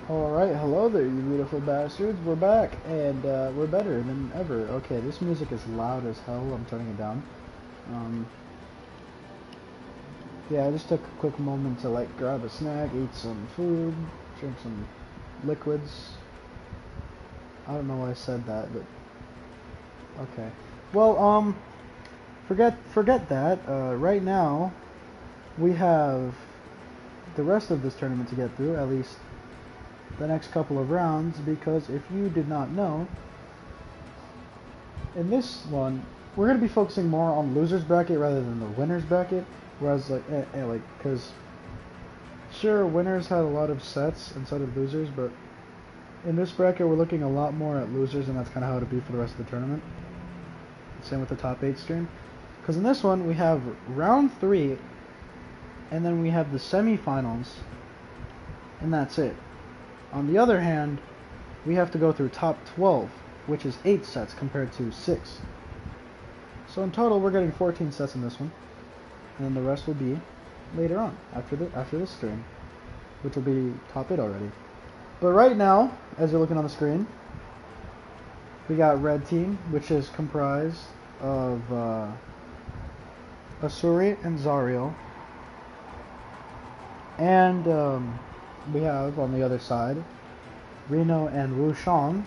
Alright, hello there, you beautiful bastards. We're back, and we're better than ever. Okay, this music is loud as hell. I'm turning it down. Um, yeah, I just took a quick moment to, like, grab a snack, eat some food, drink some liquids. I don't know why I said that, but... Okay. Well, forget that. Right now, we have the rest of this tournament to get through, at least the next couple of rounds, because if you did not know, in this one, we're going to be focusing more on losers bracket rather than the winners bracket. Whereas, because sure, winners had a lot of sets and so did losers, but in this bracket, we're looking a lot more at losers, and that's kind of how it'll be for the rest of the tournament. Same with the top 8 stream. Because in this one, we have round 3, and then we have the semifinals, and that's it. On the other hand, we have to go through top 12, which is 8 sets compared to 6. So in total, we're getting 14 sets in this one, and then the rest will be later on after this stream, which will be top 8 already. But right now, as you're looking on the screen, we got red team, which is comprised of Asuri and Zariel, and we have on the other side Reno and Wu Shang.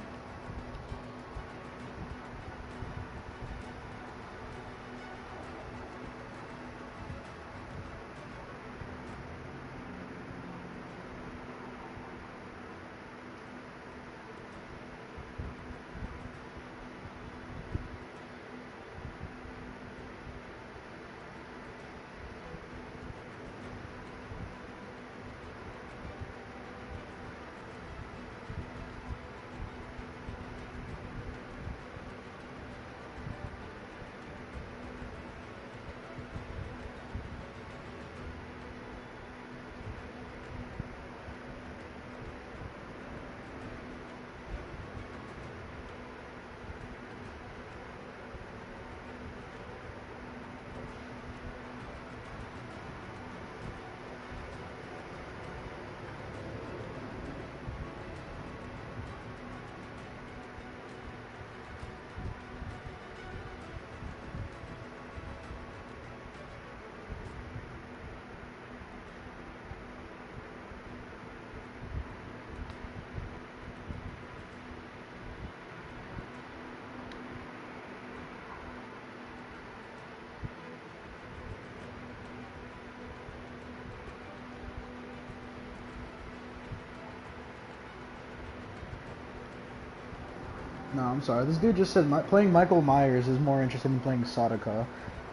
No, I'm sorry. This dude just said playing Michael Myers is more interesting than playing Sadaka.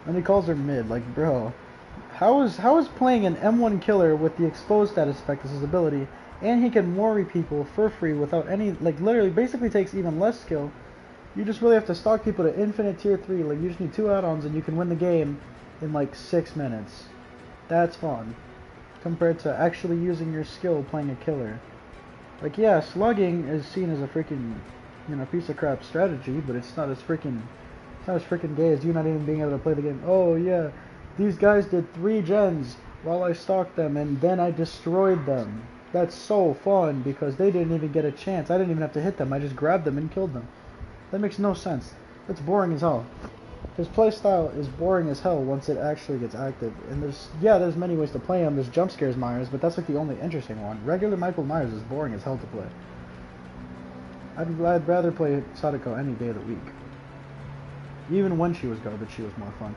And he calls her mid. Like, bro, how is playing an M1 killer with the exposed status effect as his ability, and he can worry people for free without any, like, literally basically takes even less skill. You just really have to stalk people to infinite tier 3. Like, you just need 2 add-ons and you can win the game in like 6 minutes. That's fun. Compared to actually using your skill playing a killer. Like, yeah, slugging is seen as a freaking, piece of crap strategy, but it's not as freaking gay as you not even being able to play the game. Oh yeah, these guys did 3 gens while I stalked them and then I destroyed them. That's so fun because they didn't even get a chance. I didn't even have to hit them. I just grabbed them and killed them. That makes no sense. That's boring as hell. His playstyle is boring as hell once it actually gets active. And there's many ways to play him. There's jump scares Myers, but that's like the only interesting one. Regular Michael Myers is boring as hell to play. I'd rather play Sadako any day of the week. Even when she was garbage, she was more fun.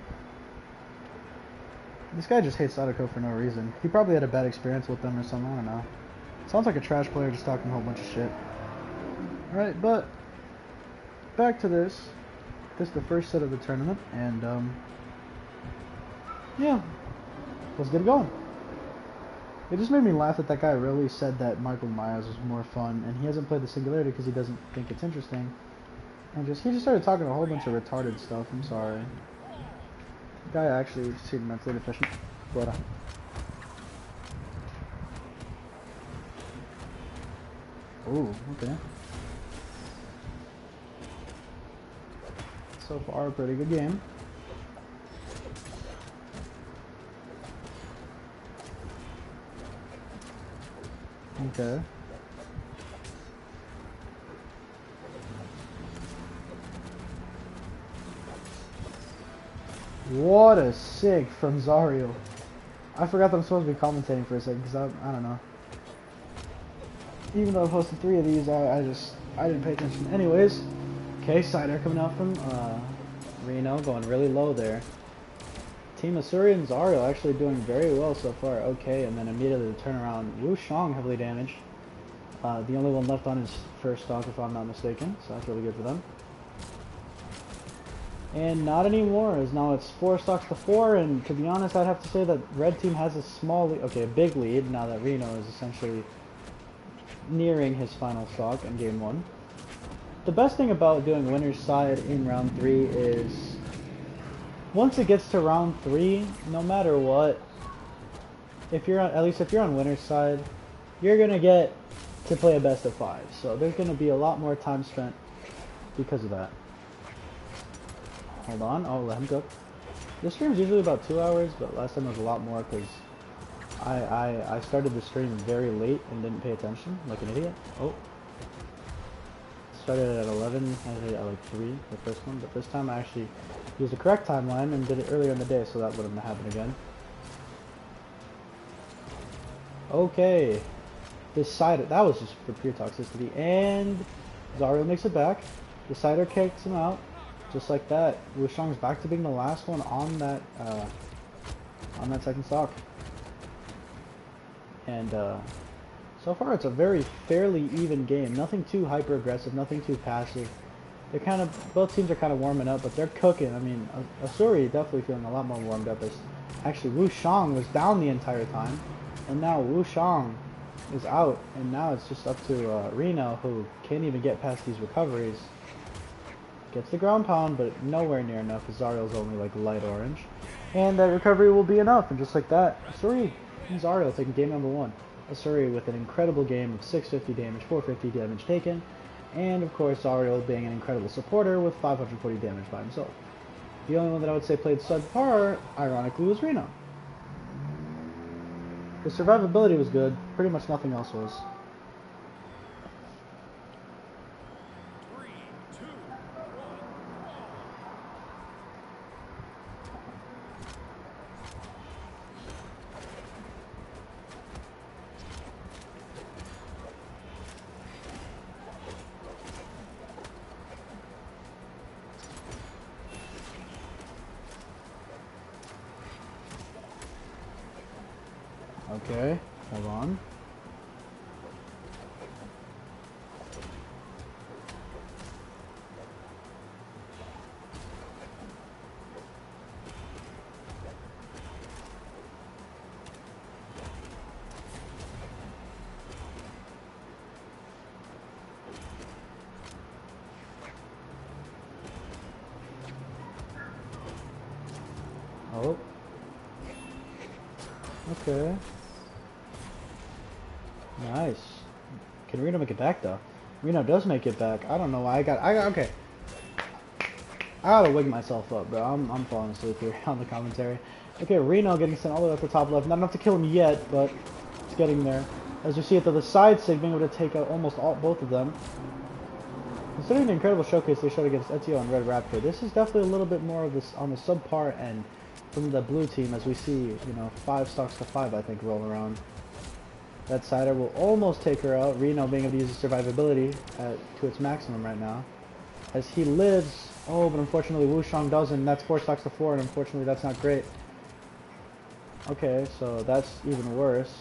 This guy just hates Sadako for no reason. He probably had a bad experience with them or something, I don't know. Sounds like a trash player just talking a whole bunch of shit. Alright, but back to this. This is the first set of the tournament, and yeah, let's get it going. It just made me laugh that that guy really said that Michael Myers was more fun, and he hasn't played the Singularity because he doesn't think it's interesting. And he just started talking a whole bunch of retarded stuff. I'm sorry. The guy actually seemed mentally deficient, but oh, okay. So far, a pretty good game. Okay. What a sig from Zario. I forgot that I'm supposed to be commentating for a second because I don't know. Even though I've hosted 3 of these, I didn't pay attention. Anyways, okay, side air coming out from Reno, going really low there. Team Asuri and Zario actually doing very well so far. Okay, and then immediately the turnaround. Wu Shang heavily damaged. The only one left on his first stock, if I'm not mistaken. So that's really good for them. And not anymore, as now it's 4 stocks to 4, and to be honest, I'd have to say that red team has a small lead, okay, a big lead, now that Reno is essentially nearing his final stock in game 1. The best thing about doing winner's side in round 3 is, once it gets to round 3, no matter what, if you're on, at least if you're on winner's side, you're gonna get to play a best of 5, so there's gonna be a lot more time spent because of that. Hold on, oh, let him cook. This stream's usually about 2 hours, but last time it was a lot more because I started the stream very late and didn't pay attention, like an idiot. Oh. Started at 11, I did it at like 3, the first one, but this time I actually used the correct timeline and did it earlier in the day, so that wouldn't happen again. Okay. This side, that was just for pure toxicity, and Zario makes it back. The cider kicks him out. Just like that, Wu Shang's back to being the last one on that second stock. And so far it's a very fairly even game. Nothing too hyper aggressive, nothing too passive. They're kind of, both teams are kind of warming up, but they're cooking. I mean, Asuri definitely feeling a lot more warmed up. As actually Wu Shang was down the entire time, and now Wu Shang is out, and now it's just up to Reno, who can't even get past these recoveries. Gets the ground pound, but nowhere near enough, as Zario's only like light orange. And that recovery will be enough, and just like that, Asuri and Zario taking game number 1. Asuri with an incredible game of 650 damage, 450 damage taken, and of course Zario being an incredible supporter with 540 damage by himself. The only one that I would say played subpar, ironically, was Reno. The survivability was good, pretty much nothing else was. Okay, hold on. Oh. Okay. Nice. Can Reno make it back though? Reno does make it back. I don't know why I got okay. I gotta wig myself up, bro. I'm falling asleep here on the commentary. Okay, Reno getting sent all the way up the top left. Not enough to kill him yet, but it's getting there. As you see at the side sig being able to take out almost both of them. Considering the incredible showcase they showed against Ezio and Red Raptor, this is definitely a little bit more of this on the subpar end from the blue team, as we see, you know, 5 stocks to 5 I think roll around. That cider will almost take her out. Reno being able to use his survivability to its maximum right now. As he lives, oh, but unfortunately Wu Shang doesn't. That's 4 stocks to 4, and unfortunately that's not great. Okay, so that's even worse.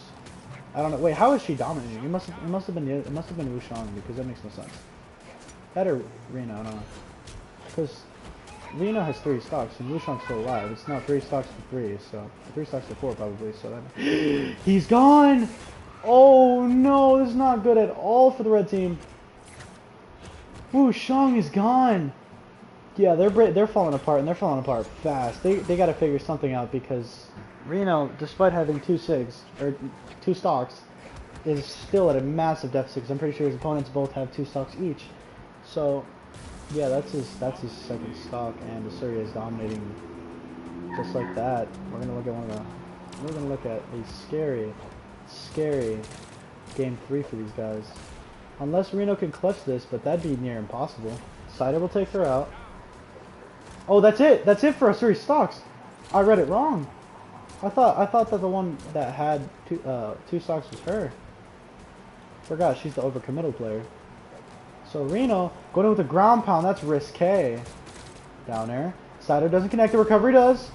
I don't know. Wait, how is she dominating? It must have been Wu Shang, because that makes no sense. That or Reno, I don't know. Because Reno has 3 stocks and Wu Shang's still alive. It's now 3 stocks to 3, so 3 stocks to 4 probably. So that he's gone. Oh no, this is not good at all for the red team. Wu Shang is gone. Yeah, they're falling apart, and they're falling apart fast. They got to figure something out, because Reno, despite having 2 SIGs or 2 stocks, is still at a massive deficit. Because I'm pretty sure his opponents both have 2 stocks each. So yeah, that's his second stock, and Asuri is dominating just like that. We're gonna look at a scary game 3 for these guys. Unless Reno can clutch this, but that'd be near impossible. Cider will take her out. Oh, that's it! That's it for Asuri stocks! I read it wrong. I thought that the one that had two stocks was her. Forgot she's the overcommittal player. So Reno going in with a ground pound. That's risque. Down air. Sider doesn't connect. The recovery does.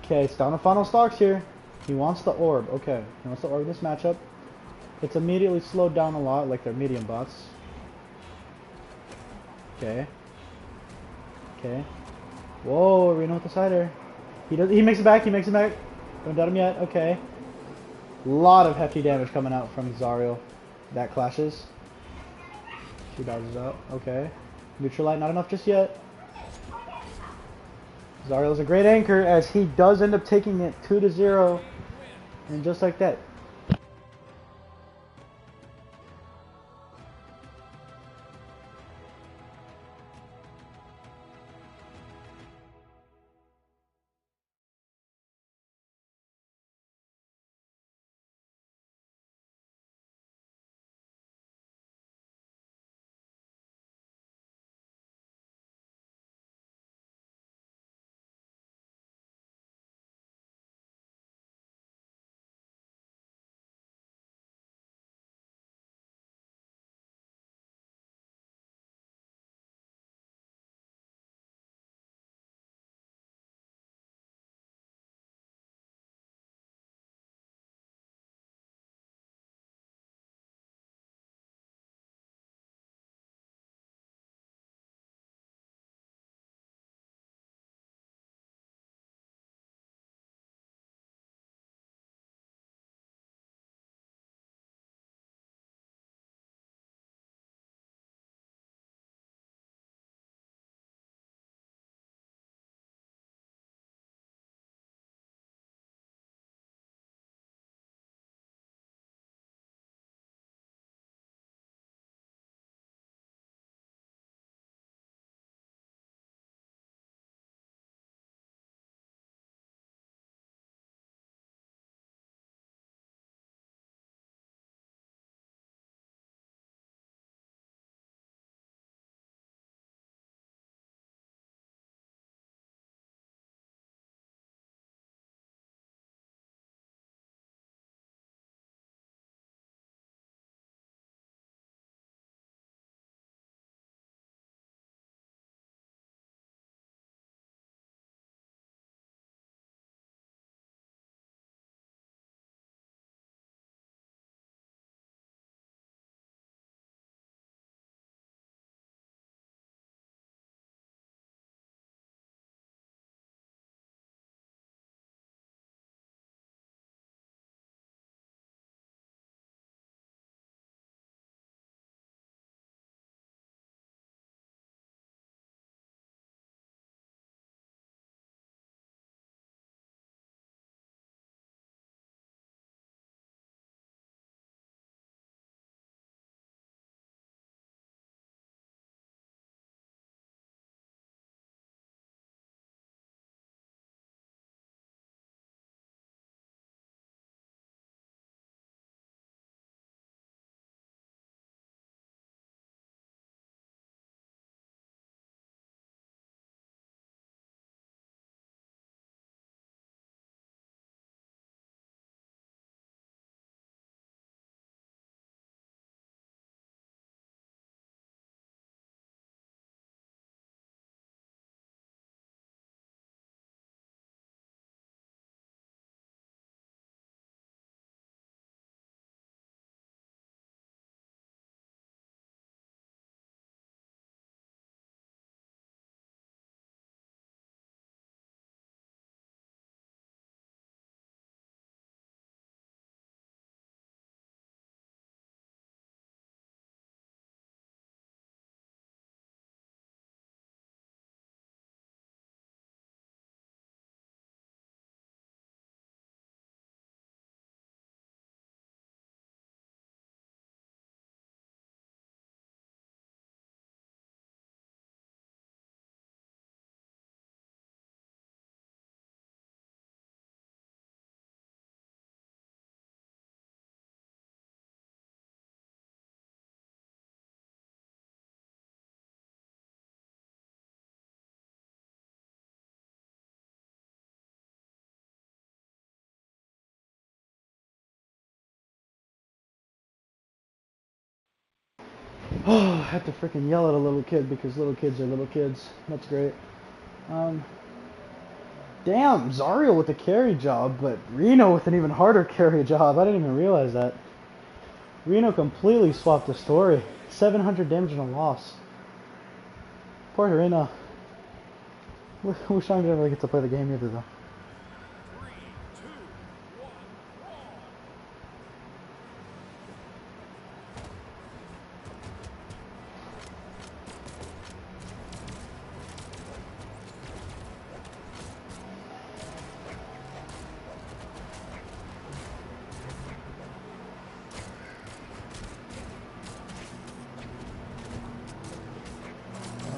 Okay, it's down to final stocks here. He wants the orb. Okay, he wants the orb in this matchup. It's immediately slowed down a lot, like their medium bots. Okay. Okay. Whoa, Reno with the sider. He makes it back. He makes it back. Don't doubt him yet. Okay. Lot of hefty damage coming out from Zariel. That clashes. She dodges out. Okay. Neutral light, not enough just yet. Zariel's a great anchor as he does end up taking it 2-0. And just like that, Oh, I had to freaking yell at a little kid because little kids are little kids. That's great. Um, Damn, Zariel with a carry job, but Reno with an even harder carry job. I didn't even realize that. Reno completely swapped the story. 700 damage and a loss. Poor Reno. Wish I didn't really get to play the game either, though.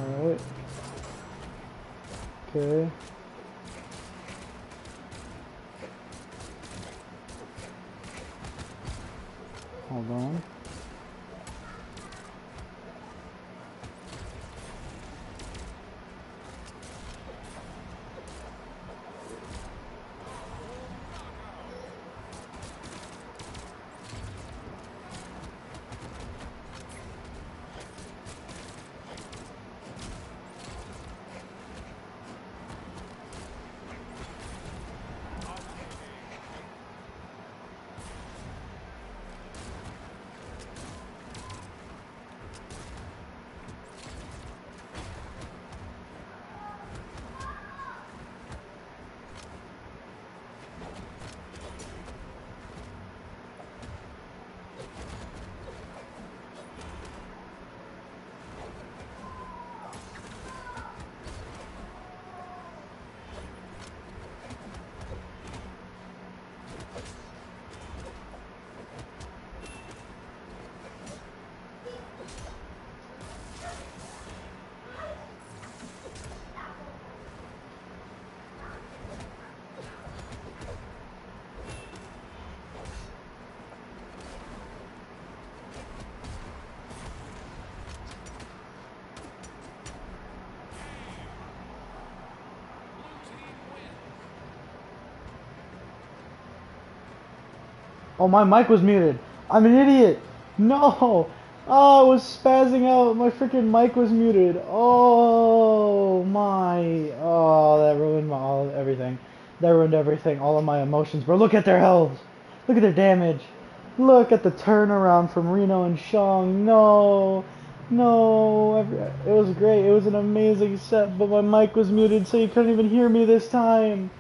Alright. Okay. Hold on. Oh, my mic was muted. I'm an idiot. No. Oh, I was spazzing out. My freaking mic was muted. Oh, my. Oh, that ruined everything. That ruined everything. All of my emotions. Bro, look at their health. Look at their damage. Look at the turnaround from Reno and Shang. No. No. It was great. It was an amazing set, but my mic was muted, so you couldn't even hear me this time.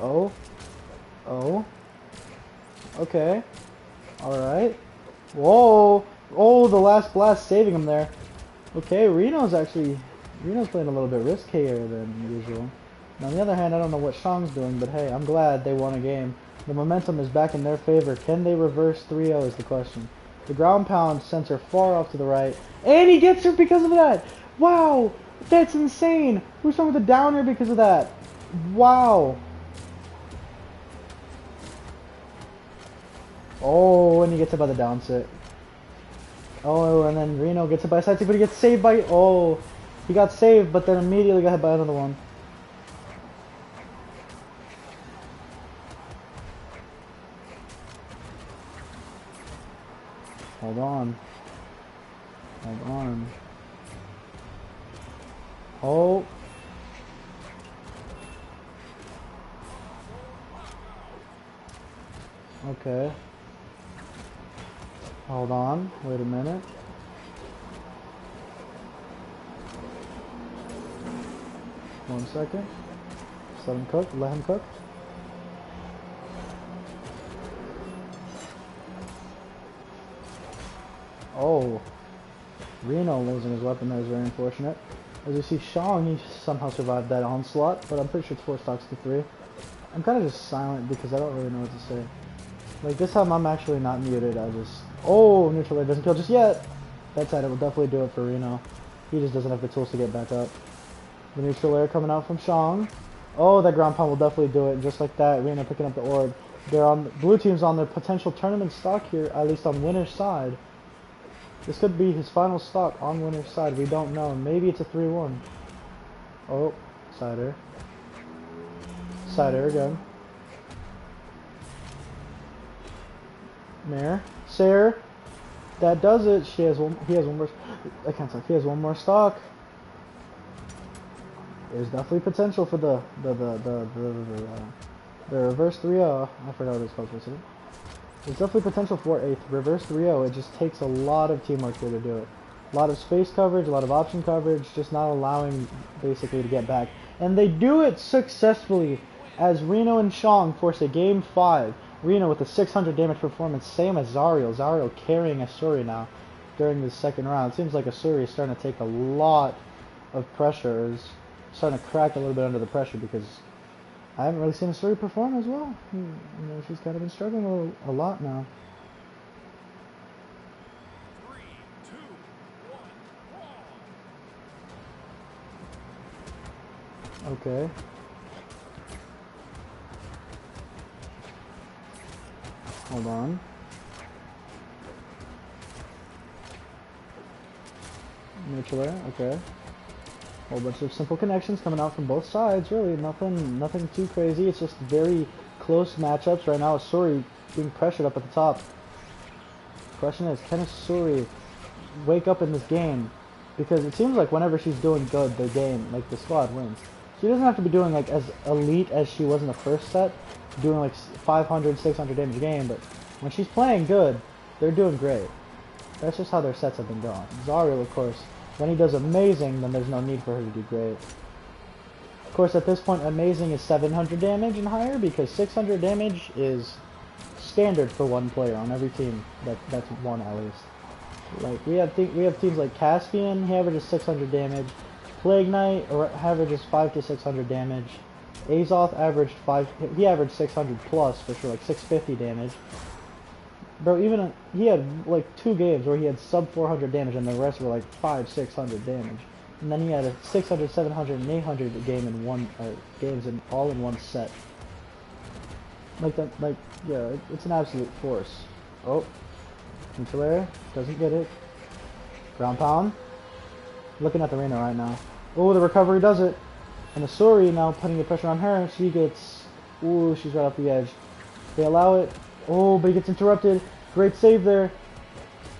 Oh. Oh. Okay. Alright. Whoa. Oh, the last blast saving him there. Okay, Reno's playing a little bit riskier than usual. Now, on the other hand, I don't know what Shang's doing, but hey, I'm glad they won a game. The momentum is back in their favor. Can they reverse 3-0 is the question. The ground pound sends her far off to the right. And he gets her because of that! Wow! That's insane! Who's wrong with the downer because of that? Wow! Oh, and he gets it by the down sit. Oh, and then Reno gets it by a side sit, but he gets saved by... Oh, he got saved, but then immediately got hit by another one. Hold on. Hold on. Oh. Okay. Hold on. Wait a minute. One second. Just let him cook. Let him cook. Oh. Reno losing his weapon there is very unfortunate. As you see, Shang, he somehow survived that onslaught, but I'm pretty sure it's 4 stocks to 3. I'm kind of just silent because I don't really know what to say. Like, this time I'm actually not muted, I just... Oh, neutral air doesn't kill just yet! That side, it will definitely do it for Reno. He just doesn't have the tools to get back up. The neutral air coming out from Shang. Oh, that ground pound will definitely do it, just like that. Reno picking up the orb. They're on blue team's on their potential tournament stock here, at least on winner's side. This could be his final stock on winner's side. We don't know. Maybe it's a 3-1. Oh, Cider. Cider again. Mare. Sayer. That does it. He has one more. I can't talk. He has one more stock. There's definitely potential for the reverse 3-0. I forgot what it's called. There's definitely potential for a reverse 3-0. It just takes a lot of teamwork here to do it. A lot of space coverage, a lot of option coverage, just not allowing basically to get back. And they do it successfully as Reno and Shang force a game 5. Reno with a 600 damage performance, same as Zariel. Zariel carrying Asuri now during the second round. It seems like Asuri is starting to take a lot of pressure. Is starting to crack a little bit under the pressure because I haven't really seen Asuri perform as well. You know, she's kind of been struggling a lot now. 3, 2, 1, Okay. Hold on. Neutral air, okay. Whole bunch of simple connections coming out from both sides, really. Nothing too crazy. It's just very close matchups. Right now, Asuri being pressured up at the top. Question is, can Asuri wake up in this game? Because it seems like whenever she's doing good, the game, like the squad wins. She doesn't have to be doing like as elite as she was in the first set, doing like 500, 600 damage a game, but when she's playing good, they're doing great. That's just how their sets have been going. Zariel, of course, when he does amazing, then there's no need for her to do great. Of course, at this point, amazing is 700 damage and higher, because 600 damage is standard for one player on every team that's won at least. Like we have teams like Caspian, he averages 600 damage. Plague Knight averages 5 to 600 damage. Azoth averaged 600 plus for sure, like 650 damage. Bro, he had like 2 games where he had sub 400 damage, and the rest were like 500-600 damage. And then he had a 600, 700, and 800 game in games all in one set. Like that, yeah, it's an absolute force. Oh, neutral air, doesn't get it. Ground pound. Looking at the Reno right now. Oh, the recovery does it. And Asuri now putting the pressure on her. She gets... Ooh, she's right off the edge. They allow it. Oh, but he gets interrupted. Great save there.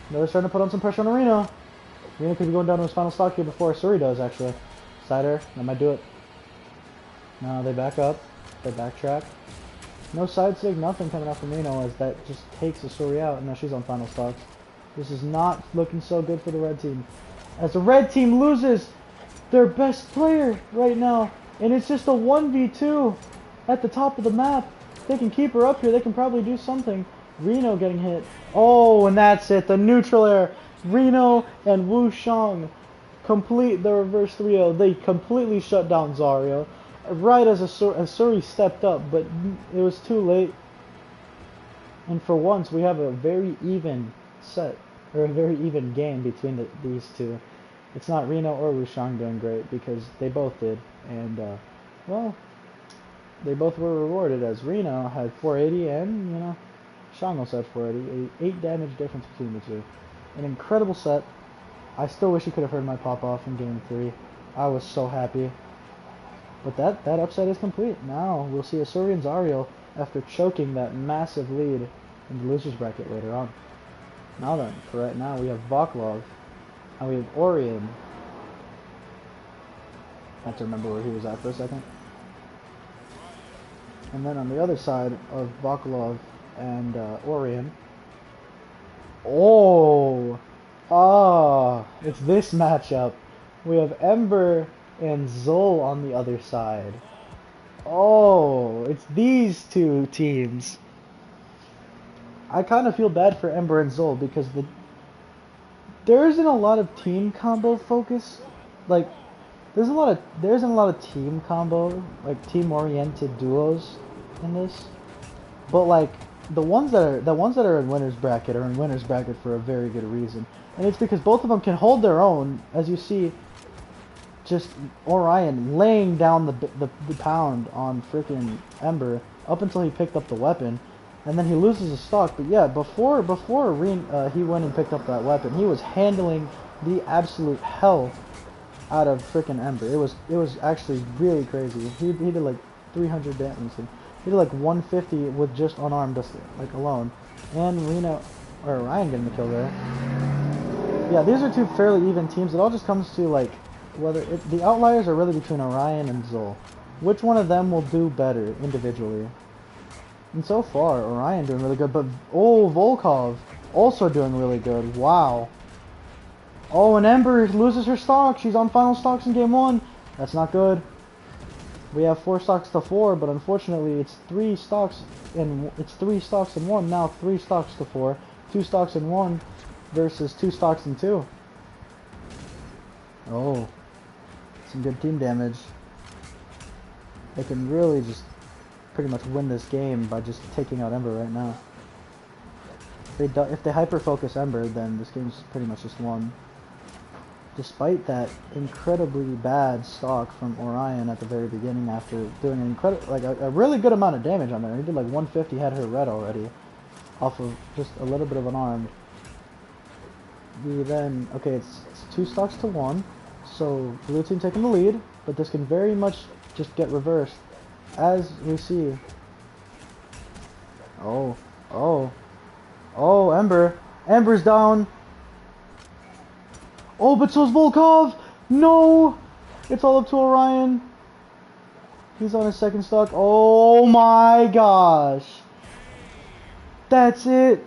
Now they're starting to put on some pressure on Reno. Reno could be going down to his final stock here before Asuri does, actually. Cider, that might do it. No, they back up. They backtrack. No side sig, nothing coming out from Reno as that just takes Asuri out. And now she's on final stocks. This is not looking so good for the red team. As the red team loses their best player right now, and it's just a 1v2 at the top of the map. They can keep her up here. They can probably do something. Reno getting hit. Oh, and that's it. The neutral air. Reno and Wu Shang complete the reverse 3-0. They completely shut down Zariel right as Asuri stepped up, but it was too late. And for once, we have a very even set, or a very even game between these two. It's not Reno or Wu Shang doing great, because they both did. And, well, they both were rewarded, as Reno had 480 and, you know, Shang also had 480. 8 damage difference between the two. An incredible set. I still wish you could have heard my pop-off in Game 3. I was so happy. But that upset is complete. Now we'll see Asuri and Zariel after choking that massive lead in the losers bracket later on. Now then, for right now, we have Bothalla. And we have Orion. I have to remember where he was at for a second. And then on the other side of Bothalla and Orion. Oh! Ah! It's this matchup. We have Ember and Zol on the other side. Oh! It's these two teams. I kind of feel bad for Ember and Zol because there isn't a lot of team combo focus. Like, there isn't a lot of team combo, like team-oriented duos in this. But like the ones that are in winners bracket are in winners bracket for a very good reason, and it's because both of them can hold their own. As you see, just Orion laying down the pound on freaking Ember, up until he picked up the weapon, and then he loses his stock. But yeah, before he went and picked up that weapon, he was handling the absolute hell out of freaking Ember. It was actually really crazy. He did like 300 damage. He did like 150 with just unarmed, just like alone, and Ryan getting the kill there. Yeah, these are two fairly even teams. It all just comes to like the outliers are really between Orion and Zol. Which one of them will do better individually? And so far, Orion doing really good, but Volkov also doing really good. Wow. Oh, and Ember loses her stock. She's on final stocks in game 1. That's not good. We have 4 stocks to 4, but unfortunately it's 3 stocks in 1 now. 3 stocks to 4, 2 stocks in 1 versus 2 stocks in 2. Oh, some good team damage. They can really just pretty much win this game by just taking out Ember right now. If they hyper focus Ember, then this game's pretty much just won. Despite that incredibly bad stock from Orion at the very beginning, after doing a really good amount of damage on there. He did like 150, had her red already, off of just a little bit of unarmed. Okay, it's 2 stocks to 1, so blue team taking the lead, but this can very much just get reversed, as we see. Oh, Ember's down. Oh, but so's Volkov! No! It's all up to Orion. He's on his 2nd stock. Oh my gosh! That's it!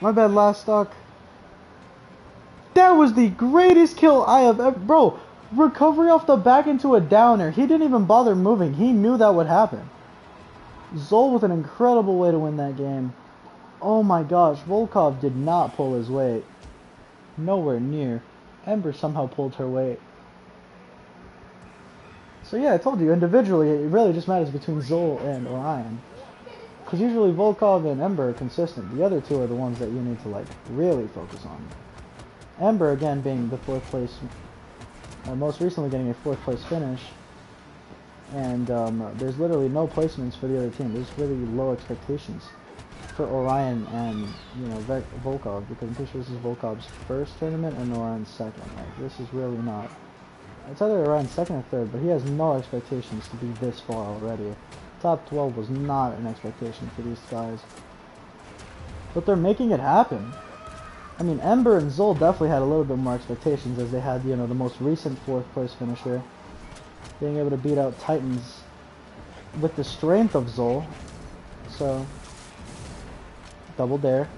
My bad, last stock. That was the greatest kill I have ever... Bro, recovery off the back into a downer. He didn't even bother moving. He knew that would happen. Zol with an incredible way to win that game. Oh my gosh, Volkov did not pull his weight. Nowhere near. Ember somehow pulled her weight. So yeah, I told you, individually, it really just matters between Zol and Orion. Because usually Volkov and Ember are consistent. The other two are the ones that you need to like really focus on. Ember, again, being the 4th place, most recently getting a 4th place finish. And there's literally no placements for the other team. There's really low expectations for Orion and, you know, Volkov, because I'm pretty sure this is Volkov's 1st tournament and Orion's 2nd. Like, this is really not... It's either Orion's 2nd or 3rd, but he has no expectations to be this far already. Top 12 was not an expectation for these guys. But they're making it happen. I mean, Ember and Zol definitely had a little bit more expectations, as they had, you know, the most recent 4th place finisher. Being able to beat out Titans with the strength of Zol. So... double dare,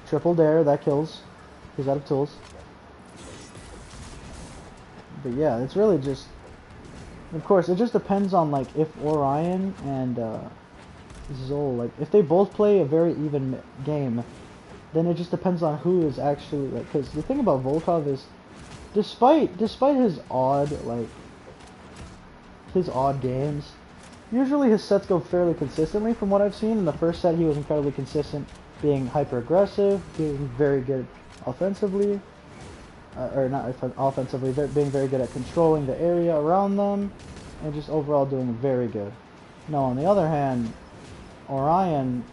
triple dare, that kills. He's out of tools. But yeah, it's really just... Of course, it just depends on, like, if Orion and Zol, like, if they both play a very even game, then it just depends on who is actually, like, because the thing about Volkov is, despite his odd, like, his odd games, usually his sets go fairly consistently from what I've seen. In the 1st set, he was incredibly consistent, being hyper-aggressive, being very good offensively, or not offensively, being very good at controlling the area around them, and just overall doing very good. Now, on the other hand, Orion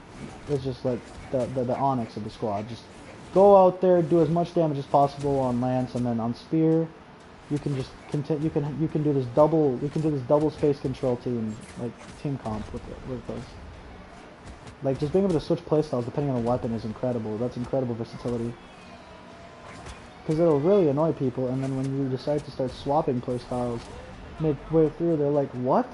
is just like the Onyx of the squad. Just go out there, do as much damage as possible on Lance, and then on Spear, you can just continue. You can do this double space control team, like team comp with those. Like, just being able to switch playstyles depending on the weapon is incredible. That's incredible versatility. Because it'll really annoy people, and then when you decide to start swapping playstyles midway through, they're like, what?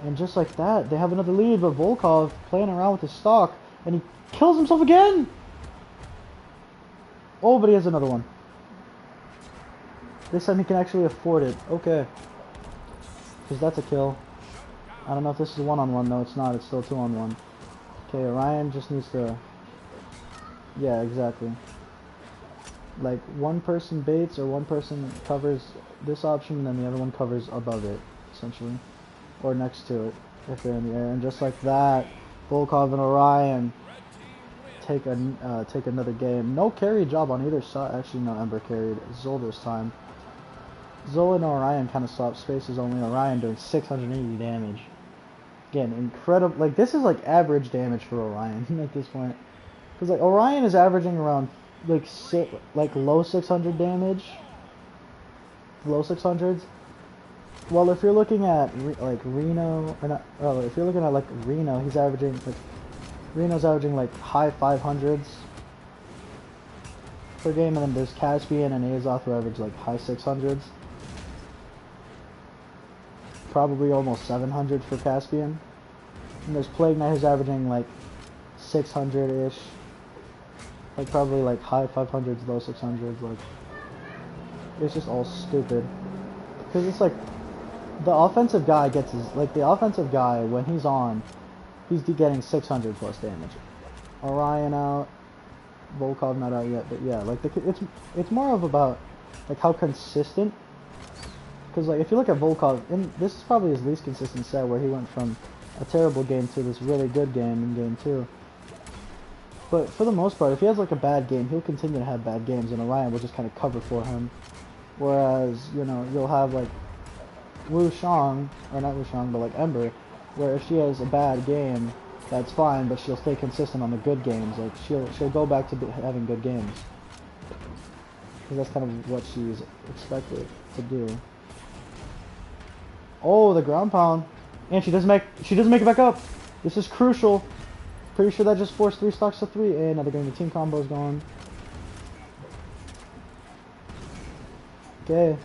And just like that, they have another lead, but Volkov playing around with his stock, and he kills himself again! Oh, but he has another one. This time he can actually afford it. Okay. Because that's a kill. I don't know if this is a one-on-one. No, it's not. It's still 2-on-1. Okay, Orion just needs to... Yeah, exactly. Like, one person baits or one person covers this option, and then the other one covers above it, essentially. Or next to it, if they're in the air. And just like that, Volkov and Orion take another game. No carry job on either side. Actually, no, Ember carried Zol this time. Zol and Orion kind of swapped spaces, only Orion doing 680 damage. again, incredible. Like, this is like average damage for Orion at this point. Because, like, Orion is averaging around, like, low 600 damage. Low 600s. Well, if you're looking at, like, Reno, or not, oh, if you're looking at, like, Reno, he's averaging, like, Reno's averaging, like, high 500s per game, and then there's Caspian and Azoth who average, like, high 600s. Probably almost 700 for Caspian. And there's Plague Knight who's averaging, like, 600-ish. Like, probably, like, high 500s, low 600s, like, it's just all stupid. Because it's, like, the offensive guy gets his, like, the offensive guy, when he's on, he's getting 600 plus damage. Orion out, Volkov not out yet, but yeah, like, it's more of about, like, how consistent, because, like, if you look at Volkov, this is probably his least consistent set, where he went from a terrible game to this really good game in game 2. But for the most part, if he has, like, a bad game, he'll continue to have bad games, and Orion will just kind of cover for him. Whereas, you know, you'll have, like, Wu Shang, or not Wu Shang, but, like, Ember, where if she has a bad game, that's fine, but she'll stay consistent on the good games. Like, she'll go back to having good games. Because that's kind of what she's expected to do. Oh, the ground pound. And she doesn't make it back up. This is crucial. Pretty sure that just forced 3 stocks to 3. And now they're getting the team combos going. Okay.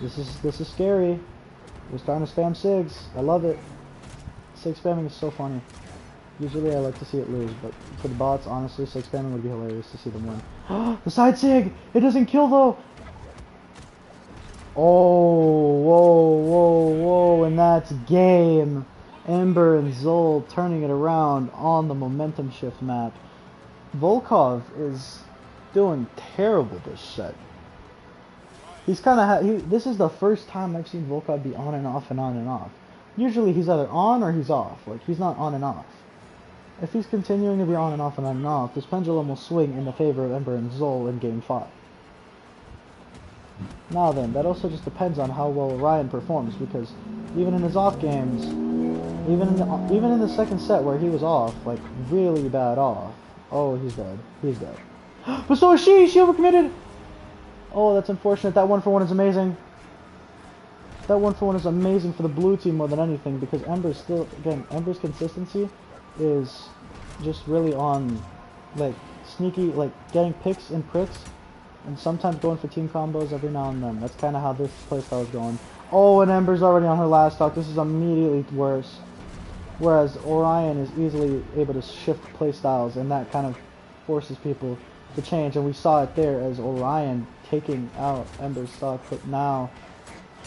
This is scary. We're starting to spam SIGs. I love it. SIG spamming is so funny. Usually I like to see it lose, but for the bots, honestly, SIG spamming would be hilarious to see them win. The side SIG! It doesn't kill though! Oh, whoa, and that's game. Ember and Zol turning it around on the momentum shift map. Volkov is doing terrible this set. He's kind of this is the first time I've seen Volkov be on and off and on and off. Usually he's either on or he's off. Like, he's not on and off. If he's continuing to be on and off and on and off, this pendulum will swing in the favor of Ember and Zol in game 5. Now then, that also just depends on how well Orion performs, because even in his off games, even in the second set where he was off, like, really bad off. Oh, he's dead. He's dead. But so is she! She overcommitted! Oh, that's unfortunate. That 1-for-1 is amazing. That 1-for-1 is amazing for the blue team more than anything, because Ember's still, again, Ember's consistency is just really on, like, sneaky, like, getting picks and pricks, and sometimes going for team combos every now and then. That's kind of how this playstyle is going. Oh, and Ember's already on her last stock. This is immediately worse. Whereas Orion is easily able to shift playstyles, and that kind of forces people to change. And we saw it there as Orion taking out Ember's stock, but now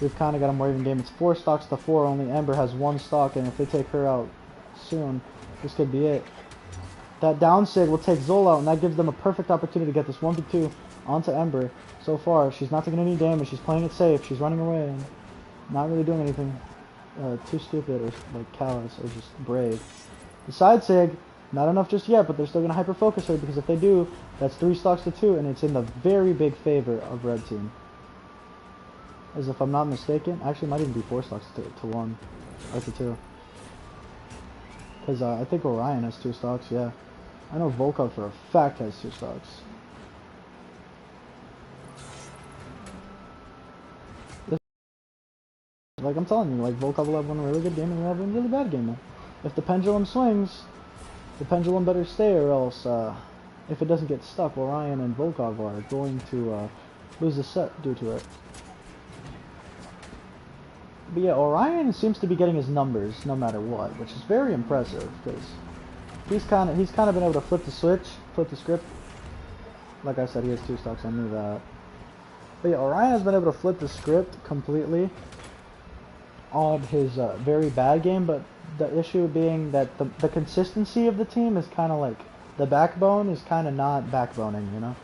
we've kind of got a more even game. It's 4 stocks to 4. Only Ember has 1 stock, and if they take her out soon, this could be it. That down sig will take Zol out, and that gives them a perfect opportunity to get this 1v2 onto Ember. So far, she's not taking any damage. She's playing it safe. She's running away and not really doing anything too stupid or like callous or just brave. The side sig, not enough just yet, but they're still going to hyper focus her, because if they do, that's 3 stocks to 2, and it's in the very big favor of red team. As if I'm not mistaken, actually it might even be 4 stocks to 1 or to 2. Because I think Orion has 2 stocks, yeah. I know Volkov for a fact has 2 stocks. Like I'm telling you, like Volkov will have one really good game and we'll have one really bad game. If the pendulum swings, the pendulum better stay, or else if it doesn't get stuck, Orion and Volkov are going to lose the set due to it. But yeah, Orion seems to be getting his numbers no matter what, which is very impressive, because he's kind of been able to flip the switch, flip the script. Like I said, he has 2 stocks. I knew that. But yeah, Orion has been able to flip the script completely on his very bad game, but the issue being that the consistency of the team is kind of like, the backbone is kind of not backboning, you know?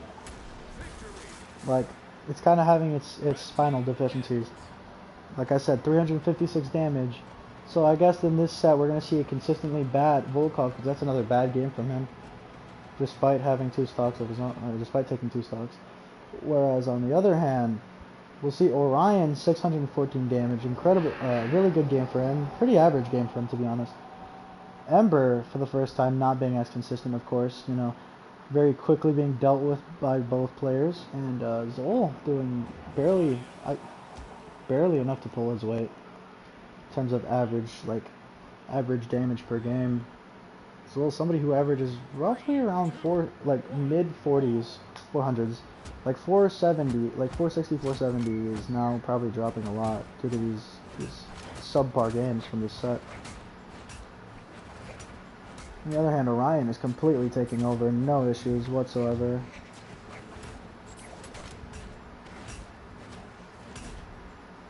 Like, it's kind of having its spinal deficiencies. Like I said, 356 damage. So I guess in this set we're going to see a consistently bad Volkov, because that's another bad game from him. Despite having 2 stocks of his own, despite taking 2 stocks. Whereas on the other hand, We'll see Orion, 614 damage. Incredible, really good game for him. Pretty average game for him, to be honest. Ember, for the first time, not being as consistent, of course. You know, very quickly being dealt with by both players. And Zol doing barely enough to pull his weight in terms of average damage per game. Zol, somebody who averages roughly around mid 40s, 400s. Like 470, like 460, 470 is now probably dropping a lot due to these subpar games from this set. On the other hand, Orion is completely taking over, no issues whatsoever.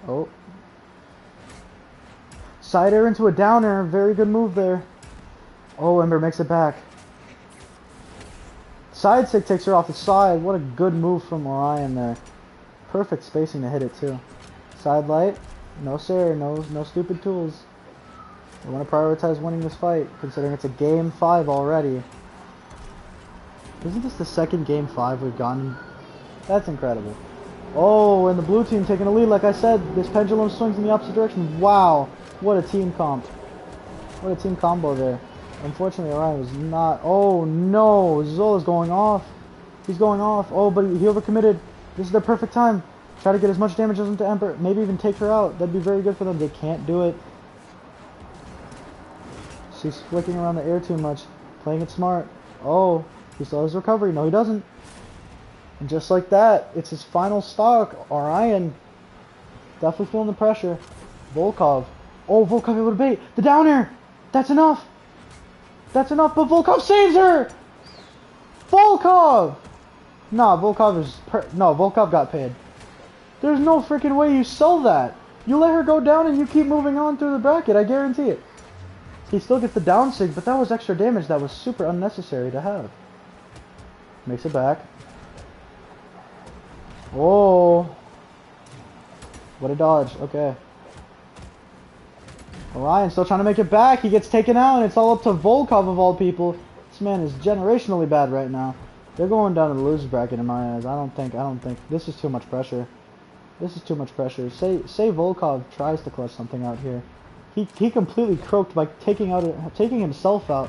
Oh. Side air into a downer, very good move there. Oh, Ember makes it back. Side stick takes her off the side. What a good move from Orion there. Perfect spacing to hit it too. Side light. No sir, no stupid tools. We want to prioritize winning this fight, considering it's a game 5 already. Isn't this the second game 5 we've gotten? That's incredible. Oh, and the blue team taking a lead. Like I said, this pendulum swings in the opposite direction. Wow, what a team comp. What a team combo there. Unfortunately, Orion was not. Oh no, Zola's going off. He's going off. Oh, but he overcommitted. This is their perfect time. Try to get as much damage as into Ember. Maybe even take her out. That'd be very good for them. They can't do it. She's flicking around the air too much. Playing it smart. Oh, he still has recovery. No, he doesn't. And just like that, it's his final stock. Orion definitely feeling the pressure. Volkov. Oh, Volkov able to bait. The down air. That's enough. That's enough, but Volkov saves her! Volkov! Nah, Volkov got paid. There's no freaking way you sell that. You let her go down and you keep moving on through the bracket, I guarantee it. He still gets the down sig, but that was extra damage that was super unnecessary to have. Makes it back. Oh. What a dodge, okay. Orion still trying to make it back. He gets taken out, and it's all up to Volkov of all people. This man is generationally bad right now. They're going down to the loser's bracket in my eyes. I don't think this is too much pressure. This is too much pressure. Say Volkov tries to clutch something out here. He completely croaked by taking himself out.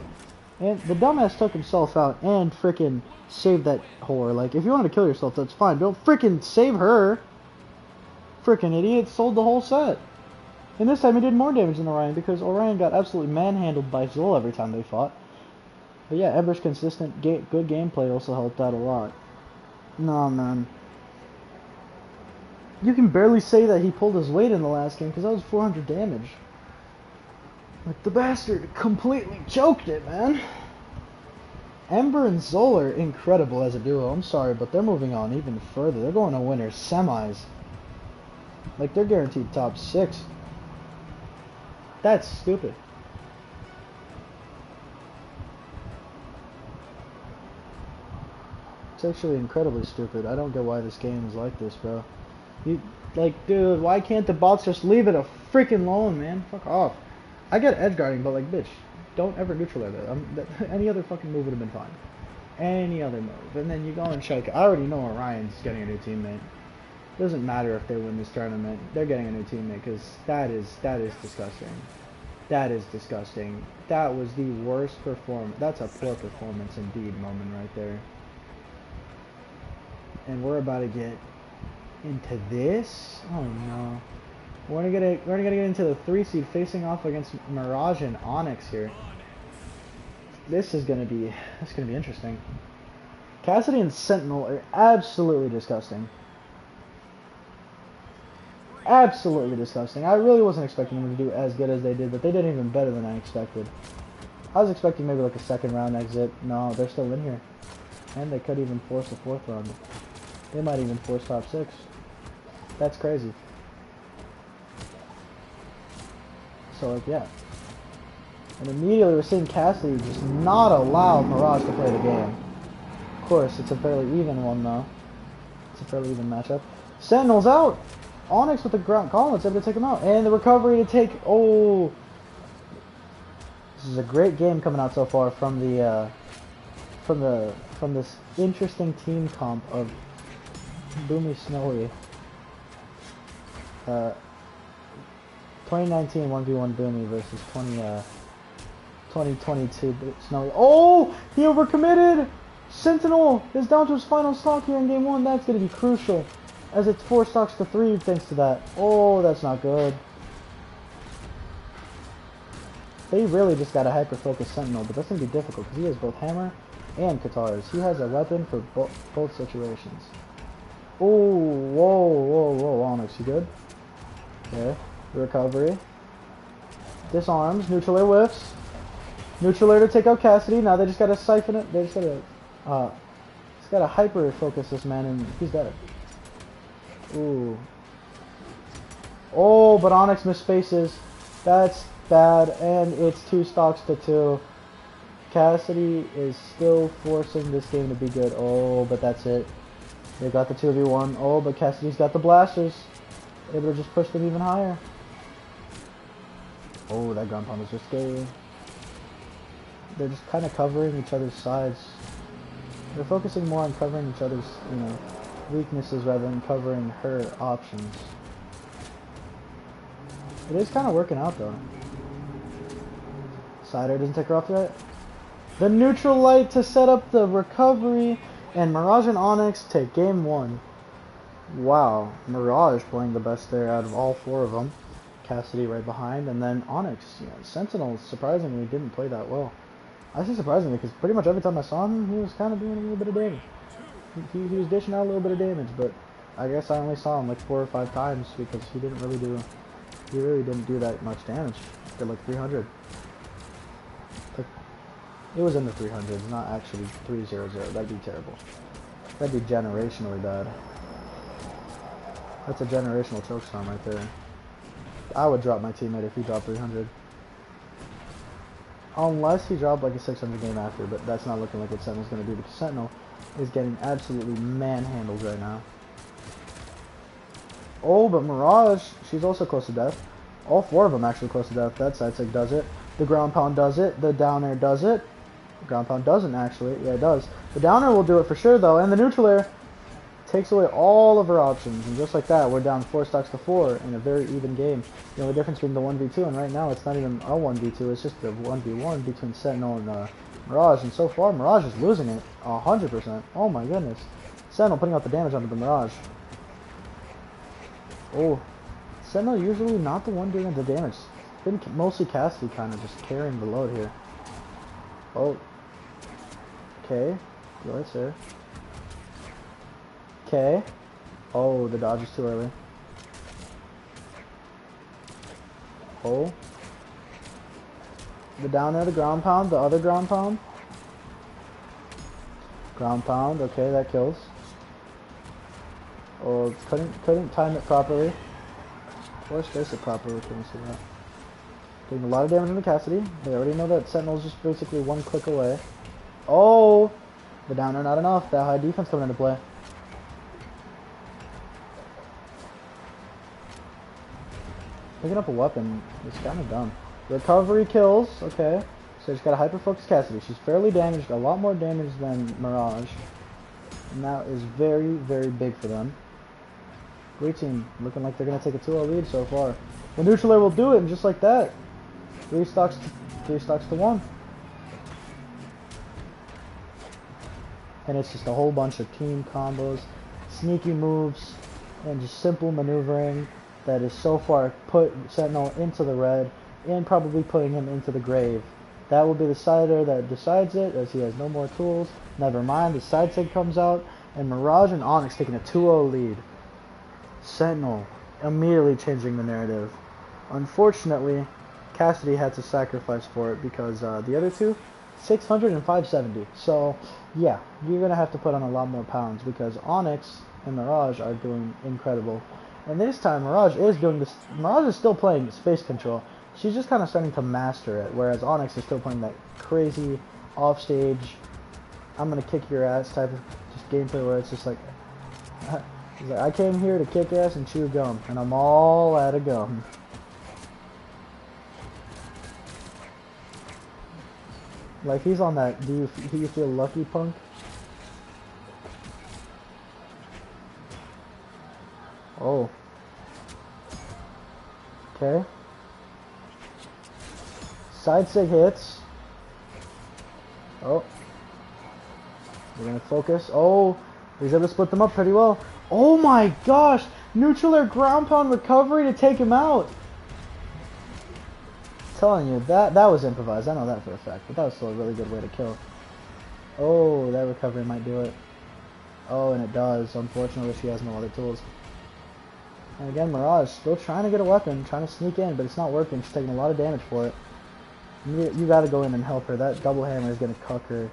And the dumbass took himself out and frickin' saved that whore. Like, if you wanted to kill yourself, that's fine. Don't frickin' save her. Frickin' idiot sold the whole set. And this time he did more damage than Orion because Orion got absolutely manhandled by Zol every time they fought. But yeah, Ember's consistent, good gameplay also helped out a lot. Nah, man. You can barely say that he pulled his weight in the last game because that was 400 damage. Like, the bastard completely choked it, man. Ember and Zol are incredible as a duo. I'm sorry, but they're moving on even further. They're going to winners semis. Like, they're guaranteed top 6. That's stupid. It's actually incredibly stupid. I don't get why this game is like this, bro. Dude, why can't the bots just leave it a freaking alone, man? Fuck off. I get edge guarding, but like, bitch, don't ever neutralize it. Any other fucking move would have been fine. Any other move. And then you go and choke. I already know Orion's getting a new teammate. Doesn't matter if they win this tournament. They're getting a new teammate because that is disgusting. That is disgusting. That was the worst performance. That's a poor performance indeed moment right there. And we're about to get into this. Oh no. We're gonna get into the 3 seed facing off against Mirage and Onyx here. This is gonna be interesting. Cassidy and Sentinel are absolutely disgusting. Absolutely disgusting. I really wasn't expecting them to do as good as they did, but they did even better than I expected. I was expecting maybe like a second round exit. No, they're still in here. And they could even force a 4th round. They might even force top 6. That's crazy. So like, yeah. And immediately we're seeing Cassidy just not allow Mirage to play the game. Of course, it's a fairly even one though. It's a fairly even matchup. Sentinel's out! Onyx with the ground gauntlets able to take him out. And the recovery to take... Oh! This is a great game coming out so far from the... from this interesting team comp of Boomy Snowy. Uh, 2019 1v1 Boomy versus 2022 Snowy. Oh! He overcommitted! Sentinel is down to his final stock here in game 1. That's going to be crucial, as it's 4 stocks to 3 thanks to that. Oh, that's not good. They really just got a hyper-focused Sentinel, but that's going to be difficult because he has both hammer and katars. He has a weapon for both situations. Oh, whoa, Onyx, you good? Okay, recovery. Disarms, neutral air whiffs. Neutral air to take out Cassidy. Now they just gotta siphon it. They just gotta hyper focus this man, and he's dead. Ooh. Oh, but Onyx missed spaces. That's bad, and it's 2 stocks to 2. Cassidy is still forcing this game to be good. Oh, but that's it. They got the 2v1. Oh, but Cassidy's got the blasters. Able to just push them even higher. Oh, that ground pound is risky. They're just kind of covering each other's sides. They're focusing more on covering each other's, weaknesses rather than covering her options. It is kind of working out though. Sider doesn't take her off yet. The neutral light to set up the recovery, and Mirage and Onyx take game 1. Wow, Mirage playing the best there out of all 4 of them. Cassidy right behind, and then Onyx. Sentinel surprisingly didn't play that well. I say surprisingly because pretty much every time I saw him, he was kind of doing a little bit of damage. He was dishing out a little bit of damage, but I guess I only saw him like 4 or 5 times because he really didn't do that much damage. He did like 300. It was in the 300s, not actually 300. That'd be terrible. That'd be generationally bad. That's a generational chokestorm right there. I would drop my teammate if he dropped 300. Unless he dropped like a 600 game after, but that's not looking like what Sentinel's going to do because Sentinel is getting absolutely manhandled right now. Oh, but Mirage, she's also close to death. All 4 of them actually close to death. That side sig does it. The ground pound does it. The down air does it. The ground pound doesn't actually. Yeah, it does. The down air will do it for sure though, and the neutral air takes away all of her options, and just like that, we're down 4 stocks to 4 in a very even game. The only difference being the 1v2, and right now it's not even a 1v2, it's just a 1v1 between Sentinel and Mirage, and so far Mirage is losing it 100%. Oh my goodness. Sentinel putting out the damage onto the Mirage. Oh, Sentinel usually not the one doing the damage. It's been mostly Cassidy kind of just carrying the load here. Oh. Okay. Go ahead, sir. Okay. Oh, the dodge is too early. Oh. The down there, the ground pound, the other ground pound. Ground pound, okay, that kills. Oh, couldn't time it properly. Or space it properly, couldn't see that. Doing a lot of damage into Cassidy. They already know that Sentinel's just basically 1 click away. Oh! The downer not enough. That high defense coming into play. Picking up a weapon is kind of dumb. Recovery kills, okay. So just got to hyper-focus Cassidy. She's fairly damaged, a lot more damage than Mirage. And that is very, very big for them. Great team. Looking like they're going to take a 2-0 lead so far. The neutral air will do it, and just like that, 3 stocks to 1. And it's just a whole bunch of team combos, sneaky moves, and just simple maneuvering that has so far put Sentinel into the red and probably putting him into the grave. That will be the sider that decides it, as he has no more tools. Never mind, the side sig comes out, and Mirage and Onyx taking a 2-0 lead. Sentinel immediately changing the narrative. Unfortunately, Cassidy had to sacrifice for it because the other two, 600 and 570. So, yeah, you're going to have to put on a lot more pounds because Onyx and Mirage are doing incredible. And this time, Mirage is doing this. Mirage is still playing space control. She's just kind of starting to master it, whereas Onyx is still playing that crazy, offstage, I'm going to kick your ass type of just gameplay where it's just like, he's like, I came here to kick ass and chew gum, and I'm all out of gum. Like, he's on that, do you feel lucky, punk? Oh. Okay. Side sig hits. Oh. We're gonna focus. Oh, he's able to split them up pretty well. Oh my gosh! Neutral air ground pound recovery to take him out. I'm telling you, that was improvised. I know that for a fact, but that was still a really good way to kill. Oh, that recovery might do it. Oh, and it does. Unfortunately, she has no other tools. And again, Mirage still trying to get a weapon, trying to sneak in, but it's not working. She's taking a lot of damage for it. You gotta go in and help her. That double hammer is gonna cuck her.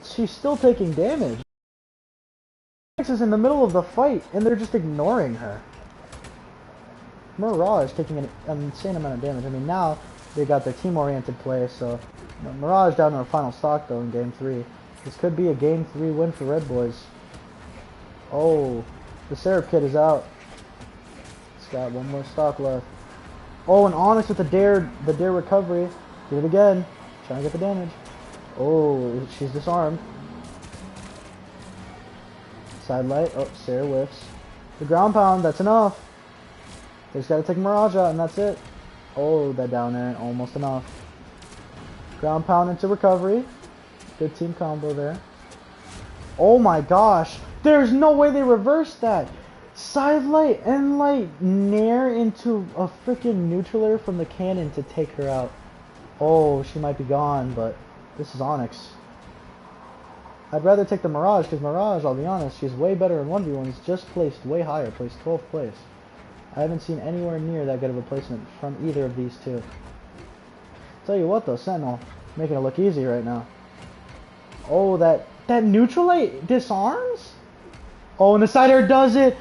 She's still taking damage. Onyx is in the middle of the fight, and they're just ignoring her. Mirage taking an insane amount of damage. I mean, now they got their team-oriented play, so Mirage down to her final stock, though, in Game 3. This could be a Game 3 win for Red Boys. Oh, the Syrup Kid is out. It's got one more stock left. Oh, and Onyx with the dare recovery. Do it again. Trying to get the damage. Oh, she's disarmed. Side light. Oh, Sarah whiffs. The ground pound, that's enough. They just gotta take Mirage out, and that's it. Oh, that down air, almost enough. Ground pound into recovery. Good team combo there. Oh my gosh. There's no way they reversed that. Side light and light nair into a freaking neutral air from the cannon to take her out. Oh, she might be gone, but this is Onyx. I'd rather take the Mirage, because Mirage, I'll be honest, she's way better in 1v1s, just placed way higher, placed 12th place. I haven't seen anywhere near that good of a placement from either of these two. Tell you what though, Sentinel, making it look easy right now. Oh, that neutral light disarms? Oh, and the side air does it!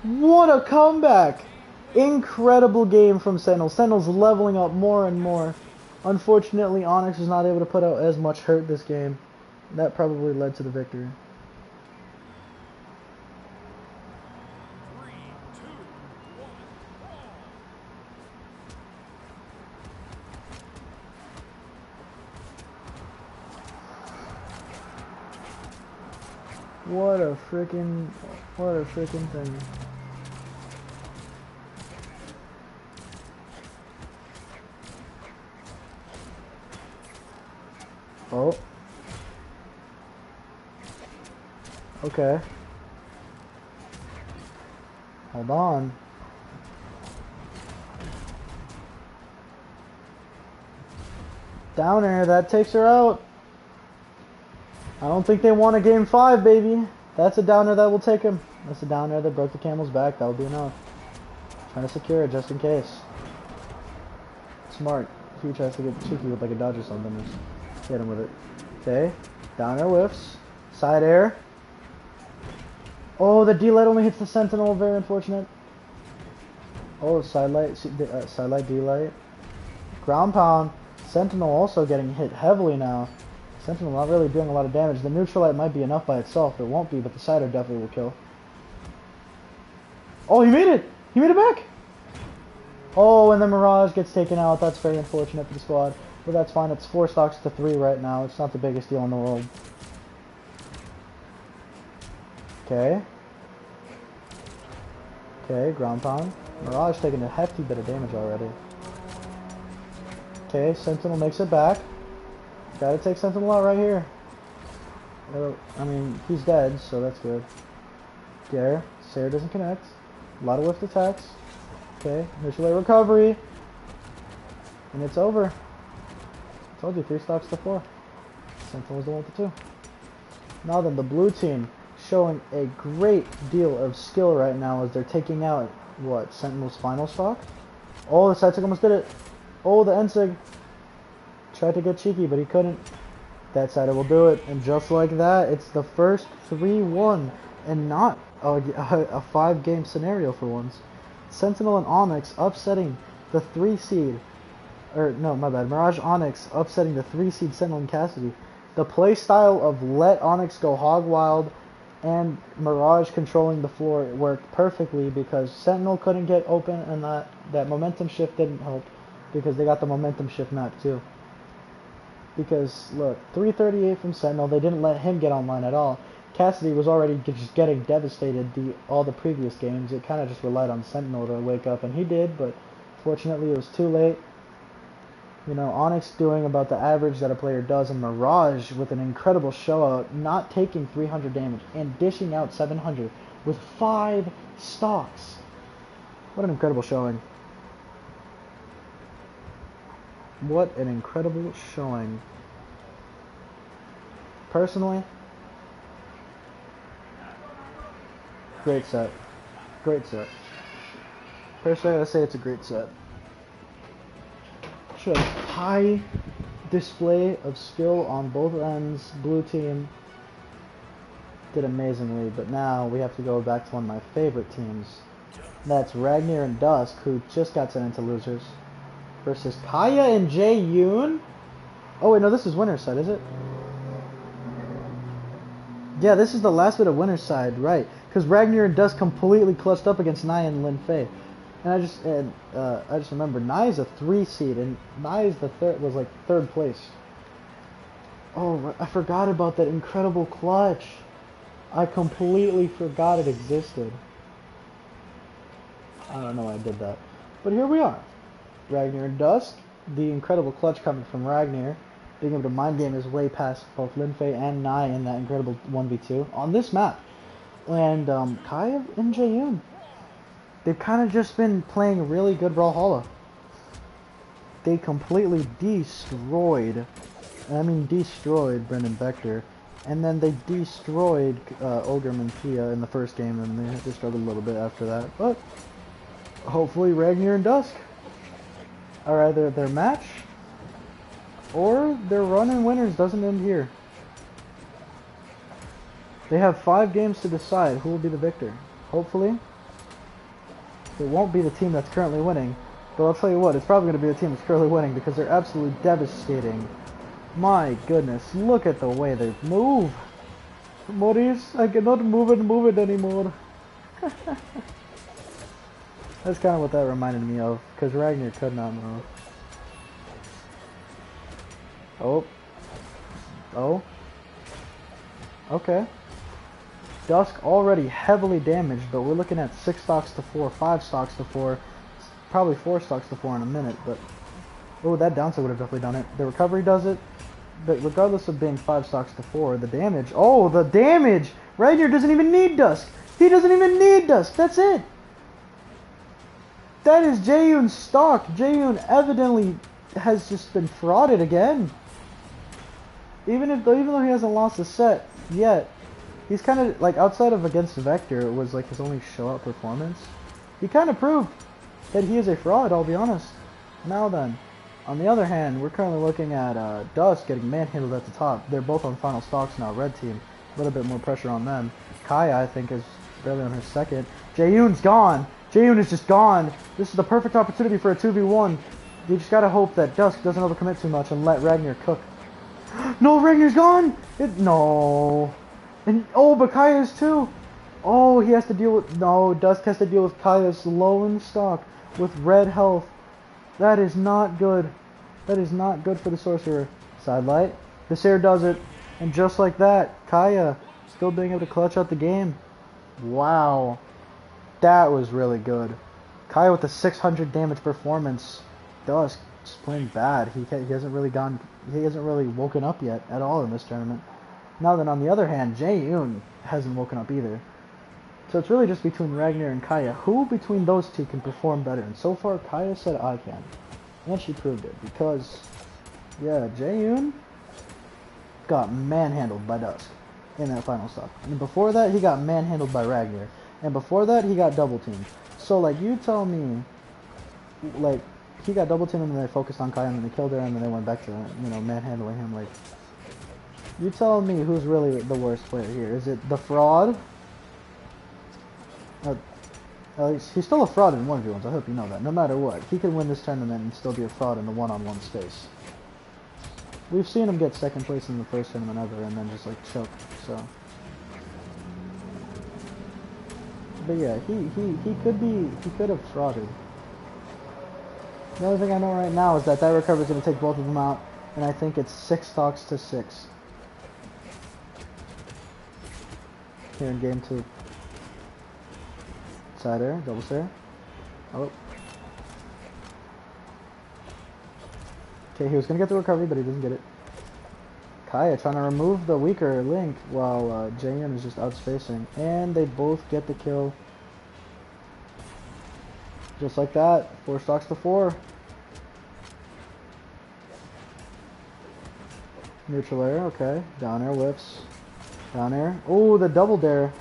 What a comeback! Incredible game from Sentinel. Sentinel's leveling up more and more. Unfortunately, Onyx was not able to put out as much hurt this game. That probably led to the victory. 3, 2, 1, What a freaking thing. Oh. Okay. Hold on. Down air, that takes her out. I don't think they want a game 5, baby. That's a downer that will take him. That's a downer that broke the camel's back. That will be enough. Trying to secure it just in case. Smart. If he tries to get cheeky with like a dodge or something, just hit him with it. Okay. Downer whiffs. Side air. Oh, the D-light only hits the Sentinel. Very unfortunate. Oh, side light, D-light. Ground pound. Sentinel also getting hit heavily now. Sentinel not really doing a lot of damage. The neutral light might be enough by itself. It won't be, but the cider definitely will kill. Oh, he made it! He made it back! Oh, and the Mirage gets taken out. That's very unfortunate for the squad. But that's fine. It's 4 stocks to 3 right now. It's not the biggest deal in the world. Okay. Okay, ground pound. Mirage taking a hefty bit of damage already. Okay, Sentinel makes it back. Gotta take Sentinel out right here. I mean, he's dead, so that's good. Dare. Sarah doesn't connect. A lot of whiffed attacks. Okay, initial air recovery. And it's over. I told you, 3 stocks to 4. Sentinel was the one with the 2. Now then, the blue team showing a great deal of skill right now as they're taking out, what, Sentinel's final stock? Oh, the side sig almost did it. Oh, the end sig. Tried to get cheeky, but he couldn't. That side will do it. And just like that, it's the first 3-1 and not a 5-game scenario for once. Sentinel and Onyx upsetting the 3 seed. Or, no, my bad. Mirage Onyx upsetting the 3 seed Sentinel and Cassidy. The play style of let Onyx go hog wild and Mirage controlling the floor worked perfectly because Sentinel couldn't get open and that momentum shift didn't help because they got the momentum shift map too. Because, look, 338 from Sentinel, they didn't let him get online at all. Cassidy was already just getting devastated all the previous games. It kind of just relied on Sentinel to wake up, and he did, but fortunately it was too late. You know, Onyx doing about the average that a player does, and Mirage with an incredible showout, not taking 300 damage and dishing out 700 with 5 stocks. What an incredible showing. What an incredible showing. Personally, great set. Great set. Personally, I say it's a great set. Showed high display of skill on both ends. Blue team did amazingly, but now we have to go back to one of my favorite teams. That's Ragnar and Dusk, who just got sent into losers, versus Kaya and Jae-yoon. Oh wait, no, this is winner's side, is it? Yeah, this is the last bit of winner's side, right? Because Ragnar and Dusk completely clutched up against Nai and Lin Fei. And I just remember Nai is a 3 seed, and Nai is was like 3rd place. Oh, I forgot about that incredible clutch. I completely forgot it existed. I don't know why I did that, but here we are. Ragnar and Dusk, the incredible clutch coming from Ragnar, being able to mind game his way past both Lin Fei and Nai in that incredible 1v2 on this map. And Kaya and Jae-yoon, they've kind of just been playing really good Brawlhalla. They completely destroyed, and I mean destroyed, Brendan Vector, and then they destroyed Ogrim and Pia in the first game, and they struggled a little bit after that. But hopefully Ragnar and Dusk are either their match, or their run and winners doesn't end here. They have 5 games to decide who will be the victor. Hopefully it won't be the team that's currently winning, but I'll tell you what, it's probably going to be the team that's currently winning because they're absolutely devastating. My goodness, look at the way they move. Maurice, I cannot move it anymore. That's kind of what that reminded me of, because Ragnar could not move. Oh. Oh. Okay. Dusk already heavily damaged, but we're looking at 6 stocks to 4, 5 stocks to 4, probably 4 stocks to 4 in a minute, but... Oh, that downside would have definitely done it. The recovery does it, but regardless of being 5 stocks to 4, the damage... Oh, the damage! Ragnar doesn't even need Dusk! He doesn't even need Dusk! That's it! That is Jae-yoon's stock! Jae-yoon evidently has just been frauded again. Even though he hasn't lost a set yet, he's kind of, like, outside of against Vector, it was like his only show-up performance. He kind of proved that he is a fraud, I'll be honest. Now then, on the other hand, we're currently looking at Dusk getting manhandled at the top. They're both on final stocks now, red team. A little bit more pressure on them. Kaya, I think, is barely on her second. Jae-yoon's gone! Jae-yoon is just gone! This is the perfect opportunity for a 2v1. You just gotta hope that Dusk doesn't overcommit too much and let Ragnar cook. No, Ragnar's gone! No. And oh, but Kaya's too. Oh, he has to deal with... No, Dusk has to deal with Kaya's lone stock with red health. That is not good. That is not good for the sorcerer. Sidelight. This air does it. And just like that, Kaya still being able to clutch out the game. Wow. That was really good. Kaya with the 600 damage performance. Dusk just playing bad. He hasn't really woken up yet at all in this tournament. Now then, on the other hand, Jae-yoon hasn't woken up either. So it's really just between Ragnar and Kaya. Who between those two can perform better? And so far, Kaya said I can. And she proved it. Because, yeah, Jae-yoon got manhandled by Dusk in that final stop. And before that, he got manhandled by Ragnar. And before that, he got double teamed. So, like, you tell me, like, he got double teamed and then they focused on Kaya and then they killed her and then they went back to, you know, manhandling him. Like, you tell me who's really the worst player here. Is it the fraud? At least he's still a fraud in 1v1s. I hope you know that. No matter what, he can win this tournament and still be a fraud in the one-on-one space. We've seen him get second place in the first tournament ever and then just like choke. So, but yeah, he could have frauded. The only thing I know right now is that recovery is going to take both of them out, and I think it's 6 stocks to 6. here in game 2. Side air, double stare. Oh. Okay, he was gonna get the recovery, but he doesn't get it. Kaya trying to remove the weaker Link while Jaehyun is just outspacing. And they both get the kill. Just like that. 4 stocks to 4. Neutral air, okay. Down air whips. Down air. Oh, the double dare.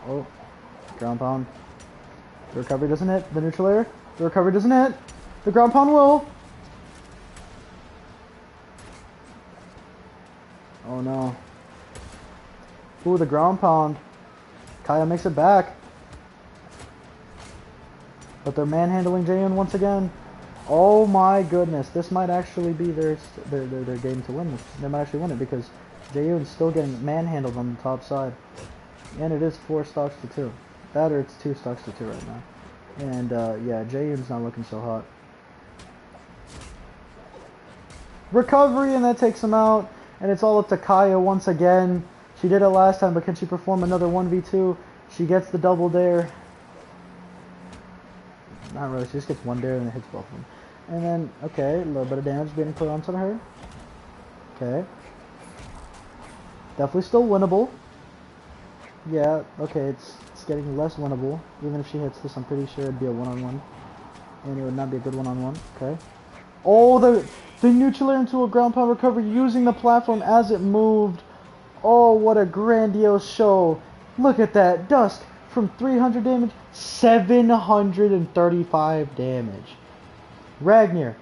Oh. Ground pound. The recovery doesn't hit. The neutral air. The recovery doesn't hit. The ground pound will. Oh no. Ooh, the ground pound. Kaya makes it back. But they're manhandling Jaehyun once again. Oh my goodness. This might actually be their game to win this. They might actually win it because Jaehyun's still getting manhandled on the top side. And it is 4 stocks to 2. That or it's 2 stocks to 2 right now. And yeah, Jaehyun's not looking so hot. Recovery, and that takes him out. And it's all up to Kaya once again. She did it last time, but can she perform another 1v2? She gets the double dare. Not really, she just gets 1 dare and it hits both of them. And then, okay, a little bit of damage being put onto her. Okay. Definitely still winnable. Yeah, okay, it's getting less winnable. Even if she hits this, I'm pretty sure it'd be a one-on-one. And it would not be a good one-on-one. Okay. Oh, the neutral air into a ground pound recovery using the platform as it moved. Oh, what a grandiose show. Look at that. Dusk from 300 damage, 735 damage. Ragnar,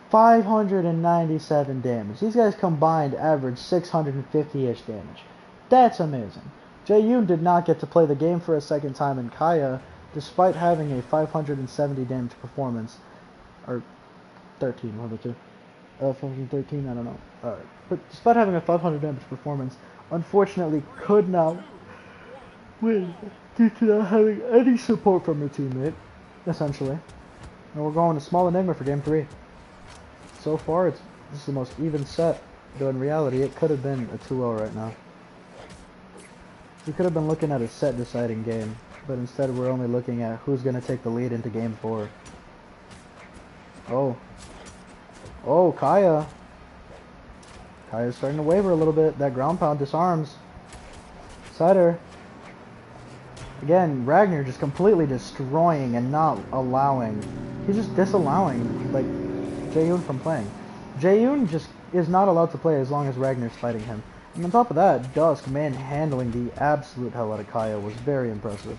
597 damage. These guys combined average 650-ish damage. That's amazing. Jaehyun did not get to play the game for a second time in Kaya, despite having a 570 damage performance. Or 13, one of the two. 513, I don't know. But despite having a 500 damage performance, unfortunately could not win due to not having any support from her teammate, essentially. And we're going to small enigma for game 3. So far, this is the most even set, though in reality it could have been a 2-0 right now. We could have been looking at a set deciding game, but instead we're only looking at who's going to take the lead into game 4. Oh. Oh, Kaya. Kaya's starting to waver a little bit. That ground pound disarms. Cider. Again, Ragnar just completely destroying and not allowing. He's just disallowing, like, Jaehyun from playing. Jaehyun just is not allowed to play as long as Ragnar's fighting him. And on top of that, Dusk manhandling the absolute hell out of Kaya was very impressive.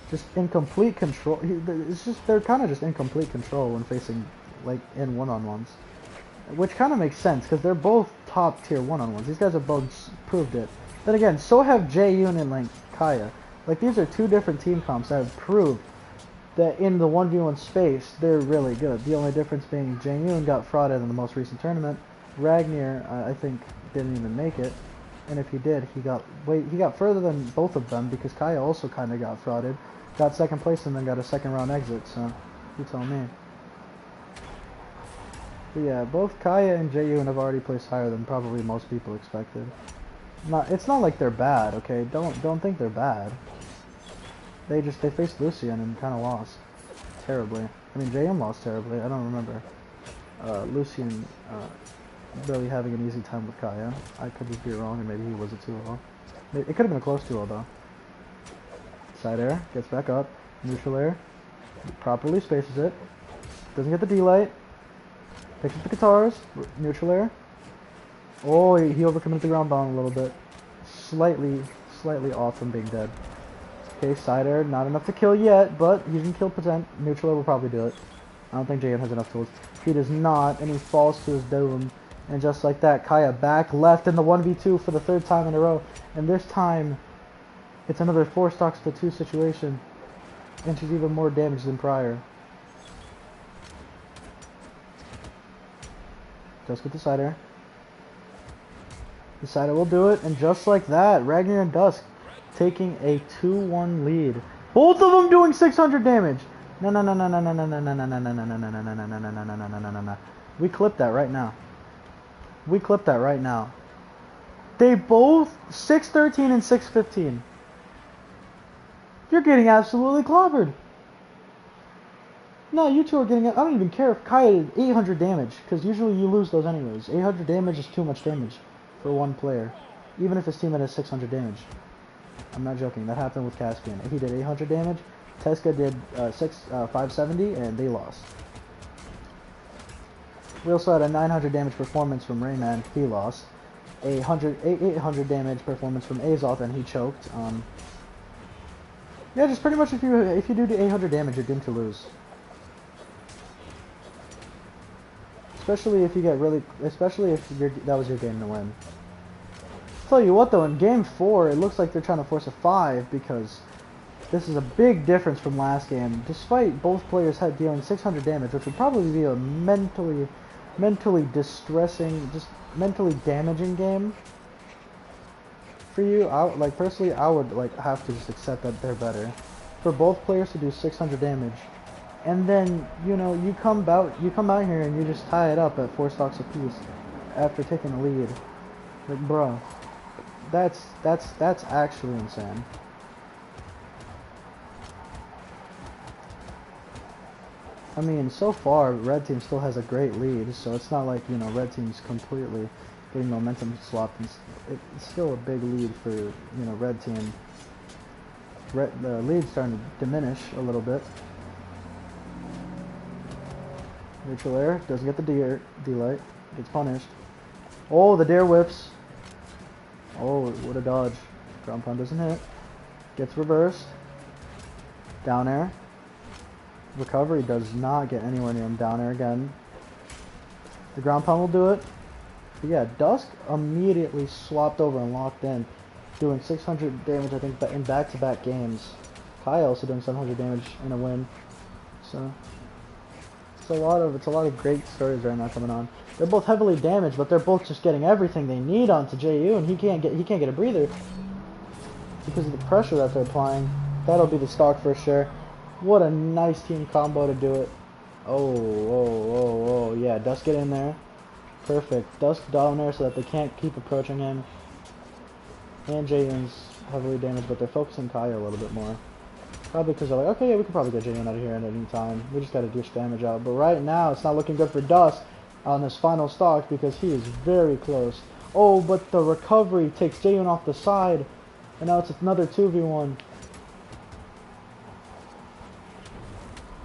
Just in complete control. It's just, they're kind of just in complete control when facing, like, in one-on-ones. Which kind of makes sense, because they're both top-tier one-on-ones. These guys have both proved it. Then again, so have Jaehyun and, like, Kaya. Like, these are 2 different team comps that have proved that in the 1v1 space, they're really good. The only difference being Jaehyun got frauded in the most recent tournament. Ragnar, I think, didn't even make it. And if he did, he got further than both of them, because Kaya also kind of got frauded. Got 2nd place and then got a 2nd round exit, so you tell me. But yeah, both Kaya and Jaehyun have already placed higher than probably most people expected. It's not like they're bad, okay? Don't think they're bad. They faced Lucian and kind of lost terribly. I mean, Jaehyun lost terribly. I don't remember Lucian really having an easy time with Kaya. I could just be wrong, and maybe he was a 2-0. It could have been a close 2-0 though. Side air, gets back up. Neutral air, properly spaces it. Doesn't get the D-light. Picks up the guitars. Neutral air. Oh, he overcommitted the ground pound a little bit. Slightly off from being dead. Okay, side air, not enough to kill yet, but he's in kill potent. Neutral air will probably do it. I don't think Jaehyun has enough tools. He does not, and he falls to his doom. And just like that, Kaya back left in the 1v2 for the 3rd time in a row. And this time, it's another 4 stocks to 2 situation. And she's even more damaged than prior. Just with the side air. The side air will do it, and just like that, Ragnar and Dusk taking a 2-1 lead. Both of them doing 600 damage. No. We clip that right now. We clip that right now. They both 613 and 615. You're getting absolutely clobbered. No, you two are getting. I don't even care if Kaya did 800 damage, because usually you lose those anyways. 800 damage is too much damage for one player, even if his teammate has 600 damage. I'm not joking. That happened with Caspian. He did 800 damage. Teska did 570, and they lost. We also had a 900 damage performance from Rayman. He lost. 800 damage performance from Azoth, and he choked. Yeah, just pretty much if you do the 800 damage, you're doomed to lose. Especially if you get really, especially if that was your game to win. Tell you what though, in game 4, it looks like they're trying to force a 5 because this is a big difference from last game. Despite both players dealing 600 damage, which would probably be a mentally distressing, just mentally damaging game for you. Personally, I would have to just accept that they're better. For both players to do 600 damage, and then you come out here and you just tie it up at 4 stocks apiece after taking a lead. Like, bro, that's actually insane. I mean, so far, Red Team still has a great lead, so it's not like, Red Team's completely getting momentum swapped. It's still a big lead for, Red Team. The lead's starting to diminish a little bit. Neutral air, doesn't get the D-light, gets punished. Oh, the dare whips. Oh, what a dodge. Ground pound doesn't hit. Gets reversed. Down air. Recovery does not get anywhere near him. Down air again. The ground pound will do it. But yeah, Dusk immediately swapped over and locked in, doing 600 damage, I think, in back-to-back games. Kai also doing 700 damage in a win. So it's a lot of great stories right now coming on. They're both heavily damaged, but they're both just getting everything they need onto JU, and he can't get a breather because of the pressure that they're applying. That'll be the stock for sure. What a nice team combo to do it. Oh, yeah, Dusk get in there. Perfect. Dusk down there so that they can't keep approaching him. And Jaeyoon's heavily damaged, but they're focusing Kaya a little bit more. Probably because they're like, okay, yeah, we can probably get Jaeyoon out of here at any time. We just gotta dish damage out. But right now, it's not looking good for Dusk on this final stock because he is very close. Oh, but the recovery takes Jaeyoon off the side. And now it's another 2v1.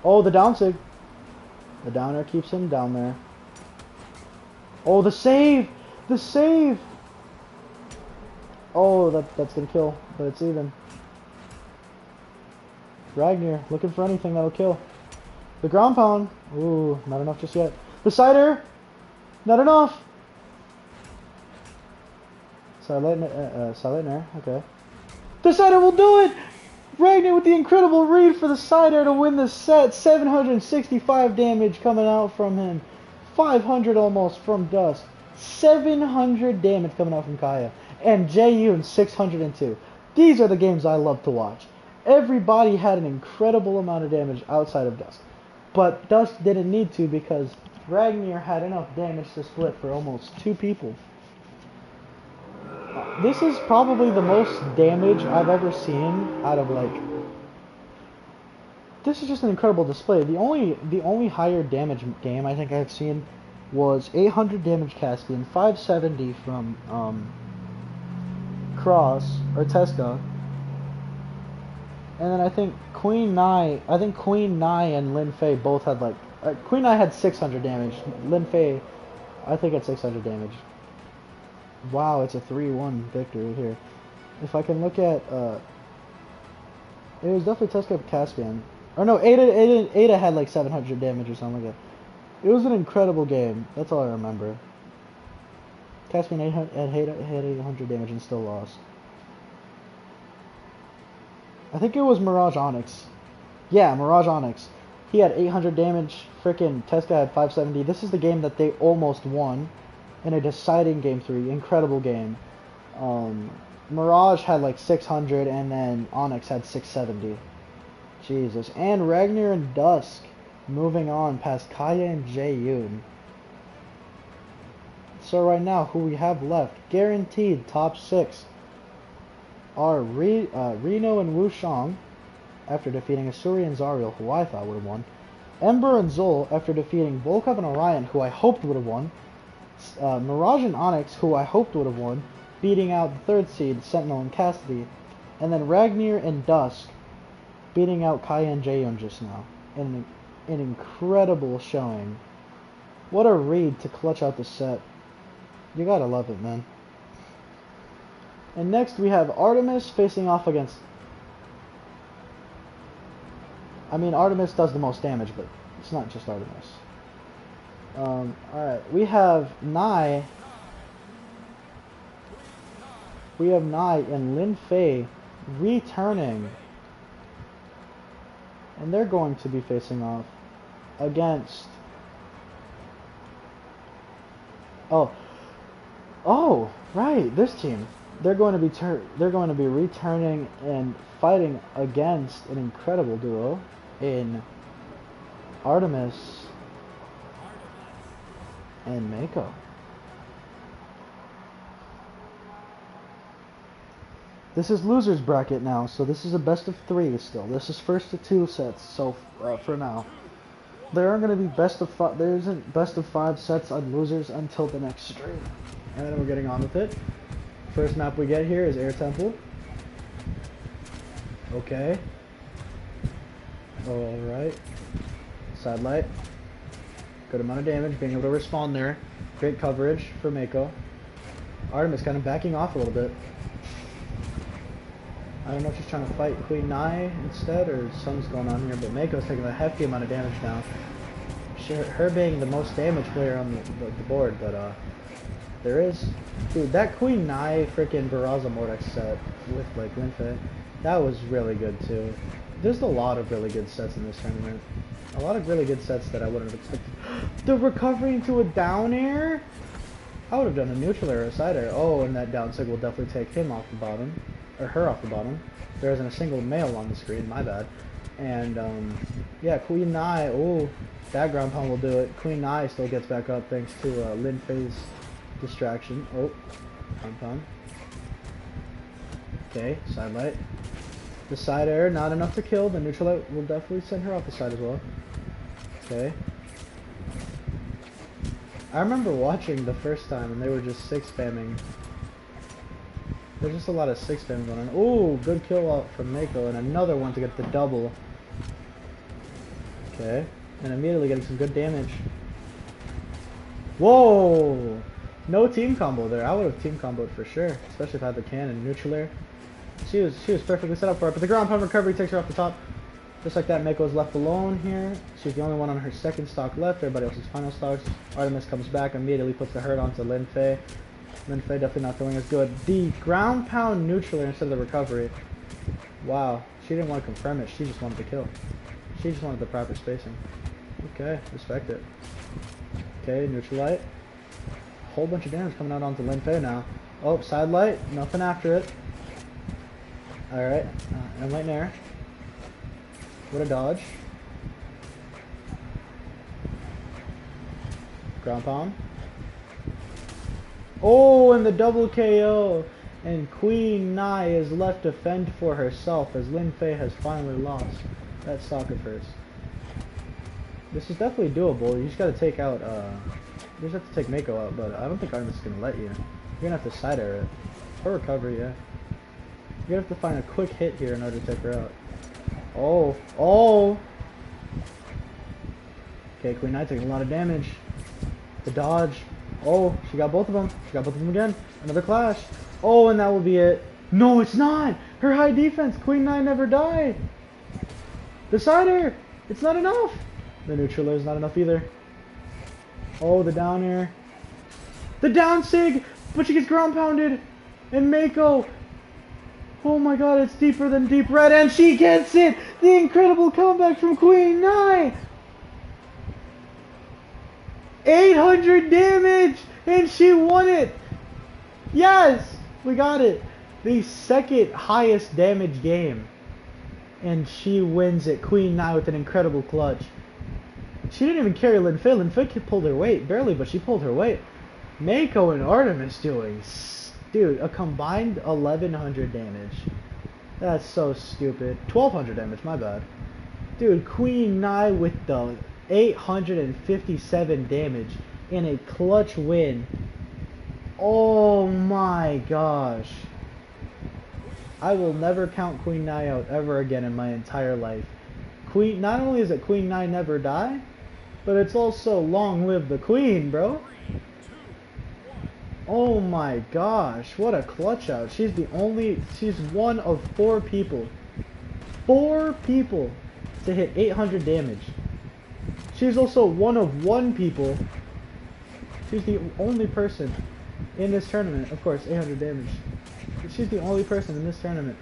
Oh, the down sig. The downer keeps him down there. Oh, the save! The save! Oh, that's gonna kill, but it's even. Ragnar looking for anything that'll kill. The ground pound. Ooh, not enough just yet. The cider! Not enough! Silent air, okay. The cider will do it! Ragnar with the incredible read for the cider to win the set. 765 damage coming out from him. 500 almost from Dusk. 700 damage coming out from Kaya. And Jaeyoon 602. These are the games I love to watch. Everybody had an incredible amount of damage outside of Dusk. But Dusk didn't need to because Ragnar had enough damage to split for almost 2 people. This is probably the most damage I've ever seen out of this is just an incredible display. The only higher damage game I think I've seen was 800 damage Caspian, 570 from Cross or Teska, and then I think Queen Nai and Lin Fei both had Queen Nai had 600 damage. Lin Fei, I think, had 600 damage. Wow, it's a 3-1 victory here. If I can look at, it was definitely Teska Caspian. Or no, Ada had like 700 damage or something like that. It was an incredible game. That's all I remember. Caspian had 800 damage and still lost. I think it was Mirage Onyx. Yeah, Mirage Onyx. He had 800 damage. Frickin' Teska had 570. This is the game that they almost won in a deciding game 3. Incredible game. Mirage had like 600 and then Onyx had 670. Jesus. And Ragnar and Dusk moving on past Kaya and Jaeyoon. So right now, who we have left, guaranteed top 6, are Reno and Wushang, after defeating Asuri and Zariel, who I thought would have won. Ember and Zol, after defeating Volkov and Orion, who I hoped would have won. Mirage and Onyx, who I hoped would have won, beating out the 3rd seed, Sentinel and Cassidy. And then Ragnir and Dusk, beating out Kaya and Jaehyun just now. An incredible showing. What a read to clutch out the set. You gotta love it, man. And next we have Artemis facing off against... I mean, Artemis does the most damage, but it's not just Artemis. Alright, we have Nai. We have Nai and Lin Fei returning. And they're going to be facing off against... Oh, right, this team. They're going to be returning and fighting against an incredible duo in Artemis and Mako. This is losers bracket now, so this is a best of 3 still. This is first to 2 sets, so for now. There aren't going to be best of 5. There isn't best of 5 sets on losers until the next stream, and then we're getting on with it. First map we get here is Air Temple. Okay. Alright. Sidelight. Good amount of damage, being able to respawn there. Great coverage for Mako. Artemis kind of backing off a little bit. I don't know if she's trying to fight Queen Nai instead or something's going on here, but Mako's taking a hefty amount of damage now. Her being the most damage player on the board, but there is... Dude, that Queen Nai freaking Barraza Mordex set with like Lin Fei, that was really good too. There's a lot of really good sets in this tournament. A lot of really good sets that I wouldn't have expected. The recovery into a down air? I would have done a neutral air or a side air. Oh, and that down sig will definitely take him off the bottom. Or her off the bottom. There isn't a single male on the screen, my bad. And, yeah, Queen Nai, oh, that ground pound will do it. Queen Nai still gets back up thanks to Lin Fei's distraction. Oh, ground pound. Okay, side light. The side air, not enough to kill. The neutral light will definitely send her off the side as well. Okay. I remember watching the first time and they were just 6 spamming. There's just a lot of 6 spamming going on. Ooh, good kill out from Mako and another one to get the double. Okay. And immediately getting some good damage. Whoa! No team combo there. I would have team comboed for sure. Especially if I had the cannon neutral air. She was perfectly set up for it, but the ground pound recovery takes her off the top. Just like that, Mako is left alone here. She's the only one on her second stock left. Everybody else is final stocks. Artemis comes back, immediately puts the hurt onto Lin Fei. Lin Fei definitely not feeling as good. The ground pound neutral instead of the recovery. Wow, she didn't want to confirm it. She just wanted to kill. She just wanted the proper spacing. Okay, respect it. Okay, neutral light. Whole bunch of damage coming out onto Lin Fei now. Oh, side light, nothing after it. Alright, and light nair. What a dodge. Ground pound. Oh, and the double KO. And Queen Nai is left to fend for herself as Lin Fei has finally lost that stock of hers. This is definitely doable. You just gotta take out, you just have to take Mako out, but I don't think Artemis is gonna let you. You're gonna have to side air it. For recovery, yeah. You're gonna have to find a quick hit here in order to take her out. Oh, oh! Okay, Queen Nai taking a lot of damage. The dodge. Oh, she got both of them. She got both of them again. Another clash. Oh, and that will be it. No, it's not! Her high defense. Queen Nai never died. The side air. It's not enough. The neutral air is not enough either. Oh, the down air. The down sig! But she gets ground pounded. And Mako. Oh my god, it's deeper than deep red. And she gets it! The incredible comeback from Queen Nai! 800 damage! And she won it! Yes! We got it! The second highest damage game. And she wins it. Queen Nai with an incredible clutch. She didn't even carry Lin Fei. Lin Fei pulled her weight. Barely, but she pulled her weight. Mako and Artemis doing, dude, a combined 1100 damage. That's so stupid. 1200 damage, my bad. Dude, Queen Nai with the 857 damage in a clutch win. Oh my gosh. I will never count Queen Nai out ever again in my entire life. Not only is it Queen Nai never die, but it's also long live the Queen, bro. Oh my gosh, what a clutch out. She's one of 4 people. 4 people to hit 800 damage. She's also one of 1 people. She's the only person in this tournament, of course, 800 damage. She's the only person in this tournament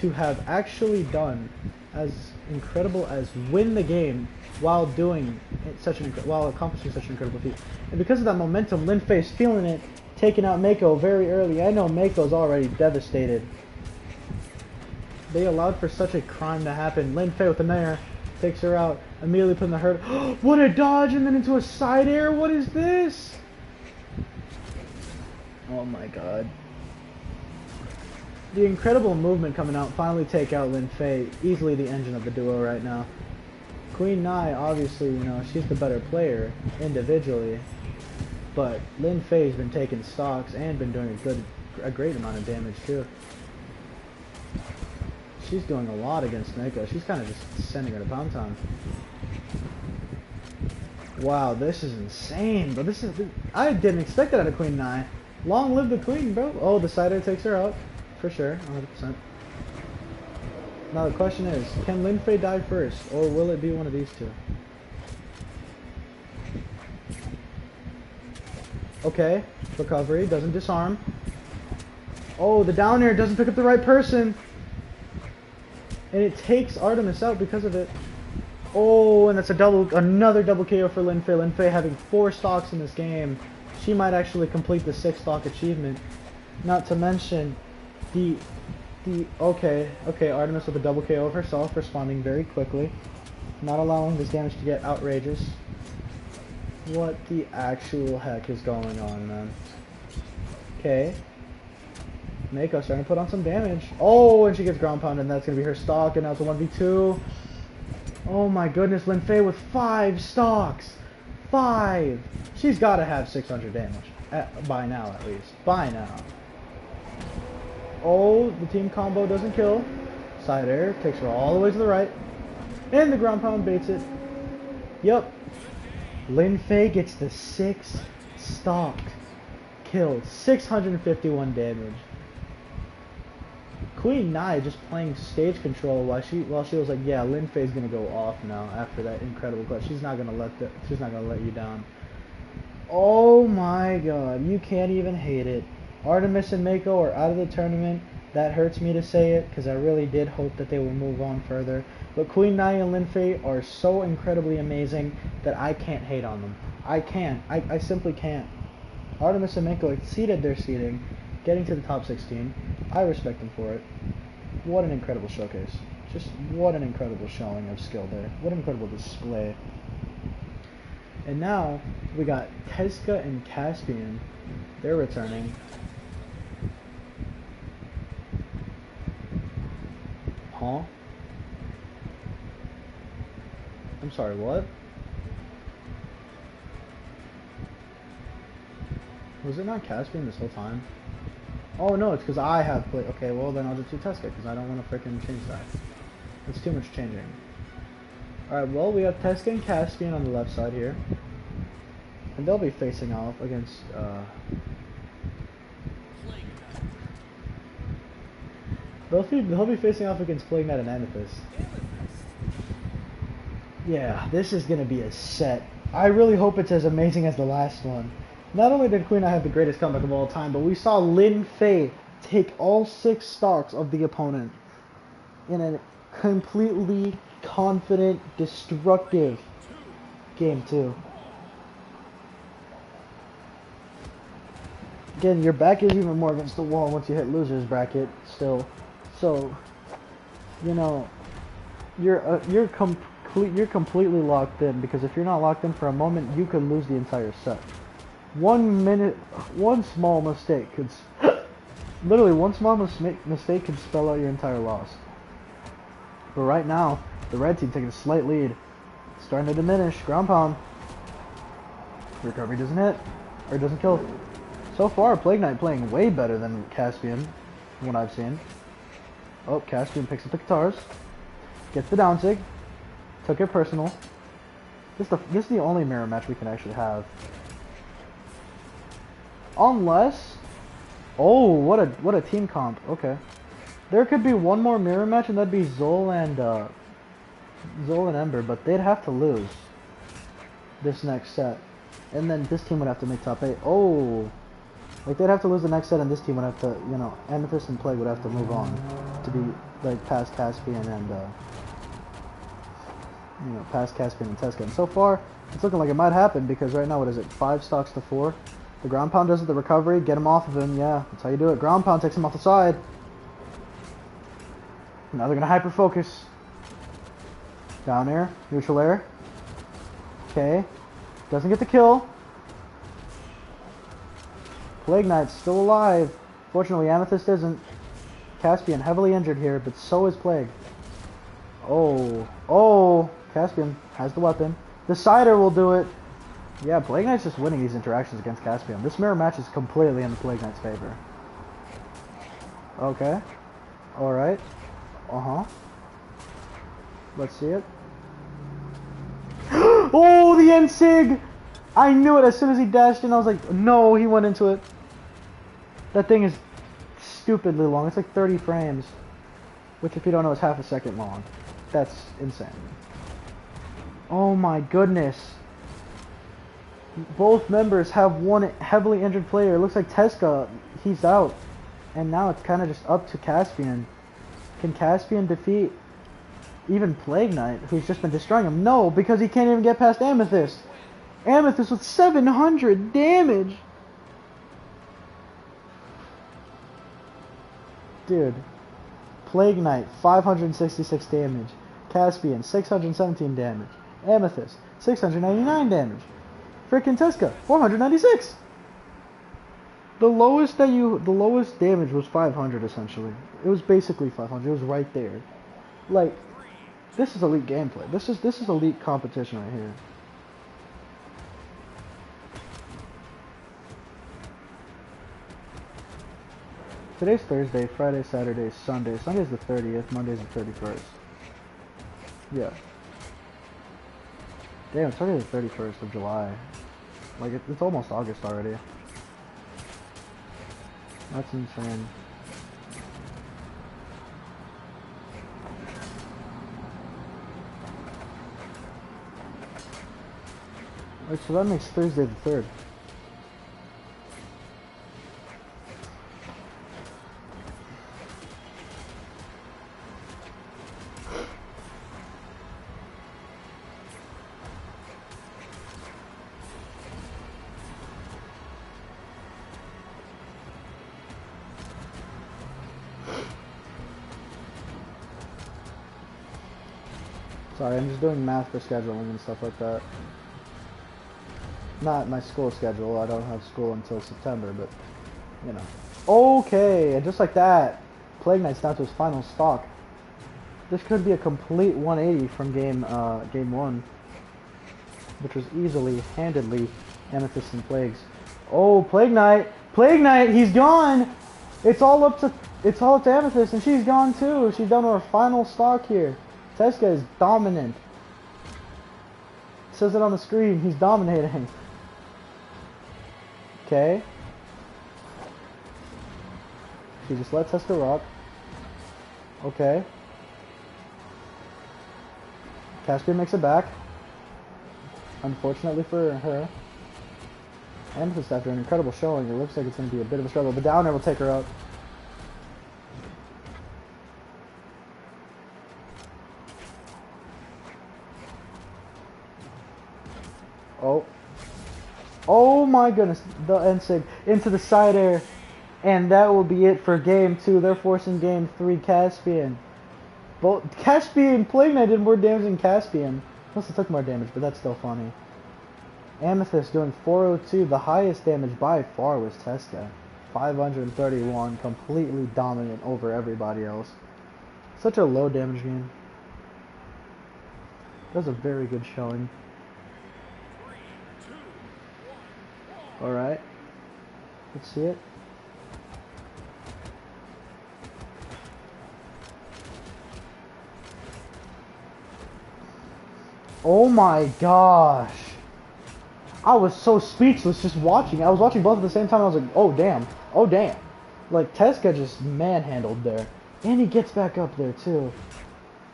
to have actually done as incredible as win the game while doing while accomplishing such an incredible feat. And because of that momentum, Lin Fei's feeling it, taking out Mako very early. I know Mako's already devastated. They allowed for such a crime to happen. Lin Fei with the Nair takes her out, immediately putting the hurt. What a dodge and then into a side air. What is this? Oh my god. The incredible movement coming out finally take out Lin Fei. Easily the engine of the duo right now. Queen Nai, obviously, you know, she's the better player individually. But Lin Fei's been taking stocks and been doing a great amount of damage too. She's doing a lot against Mako. She's kind of just sending her to pound time. Wow, this is insane, but I didn't expect that out of Queen Nai. Long live the Queen, bro. Oh, the side air takes her out. For sure, 100%. Now the question is, can Lin Fei die first, or will it be one of these two? Okay, recovery, doesn't disarm. Oh, the down air doesn't pick up the right person. And it takes Artemis out because of it. Oh, and that's another double KO for Lin Fei. Lin Fei having 4 stocks in this game. She might actually complete the 6 stock achievement. Not to mention okay, Artemis with a double KO of herself, responding very quickly. Not allowing this damage to get outrageous. What the actual heck is going on, man? Okay. Mako starting to put on some damage. Oh, and she gets ground pounded, and that's going to be her stock, and now it's a 1v2. Oh my goodness, Lin Fei with 5 stocks. 5! She's got to have 600 damage. By now, at least. By now. Oh, the team combo doesn't kill. Side air takes her all the way to the right. And the ground pound baits it. Yep. Lin Fei gets the 6 stocked kills. 651 damage. Queen Nai just playing stage control while she was like, yeah, Lin Fei's gonna go off now after that incredible clutch. She's not gonna let you down. Oh my god, you can't even hate it. Artemis and Mako are out of the tournament. That hurts me to say it, because I really did hope that they will move on further. But Queen Nai and Lin Fei are so incredibly amazing that I can't hate on them. I can't. I simply can't. Artemis and Mako exceeded their seeding, getting to the top 16. I respect them for it. What an incredible showcase. Just what an incredible showing of skill there. What an incredible display. And now we got Teska and Caspian. They're returning. Huh? I'm sorry, what? Was it not Caspian this whole time? Oh no, it's because I have played. Okay, well then I'll just do Teska because I don't want to freaking change that. It's too much changing. Alright, well we have Teska and Caspian on the left side here. And they'll be facing off against they'll be facing off against Plague Knight and Amethyst. Yeah, this is gonna be a set. I really hope it's as amazing as the last one. Not only did Queen Nai have the greatest comeback of all time, but we saw Lin Fei take all 6 stocks of the opponent in a completely confident, destructive game 2. Again, your back is even more against the wall once you hit loser's bracket still. So, you know, you're completely locked in, because if you're not locked in for a moment, you could lose the entire set. 1 minute, one small mistake could, literally one small mistake could spell out your entire loss. But right now, the red team taking a slight lead. Starting to diminish. Ground pound. Recovery doesn't hit. Or doesn't kill. So far, Plague Knight playing way better than Caspian, from what I've seen. Oh, Caspian picks up the guitars. Gets the down sig. Took it personal. This is the only mirror match we can actually have. Unless... Oh, what a team comp. Okay. There could be one more mirror match, and that'd be Zol and Ember, but they'd have to lose this next set. And then this team would have to make top 8. Oh! Like, they'd have to lose the next set, and this team would have to, you know, Amethyst and Plague would have to move on to be, like, past Caspian and, you know, past Caspian and Teska. And so far, it's looking like it might happen, because right now, what is it, 5 stocks to 4? The ground pound does it, the recovery, get him off of him, yeah, that's how you do it. Ground pound takes him off the side. Now they're going to hyper-focus. Down air, neutral air. Okay. Doesn't get the kill. Plague Knight's still alive. Fortunately, Amethyst isn't. Caspian heavily injured here, but so is Plague. Oh. Oh. Caspian has the weapon. The Cider will do it. Yeah, Plague Knight's just winning these interactions against Caspian. This mirror match is completely in the Plague Knight's favor. Okay. Alright. Uh-huh. Let's see it. Oh, the N-Sig! I knew it as soon as he dashed in. I was like, no, he went into it. That thing is stupidly long. It's like 30 frames. Which, if you don't know, is half a second long. That's insane. Oh my goodness. Both members have one heavily injured player. It looks like Teska, he's out. And now it's kind of just up to Caspian. Can Caspian defeat even Plague Knight, who's just been destroying him? No, because he can't even get past Amethyst. Amethyst with 700 damage. Dude. Plague Knight, 566 damage. Caspian, 617 damage. Amethyst, 699 damage. Frickin' Teska, 496. The lowest damage was 500 essentially. It was basically 500. It was right there. Like, this is elite gameplay. This is elite competition right here. Today's Thursday, Friday, Saturday, Sunday. Sunday's the 30th, Monday's the 31st. Yeah. Damn, it's already the 31st of July. Like, it's almost August already. That's insane. Alright, so that makes Thursday the 3rd. Sorry, I'm just doing math for scheduling and stuff like that. Not my school schedule. I don't have school until September, but, you know. Okay, and just like that, Plague Knight's down to his final stock. This could be a complete 180 from game 1, which was easily, handedly, Amethyst and Plagues. Oh, Plague Knight! Plague Knight, he's gone! It's all up to Amethyst, and she's gone too. She's down to her final stock here. Teska is dominant. It says it on the screen. He's dominating. Okay. She just let Teska rock. Okay. Caspian makes it back. Unfortunately for her. Amethyst, after an incredible showing, it looks like it's going to be a bit of a struggle. But down there will take her out. Oh. Oh my goodness. The N-Sig into the side air. And that will be it for game 2. They're forcing game 3 Caspian. Both Caspian, Plague Knight did more damage than Caspian. Plus it took more damage, but that's still funny. Amethyst doing 402. The highest damage by far was Teska. 531, completely dominant over everybody else. Such a low damage game. That's a very good showing. 3, 2, 1. Alright. Let's see it. Oh my gosh. I was so speechless just watching. I was watching both at the same time. I was like, oh damn. Oh damn. Like Teska just manhandled there. And he gets back up there too.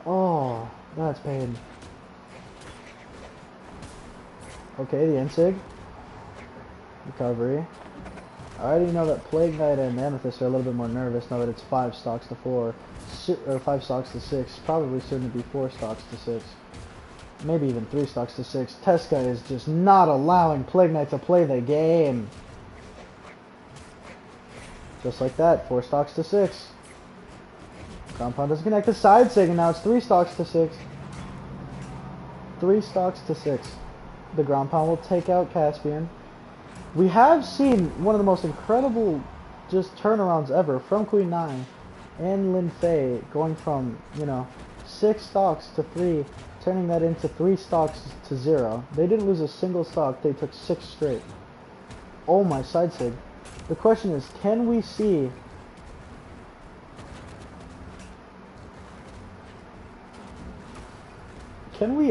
Oh, that's pain. Okay, the Insig. Recovery. I already know that Plague Knight and Amethyst are a little bit more nervous now that it's 5 stocks to 4. Or 5 stocks to 6. Probably soon to be 4 stocks to 6. Maybe even 3 stocks to 6. Teska is just not allowing Plague Knight to play the game. Just like that, 4 stocks to 6. Ground Pound doesn't connect the side sig, and now it's 3 stocks to 6. 3 stocks to 6. The Ground Pound will take out Caspian. We have seen one of the most incredible just turnarounds ever from Queen Nai and Lin Fei, going from, you know, 6 stocks to 3, turning that into 3 stocks to 0. They didn't lose a single stock, they took 6 straight. Oh my, side sig. The question is, can we see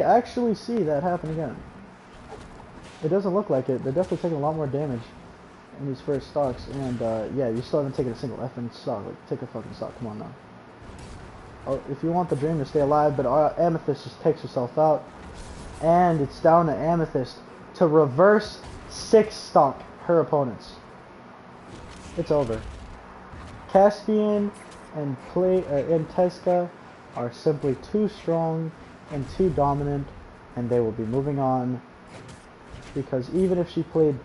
actually see that happen again? It doesn't look like it. They're definitely taking a lot more damage in these first stocks, and yeah, you still haven't taken a single effing stock. Like, take a fucking stock, come on now. Oh, if you want the dream to stay alive, but Amethyst just takes herself out, and it's down to Amethyst to reverse 6 stock her opponents. It's over. Caspian and Teska are simply too strong and too dominant, and they will be moving on. Because even if she played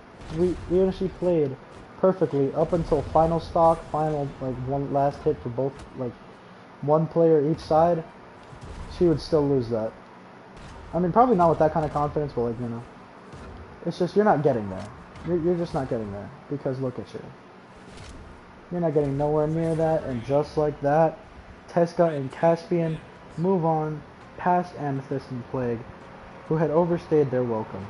perfectly up until final stock, final like one last hit for both, like one player each side, she would still lose that. I mean, probably not with that kind of confidence, but like, you know, it's just you're not getting there. You're just not getting there, because look at you. You're not getting nowhere near that, and just like that, Teska and Caspian move on past Amethyst and Plague, who had overstayed their welcome.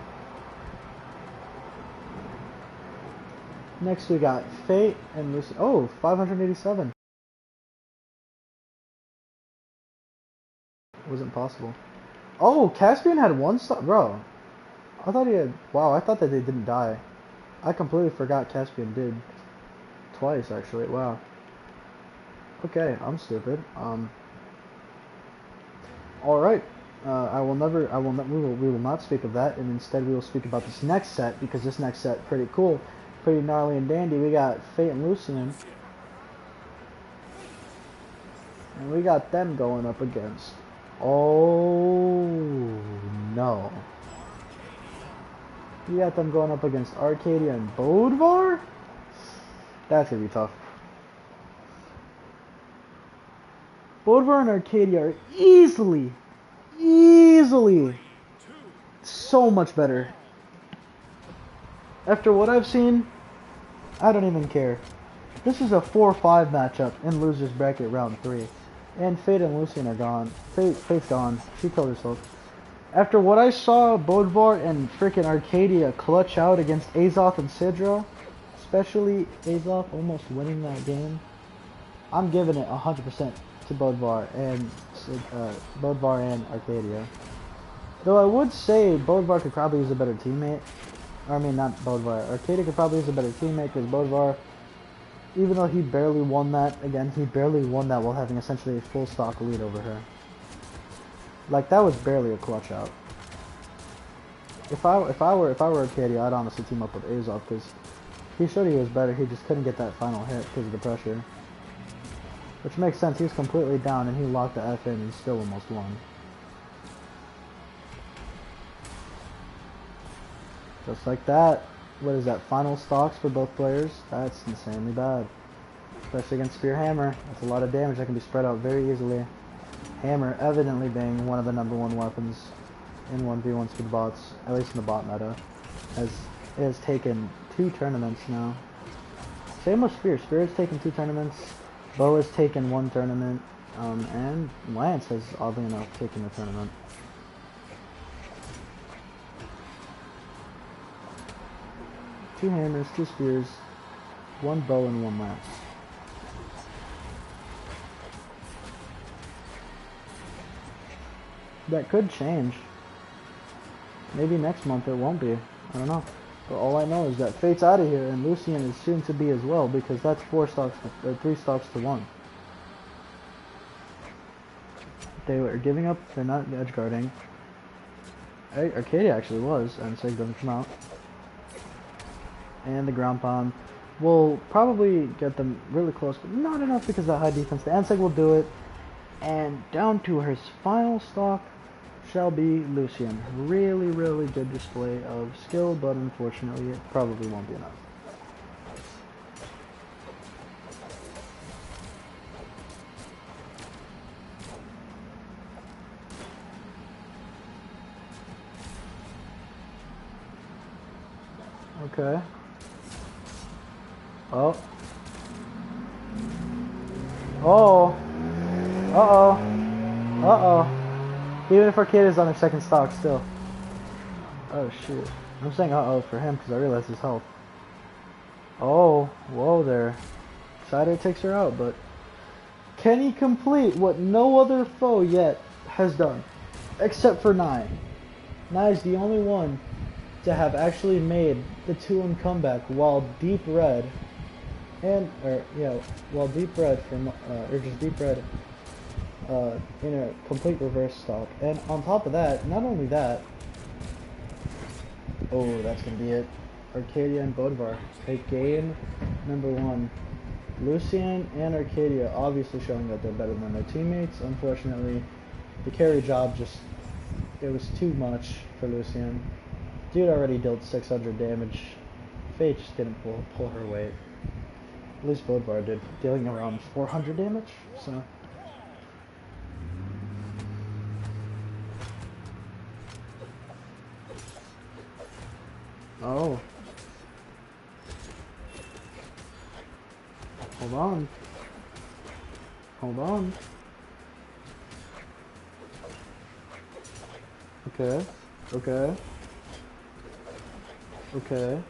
Next we got Fate and Lucy. Oh, 587. Wasn't possible. Oh, Caspian had 1 stock. Bro, I thought he had... Wow, I thought that they didn't die. I completely forgot Caspian did. Twice, actually. Wow. Okay, I'm stupid. Alright. We will not speak of that, and instead we will speak about this next set, because this next set pretty cool. Pretty gnarly and dandy. We got Fate and Lucian. And we got them going up against... Oh, no. We got them going up against Arcadia and Bodvar? That's going to be tough. Bodvar and Arcadia are easily so much better. After what I've seen, I don't even care. This is a 4-5 matchup in loser's bracket round 3. And Fate and Lucian are gone. Fate's gone. She killed herself. After what I saw Bodvar and freaking Arcadia clutch out against Azoth and Sidra, especially Azoth almost winning that game, I'm giving it 100% to Bodvar and Arcadia. Though I would say Bodvar could probably use a better teammate. I mean, not Bodvar. Arcadia could probably use a better teammate, because Bodvar, even though he barely won that, again, he barely won that while having essentially a full stock lead over her. Like, that was barely a clutch out. If I were Arcadia, I'd honestly team up with Azoth, because he showed he was better. He just couldn't get that final hit because of the pressure. Which makes sense. He was completely down, and he locked the F in and still almost won. Just like that. What is that? Final stocks for both players? That's insanely bad. Especially against Spear Hammer. That's a lot of damage that can be spread out very easily. Hammer evidently being one of the #1 weapons in 1v1s for the bots, at least in the bot meta. as it has taken 2 tournaments now. Same with Spear. Spear has taken 2 tournaments. Bo has taken 1 tournament. And Lance has, oddly enough, taken a tournament. Two hammers, 2 spears, 1 bow, and 1 lance. That could change. Maybe next month it won't be. I don't know. But all I know is that Fate's out of here, and Lucian is soon to be as well, because that's 4 stocks, or 3 stocks to 1. They are giving up. They're not edge guarding. Arcadia actually was, and Sig doesn't come out. And the ground pound will probably get them really close, but not enough because of that high defense. The Anseg will do it, and down to his final stock shall be Lucian. Really, really good display of skill, but unfortunately it probably won't be enough. Okay. Oh. Oh. Uh-oh. Uh-oh. Even if Arcadia's on her second stock still. Oh, shit. I'm saying uh-oh for him because I realize his health. Oh. Whoa there. Cider takes her out, but can he complete what no other foe yet has done? Except for Nye. Nye's the only one to have actually made the 2-1 comeback while deep red, while deep red from, deep red, in a complete reverse stock. And on top of that, not only that, oh, that's gonna be it. Arcadia and Bothalla take game number 1. Lucian and Arcadia obviously showing that they're better than their teammates. Unfortunately, the carry job it was too much for Lucian. Dude already dealt 600 damage. Fate just didn't pull her weight. At least Bothalla did, dealing around 400 damage, so. Oh. Hold on. Hold on. Okay. Okay. Okay.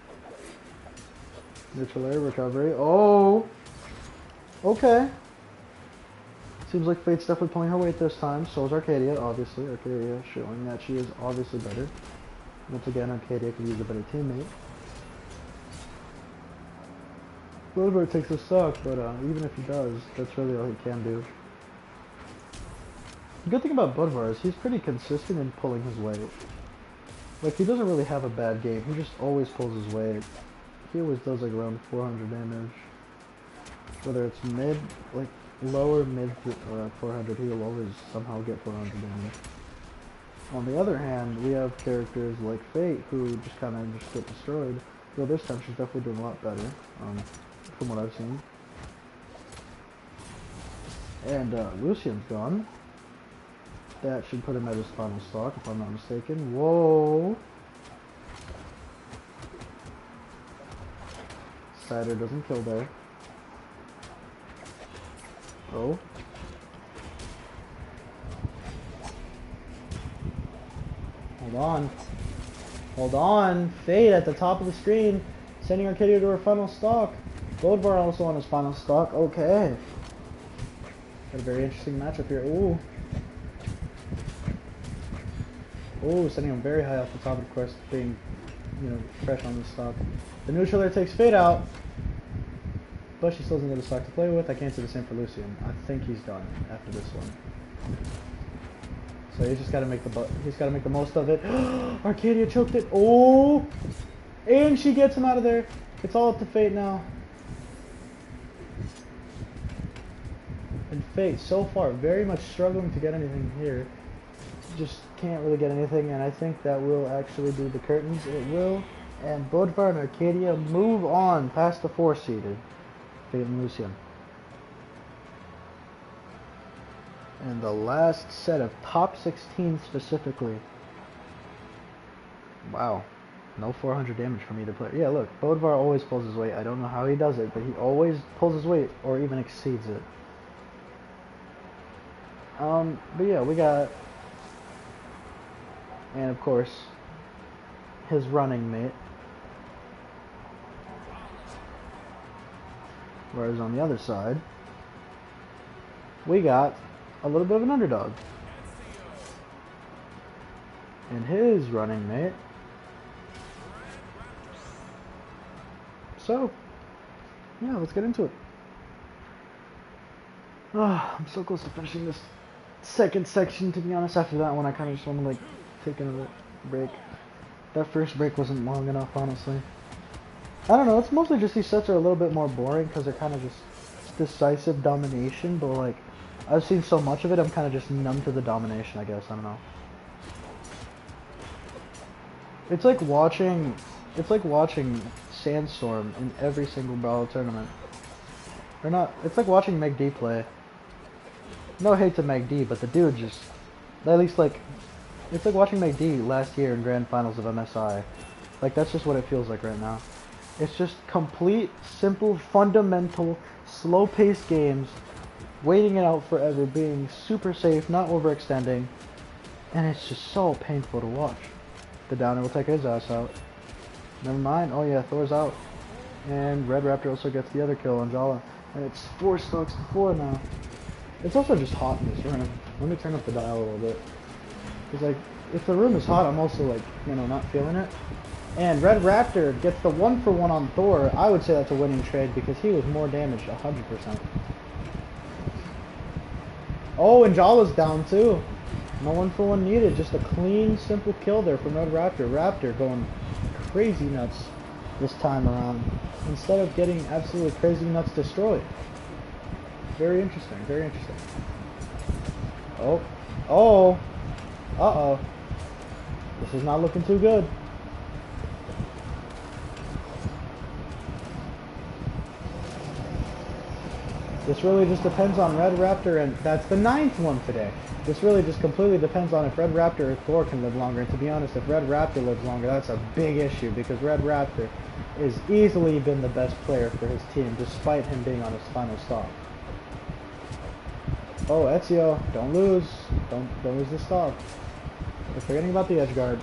Neutral air recovery. Oh! Okay. Seems like Fate's definitely pulling her weight this time. So is Arcadia, obviously. Arcadia showing that she is obviously better. Once again, Arcadia could use a better teammate. Bothalla takes a stock, but even if he does, that's really all he can do. The good thing about Bothalla is he's pretty consistent in pulling his weight. Like, he doesn't really have a bad game. He just always pulls his weight. He always does like around 400 damage. Whether it's mid, like lower mid 400, he'll always somehow get 400 damage. On the other hand, we have characters like Fate who just kind of just get destroyed. Though this time she's definitely doing a lot better, from what I've seen. And Lucian's gone. That should put him at his final stock, if I'm not mistaken. Whoa! Cider doesn't kill there. Oh. Hold on. Hold on. Fate at the top of the screen. Sending Arcadia to her final stock. Bothalla also on his final stock. Okay. Got a very interesting matchup here. Ooh. Oh, sending him very high off the top, of course, being, fresh on the stock. The neutral air takes Fate out, but she still doesn't get a stock to play with. I can't say the same for Lucian. I think he's done after this one. So he's just got to make the most of it. Arcadia choked it. Oh, and she gets him out of there. It's all up to Fate now. And Fate so far very much struggling to get anything here. Just can't really get anything, and I think that will actually be the curtains. It will, and Bothalla and Arcadia move on past the 4-seeded Fate and Lucian. And the last set of top 16 specifically. Wow. No 400 damage from either player. Yeah, look, Bothalla always pulls his weight. I don't know how he does it, but he always pulls his weight or even exceeds it. But yeah, we got, and of course, his running mate. Whereas on the other side, we got a little bit of an underdog. And his running mate. So, yeah, let's get into it. Oh, I'm so close to finishing this second section, to be honest. After that one, I kind of just want to, like, take another break. That first break wasn't long enough, honestly. I don't know, it's mostly just these sets are a little bit more boring because they're kind of just decisive domination, but, like, I've seen so much of it, I'm kind of just numb to the domination, I guess. I don't know. It's like watching Sandstorm in every single Brawl tournament. Or not, it's like watching Meg D play. No hate to Meg D, but the dude just, at least, like, it's like watching Meg D last year in Grand Finals of MSI. Like, that's just what it feels like right now. It's just complete, simple, fundamental, slow-paced games, waiting it out forever, being super safe, not overextending, and it's just so painful to watch. The downer will take his ass out. Never mind. Oh yeah, Thor's out. And Red Raptor also gets the other kill on Jala. And it's 4 stocks to 4 now. It's also just hot in this room. Let me turn up the dial a little bit. Because, like, if the room is hot, I'm also, like, you know, not feeling it. And Red Raptor gets the 1-for-1 on Thor. I would say that's a winning trade because he was more damaged 100%. Oh, and Jala's down too. No 1-for-1 needed. Just a clean, simple kill there from Red Raptor. Raptor going crazy nuts this time around instead of getting absolutely crazy nuts destroyed. Very interesting. Very interesting. Oh. Oh. Uh-oh. This is not looking too good. This really just depends on Red Raptor, and that's the 9th one today. This really just completely depends on if Red Raptor or Thor can live longer. And to be honest, if Red Raptor lives longer, that's a big issue because Red Raptor has easily been the best player for his team, despite him being on his final stop. Oh, Ezio, don't lose. Don't lose this stop. We're forgetting about the edge guard.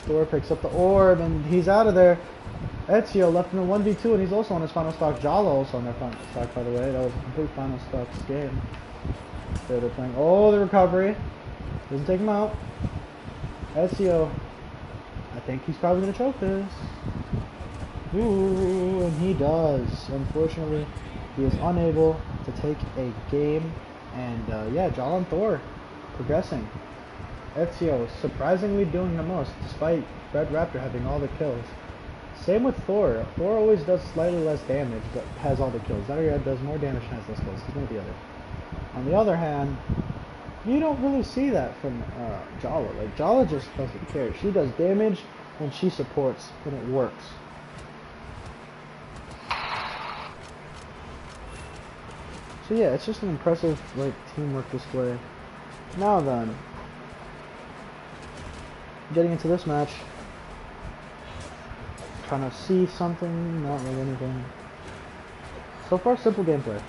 Thor picks up the orb, and he's out of there. Ezio left in a 1v2, and he's also on his final stock. Jala also on their final stock, by the way. That was a complete final stocks game. So they're playing. Oh, the recovery. Doesn't take him out. Ezio. I think he's probably going to choke this. Ooh, and he does. Unfortunately, he is unable to take a game. And, yeah, Jala and Thor progressing. Ezio surprisingly doing the most, despite Red Raptor having all the kills. Same with Thor. Thor always does slightly less damage, but has all the kills. Zarya does more damage and has less kills. He's one or the other. On the other hand, you don't really see that from Jala. Like, Jala just doesn't care. She does damage, and she supports, and it works. So yeah, it's just an impressive, like, teamwork display. Now then, getting into this match. Trying to see something, not really anything. So far, simple gameplay.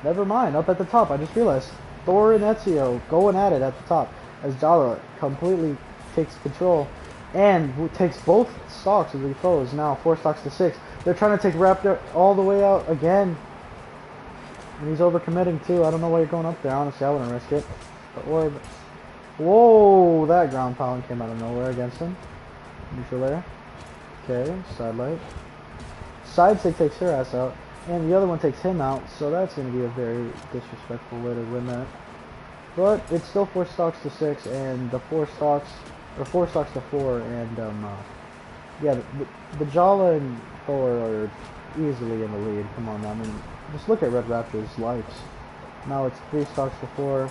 Never mind, up at the top, I just realized. Thor and Ezio going at it at the top as Jala completely takes control and takes both stocks of the foes. Now 4 stocks to 6. They're trying to take Raptor all the way out again. And he's overcommitting too. I don't know why you're going up there. Honestly, I wouldn't risk it. The orb. Whoa, that ground pound came out of nowhere against him. Neutral layer. Okay, side light. Side stick takes her ass out, and the other one takes him out, so that's going to be a very disrespectful way to win that. But it's still 4 stocks to 6, and the 4 stocks, or 4 stocks to 4, and yeah, the Jala and Thor are easily in the lead. Come on, I mean, just look at Red Raptor's lives. Now it's 3 stocks to 4,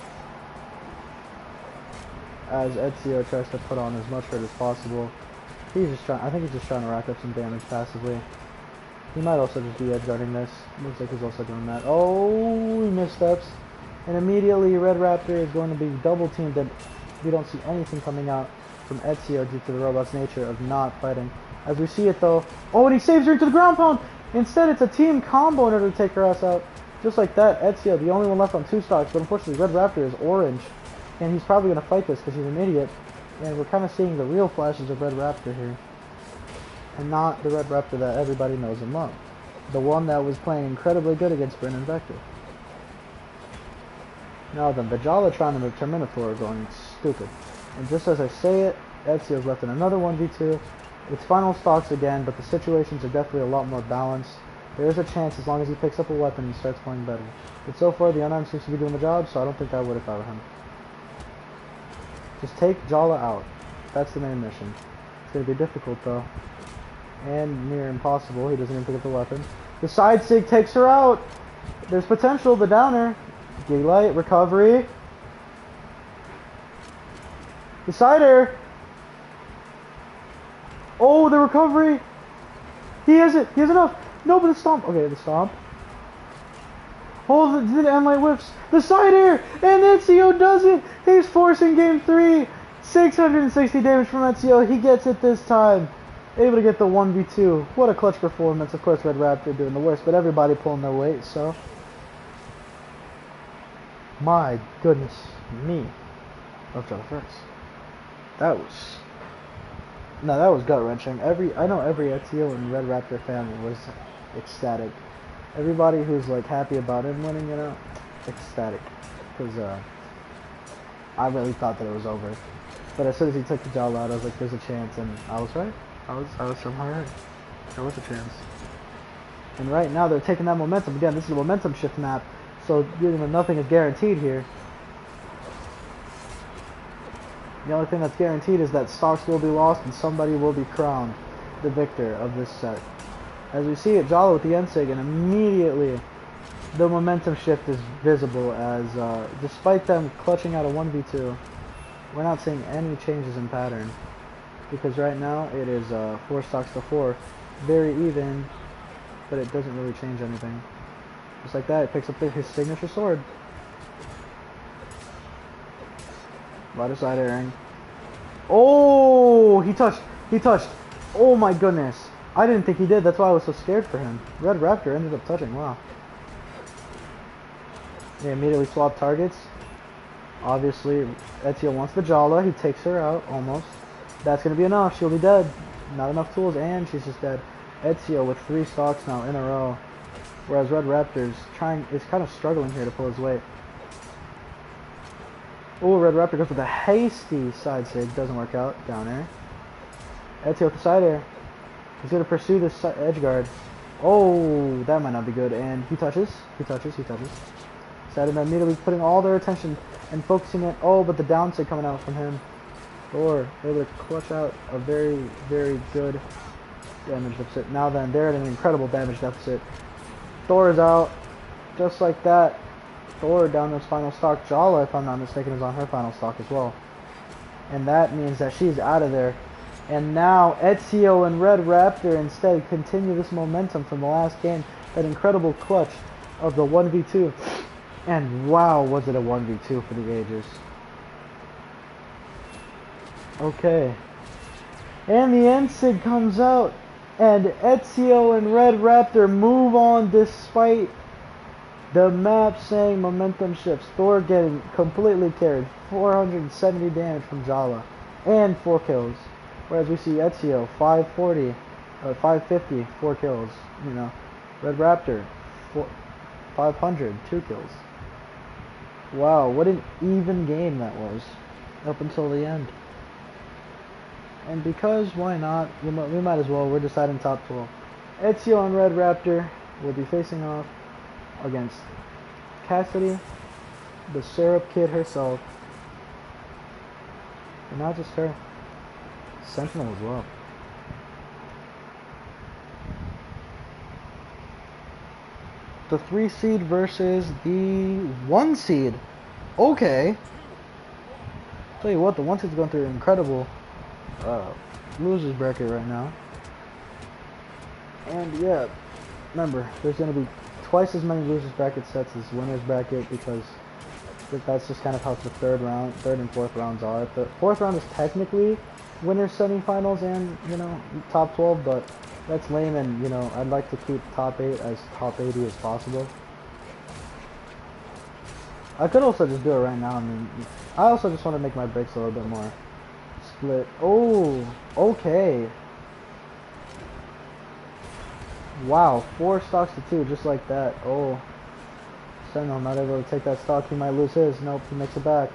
as Ezio tries to put on as much hurt as possible. He's just trying. I think he's just trying to rack up some damage passively. He might also just be edgeguarding this. Looks like he's also doing that. Oh, he missteps. And immediately Red Raptor is going to be double teamed and we don't see anything coming out. from Ezio due to the robot's nature of not fighting. As we see it though, oh, and he saves her into the ground pound! Instead, it's a team combo in order to take her ass out. Just like that, Ezio, the only one left on 2 stocks, but unfortunately Red Raptor is orange. And he's probably going to fight this because he's an idiot. And we're kind of seeing the real flashes of Red Raptor here. And not the Red Raptor that everybody knows and loves. The one that was playing incredibly good against Bryn and Vector. Now then, Bothalla and the Terminator are going stupid. And just as I say it, Ezio's left in another 1v2. It's final stocks again, but the situations are definitely a lot more balanced. There is a chance as long as he picks up a weapon and starts playing better. But so far, the unarmed seems to be doing the job, so I don't think I would if I were him. Just take Bothalla out. That's the main mission. It's going to be difficult though. And near impossible. He doesn't even pick up the weapon. The side sig takes her out. There's potential. The downer. Daylight. Recovery. The sider. Oh, the recovery. He has it. He has enough. No, but the stomp. Okay, the stomp. Oh, the end light whiffs. The sider. And Ezio does it. He's forcing game 3. 660 damage from Ezio. He gets it this time. Able to get the 1v2. What a clutch performance. Of course, Red Raptor doing the worst, but everybody pulling their weight, so. My goodness me. Left out first. That was gut-wrenching. I know every Ezio and Red Raptor fan was ecstatic. Everybody who's like happy about him winning, ecstatic. Because I really thought that it was over. But as soon as he took the Bothalla out, I was like, there's a chance, and I was right. I was somehow right. There was a chance. And right now they're taking that momentum. Again, this is a momentum shift map, so nothing is guaranteed here. The only thing that's guaranteed is that stocks will be lost and somebody will be crowned the victor of this set. As we see it, Bothalla with the N-Sig, and immediately the momentum shift is visible as despite them clutching out a 1v2, we're not seeing any changes in pattern. Because right now it is 4 stocks to 4. Very even, but it doesn't really change anything. Just like that, it picks up his signature sword. Right side airing. Oh, he touched. He touched. Oh my goodness. I didn't think he did. That's why I was so scared for him. Red Raptor ended up touching. Wow. They immediately swap targets. Obviously, Ezio wants the Bothalla. He takes her out almost. That's going to be enough. She'll be dead. Not enough tools, and she's just dead. Ezio with 3 stocks now in a row. Whereas Red Raptor's is kind of struggling here to pull his weight. Oh, Red Raptor goes with a hasty side sig. Doesn't work out. Down air. Ezio with the side air. He's going to pursue this edge guard. Oh, that might not be good. And he touches. He touches. He touches. Side air immediately putting all their attention and focusing it. Oh, but the down sig coming out from him. Thor able to clutch out a very, very good damage deficit. Now then, they're at an incredible damage deficit. Thor is out. Just like that. Thor down to his final stock. Bothalla, if I'm not mistaken, is on her final stock as well. And that means that she's out of there. And now Ezio and Red Raptor instead continue this momentum from the last game. That incredible clutch of the 1v2. And wow, was it a 1v2 for the ages. Okay. And the N-Sig comes out. And Ezio and Red Raptor move on despite the map saying momentum shifts. Thor getting completely carried. 470 damage from Bothalla. And 4 kills. Whereas we see Ezio, 540. 550, 4 kills. Red Raptor, 500, 2 kills. Wow, what an even game that was. Up until the end. And because, why not, we might as well, we're deciding top 12. Ezio and Red Raptor will be facing off against Cassidy, the Syrup Kid herself, and not just her, Sentinel as well. The 3 seed versus the 1 seed. Okay. Tell you what, the 1 seed's going through an incredible losers bracket right now. And yeah, remember, there's going to be twice as many losers bracket sets as winners bracket because That's just kind of how the third and fourth rounds are. The fourth round is technically winners semifinals and, you know, top 12, but that's lame, and, you know, I'd like to keep top 8 as top 80 as possible. I could also just do it right now. I mean, I also just want to make my breaks a little bit more split. Oh, okay. Wow, 4 stocks to 2, just like that. Oh, Sentinel not able to take that stock. He might lose his. Nope, he makes it back.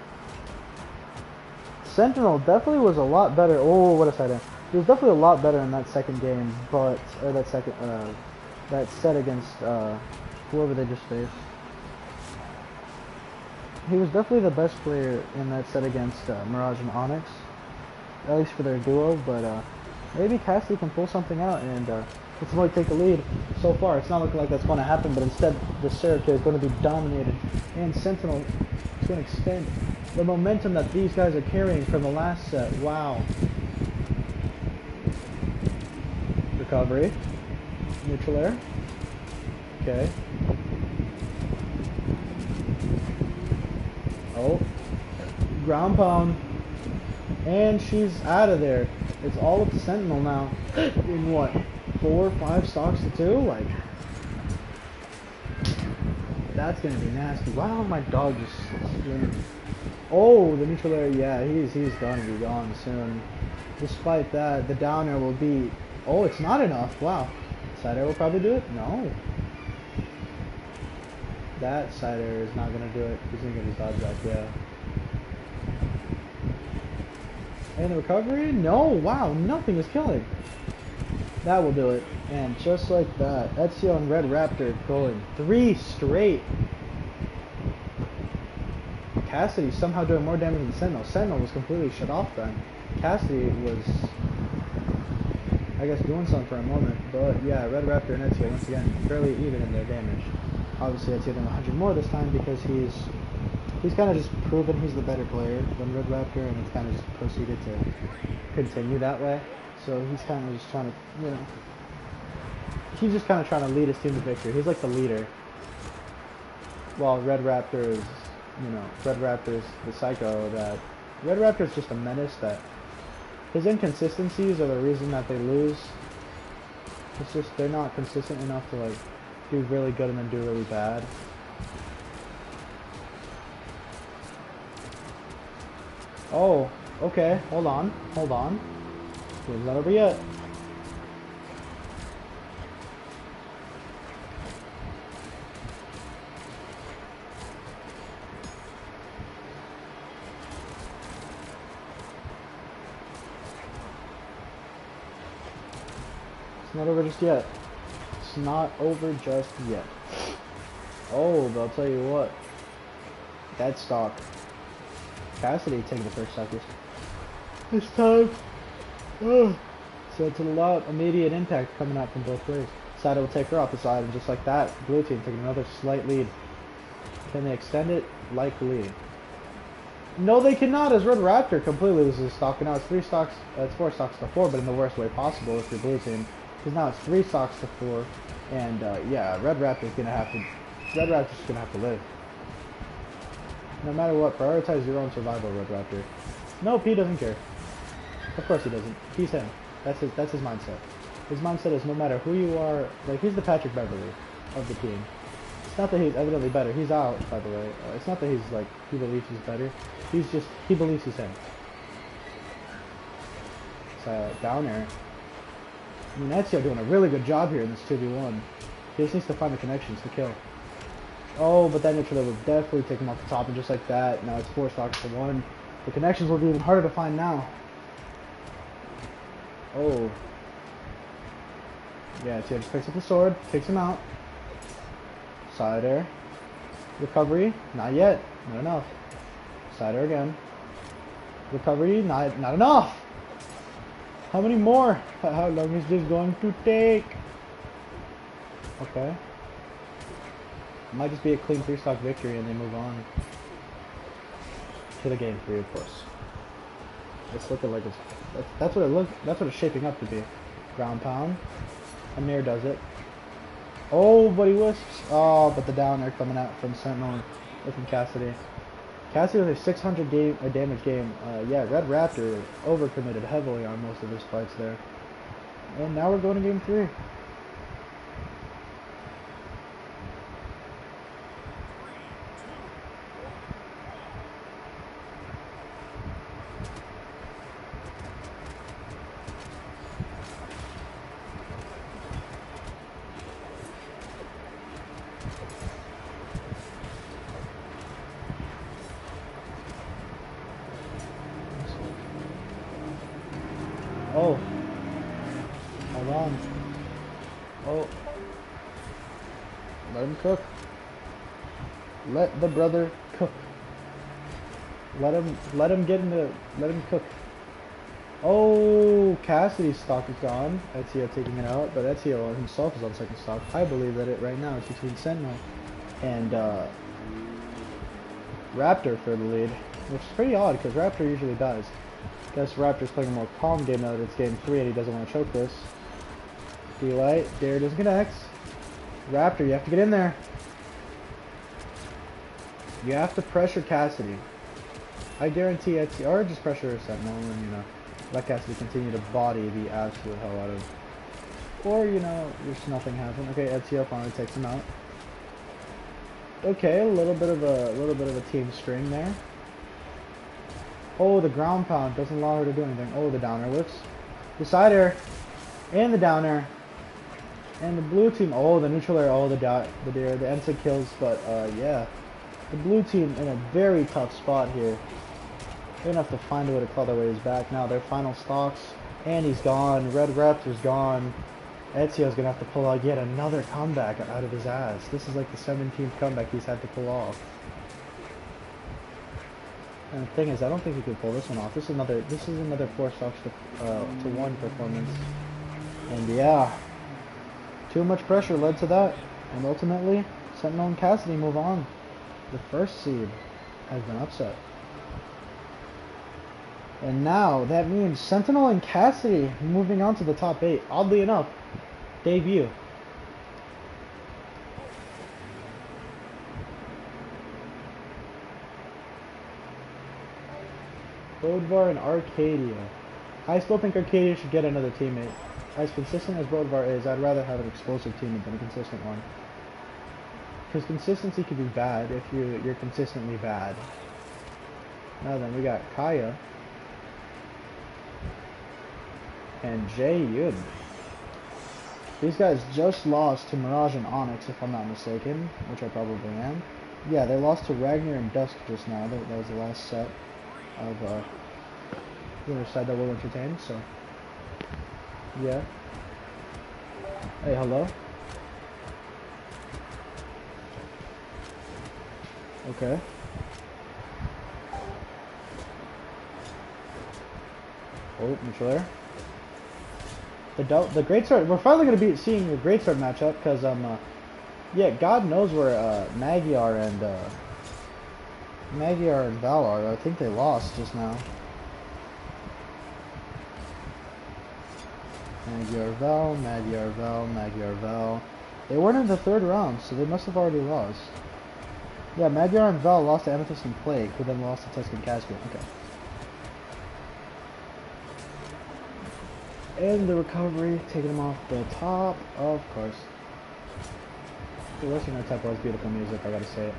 Sentinel definitely was a lot better. Oh, what a side in. He was definitely a lot better in that second game, but that set against whoever they just faced. He was definitely the best player in that set against Mirage and Onyx, at least for their duo. But maybe Cassidy can pull something out and ultimately take the lead. So far, it's not looking like that's going to happen, but instead, the Syracuse is going to be dominated, and Sentinel is going to extend the momentum that these guys are carrying from the last set. Wow. Recovery. Neutral air. Okay. Oh. Ground pound. And she's out of there. It's all up to Sentinel now. In what? 4 or 5 stocks to 2? Like, that's gonna be nasty. Wow, my dog just screamed. Oh, the neutral air. Yeah, he's gonna be gone soon. Despite that, the down air will be. Oh, it's not enough. Wow. Side air will probably do it. No. That side air is not gonna do it. He's gonna get his dodge back. Yeah. And the recovery? No. Wow. Nothing is killing. That will do it. And just like that, Ezio and Red Raptor going 3 straight. Cassidy somehow doing more damage than Sentinel. Sentinel was completely shut off then. Cassidy was, I guess, doing something for a moment. But yeah, Red Raptor and Ezio once again fairly even in their damage. Obviously Ezio doing 100 more this time because he's kind of just proven he's the better player than Red Raptor, and it's kind of just proceeded to continue that way. So he's kind of just trying to, you know, he's just kind of trying to lead his team to victory. He's like the leader. While Red Raptor is, you know, Red Raptor's the psycho that, Red Raptor's just a menace that, his inconsistencies are the reason that they lose. It's just, they're not consistent enough to like, do really good and then do really bad. Oh, okay, hold on. Game's not over yet. It's not over just yet. It's not over just yet. Oh, but I'll tell you what. That stock. Cassidy taking the first stock this time. Oh. So it's a lot immediate impact coming out from both ways. Side will take her off the side, and just like that, blue team taking another slight lead. Can they extend it? Likely. No, they cannot, as Red Raptor completely loses stock, and now it's 4 stocks to 4, but in the worst way possible if you're blue team. Because now it's 3 stocks to 4, and yeah, Red Raptor's gonna have to live. No matter what, prioritize your own survival, Red Raptor. Nope, he doesn't care. Of course he doesn't. He's him. That's his mindset. His mindset is no matter who you are, like, he's the Patrick Beverly of the team. It's not that he's evidently better. He's out, by the way. It's not that he's like, he believes he's better. He's just, he believes he's him. It's down air. I mean, Ezio doing a really good job here in this 2v1. He just needs to find the connections to kill. Oh, but that neutral will definitely take him off the top, and just like that, now it's 4 stocks to 1. The connections will be even harder to find now. Oh. Yeah, Ezio just picks up the sword, takes him out. Side air. Recovery, not yet, not enough. Side air again. Recovery, not enough! How many more? How long is this going to take? Okay. It might just be a clean 3-stock victory and they move on to the game 3, of course. It's looking like it's, that's what it's shaping up to be. Ground pound. Amir does it. Oh, but he wisps. Oh, but the down air coming out from Sentinel and from Cassidy. Cassidy with a 600 damage game. Yeah, Red Raptor overcommitted heavily on most of his fights there. And now we're going to game 3. Oh. Hold on. Oh. Let him cook. Let the brother cook. Let him get into, let him cook. Oh, Cassidy's stock is gone. Ezio taking it out, but Ezio himself is on second stock. I believe that it right now is between Sentinel and Raptor for the lead, which is pretty odd because Raptor usually dies. Guess Raptor's playing a more calm game now that it's game 3 and he doesn't want to choke this. D-Light, there doesn't connect. Raptor, you have to get in there. You have to pressure Cassidy. I guarantee Ezio, or just pressure Sentinel and, you know, let Cassidy continue to body the absolute hell out of. Or, you know, just nothing happen. Okay, Ezio finally takes him out. Okay, a little bit of a team string there. Oh, the ground pound doesn't allow her to do anything. Oh, the downer whips. The side air. And the downer. And the blue team. Oh, the neutral air. Oh, the dare. The Ensa kills. But, yeah. The blue team in a very tough spot here. They're going to have to find a way to claw their ways back. Now, their final stocks. And he's gone. Red Raptor's gone. Ezio's going to have to pull out yet another comeback out of his ass. This is like the 17th comeback he's had to pull off. And the thing is, I don't think he could pull this one off. This is another 4 stocks to 1 performance. And yeah, too much pressure led to that. And ultimately, Sentinel and Cassidy move on. The first seed has been upset. And now that means Sentinel and Cassidy moving on to the top 8. Oddly enough, debut. Bodvar and Arcadia. I still think Arcadia should get another teammate. As consistent as Bodvar is, I'd rather have an explosive teammate than a consistent one. Because consistency could be bad if you're consistently bad. Now then, we got Kaya. And Jae Yun. These guys just lost to Mirage and Onyx, if I'm not mistaken, which I probably am. Yeah, they lost to Ragnar and Dusk just now. That was the last set of the other side that will entertain, so yeah. Hey, hello. Okay. Oh, neutral air. The great sword. We're finally gonna be seeing the great sword matchup because yeah, God knows where Magyar and Val are. I think they lost just now. Magyar Val. They weren't in the 3rd round, so they must have already lost. Yeah, Magyar and Val lost to Amethyst and Plague, who then lost to Tusk and Caspian. Okay. And the recovery, taking them off the top, of course. The Western No Tempo has beautiful music, I gotta say it.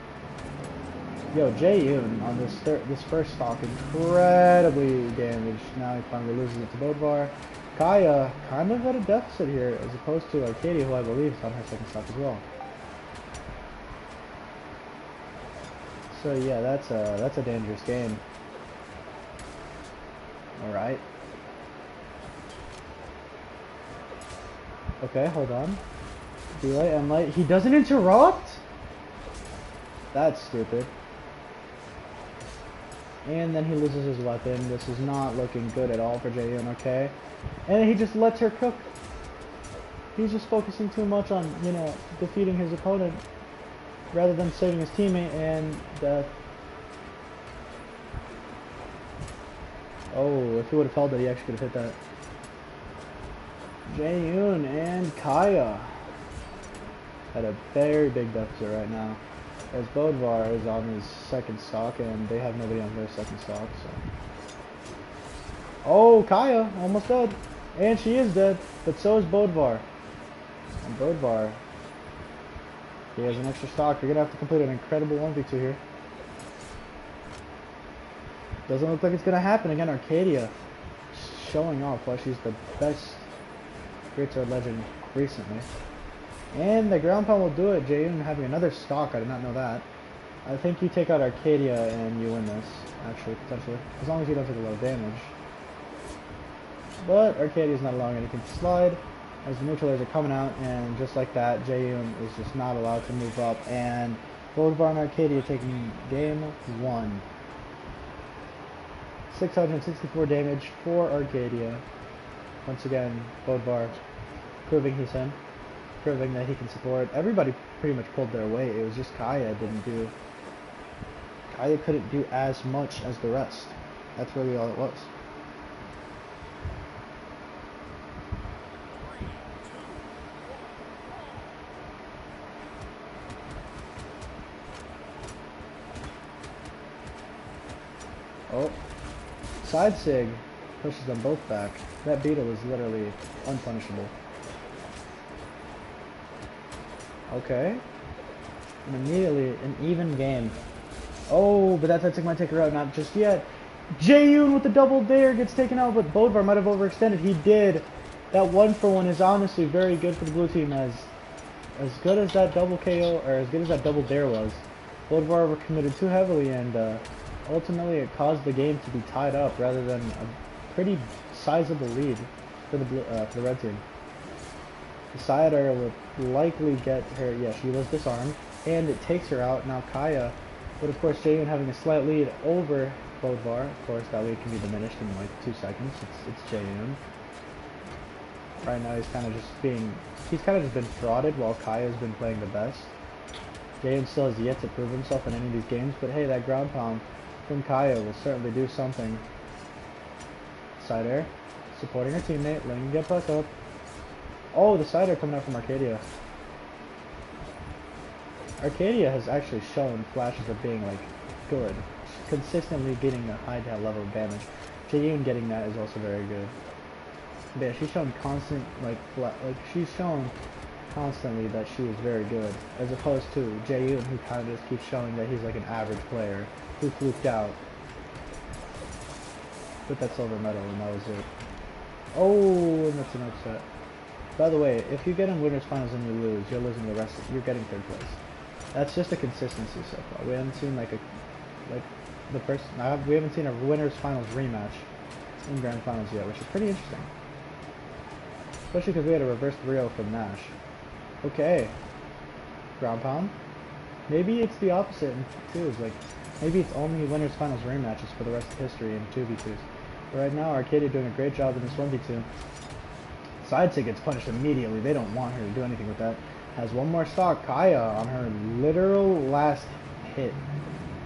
Yo, Jae Yoon on this first stock, incredibly damaged. Now he finally loses it to Bodvar. Kaya, kind of at a deficit here, as opposed to Arcadia, who I believe is on her second stock as well. So yeah, that's a dangerous game. All right. Okay, hold on. D-Light and Light. He doesn't interrupt? That's stupid. And then he loses his weapon. This is not looking good at all for Jae-Yoon, okay? And he just lets her cook. He's just focusing too much on, you know, defeating his opponent rather than saving his teammate and death. Oh, if he would have held that, he actually could have hit that. Jae-Yoon and Kaya at a very big deficit right now. as Bodvar is on his second stock, and they have nobody on their second stock. So, oh, Kaya almost dead, and she is dead, but so is Bodvar. And Bodvar, he has an extra stock. You're gonna have to complete an incredible 1v2 here. Doesn't look like it's gonna happen again. Arcadia showing off why she's the best Greatsword legend recently. And the ground pound will do it. Jaeyoon having another stock. I did not know that. I think you take out Arcadia and you win this, actually, potentially. As long as you don't take a lot of damage. But Arcadia is not allowing anything to slide as the neutralizers are coming out, and just like that, Jaeyoon is just not allowed to move up. And Bodvar and Arcadia taking game 1. 664 damage for Arcadia. Once again, Bodvar proving he's him. Proving that he can support. Everybody pretty much pulled their weight. It was just Kaya didn't do. Kaya couldn't do as much as the rest. That's really all it was. Oh, side sig pushes them both back. That beetle is literally unpunishable. Okay. And immediately, an even game. Oh, but that side sig might take her out. Not just yet. Jaeyoon with the double dare gets taken out, but Bodvar might have overextended. He did. That 1-for-1 is honestly very good for the blue team. As good as that double KO, or as good as that double dare was, Bodvar overcommitted too heavily, and ultimately it caused the game to be tied up rather than a pretty sizable lead for the red team. The side air would likely get her. Yeah, she was disarmed, and it takes her out. Now Kaya, but of course Jaeyoon having a slight lead over Bodvar. Of course that lead can be diminished in like 2 seconds. It's Jaeyoon. Right now he's kind of just been frauded while Kaya's been playing the best. Jaeyoon still has yet to prove himself in any of these games, but hey, that ground pound from Kaya will certainly do something. Side air, supporting her teammate, letting him get back up. Oh, the side air coming out from Arcadia. Arcadia has actually shown flashes of being like good, consistently getting a high level of damage. Jaeyoon getting that is also very good. But yeah, she's shown constant she's shown constantly that she is very good, as opposed to Jaeyoon, who kind of just keeps showing that he's like an average player who fluked out with that silver medal, and that was it. Oh, and that's an upset. By the way, if you get in winners finals and you lose, you're losing the rest. You're getting 3rd place. That's just a consistency so far. We haven't seen we haven't seen a winners finals rematch in grand finals yet, which is pretty interesting. Especially because we had a reverse 3-0 from Nash. Okay. Ground pound. Maybe it's the opposite in 2s. Like, maybe it's only winners finals rematches for the rest of history in 2v2s. But right now, Arcadia doing a great job in this 1v2. Side sig gets punished immediately. They don't want her to do anything with that. Has one more stock. Kaya on her literal last hit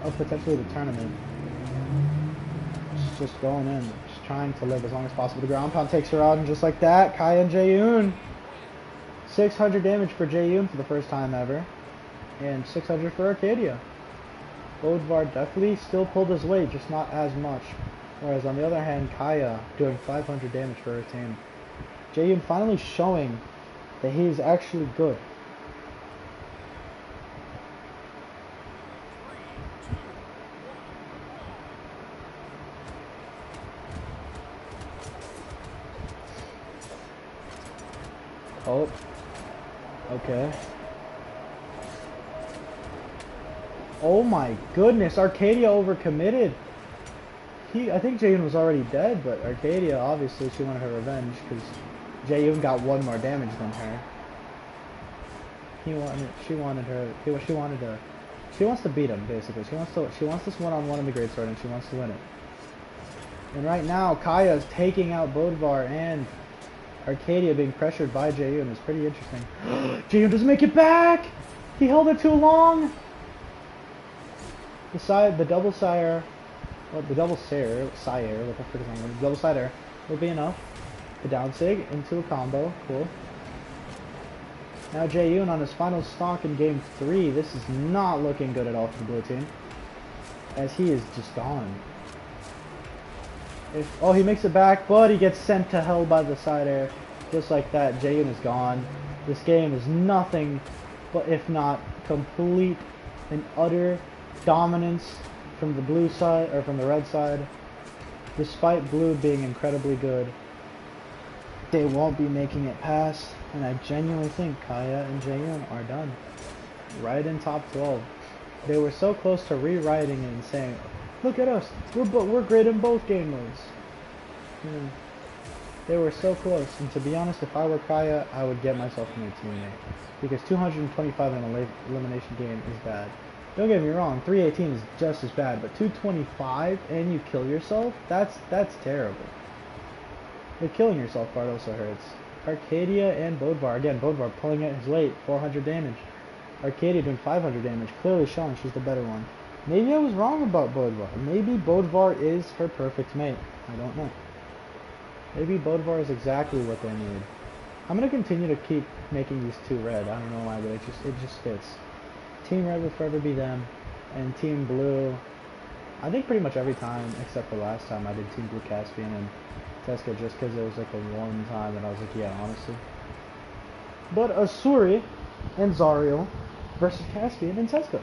of potentially the tournament. She's just going in. Just trying to live as long as possible. The ground pound takes her out, and just like that, Kaya and Jaeyoon. 600 damage for Jaeyoon for the first time ever. And 600 for Arcadia. Bodvar definitely still pulled his weight, just not as much. Whereas on the other hand, Kaya doing 500 damage for her team. Jaeyoon finally showing that he is actually good. Oh, okay. Oh my goodness, Arcadia overcommitted. I think Jaeyoon was already dead, but Arcadia, obviously, she wanted her revenge because Jaeyoon got 1 more damage than her. She wants to beat him, basically. She wants this one-on-one in the Greatsword, and she wants to win it. And right now, Kaya is taking out Bodvar, and Arcadia being pressured by Jaeyoon is pretty interesting. Jaeyoon doesn't make it back! He held it too long! The double sire, well, the double sire, what the frick is the double side air will be enough. The down sig into a combo, cool. Now Jaeyoon on his final stock in game 3. This is not looking good at all for the blue team, as he is just gone. Oh, he makes it back, but he gets sent to hell by the side air. Just like that, Jaeyoon is gone. This game is nothing but, if not complete and utter dominance from the blue side, or from the red side. Despite blue being incredibly good, they won't be making it past, and I genuinely think Kaya and Jaeyoon are done. Right in top 12. They were so close to rewriting it and saying, look at us, we're great in both game modes. They were so close, and to be honest, if I were Kaya, I would get myself in a teammate. Because 225 in an elimination game is bad. Don't get me wrong, 318 is just as bad, but 225 and you kill yourself? That's terrible. The killing yourself part also hurts. Arcadia and Bodvar. Again, Bodvar pulling at his weight, 400 damage. Arcadia doing 500 damage, clearly showing she's the better one. Maybe I was wrong about Bodvar. Maybe Bodvar is her perfect mate. I don't know. Maybe Bodvar is exactly what they need. I'm going to continue to keep making these two red. I don't know why, but it just fits. Team red will forever be them, and team blue, I think pretty much every time except for last time I did team blue Caspian and Tesca, just because it was like the one time that I was like, yeah, honestly. But Asuri and Zariel versus Caspian and Tesca.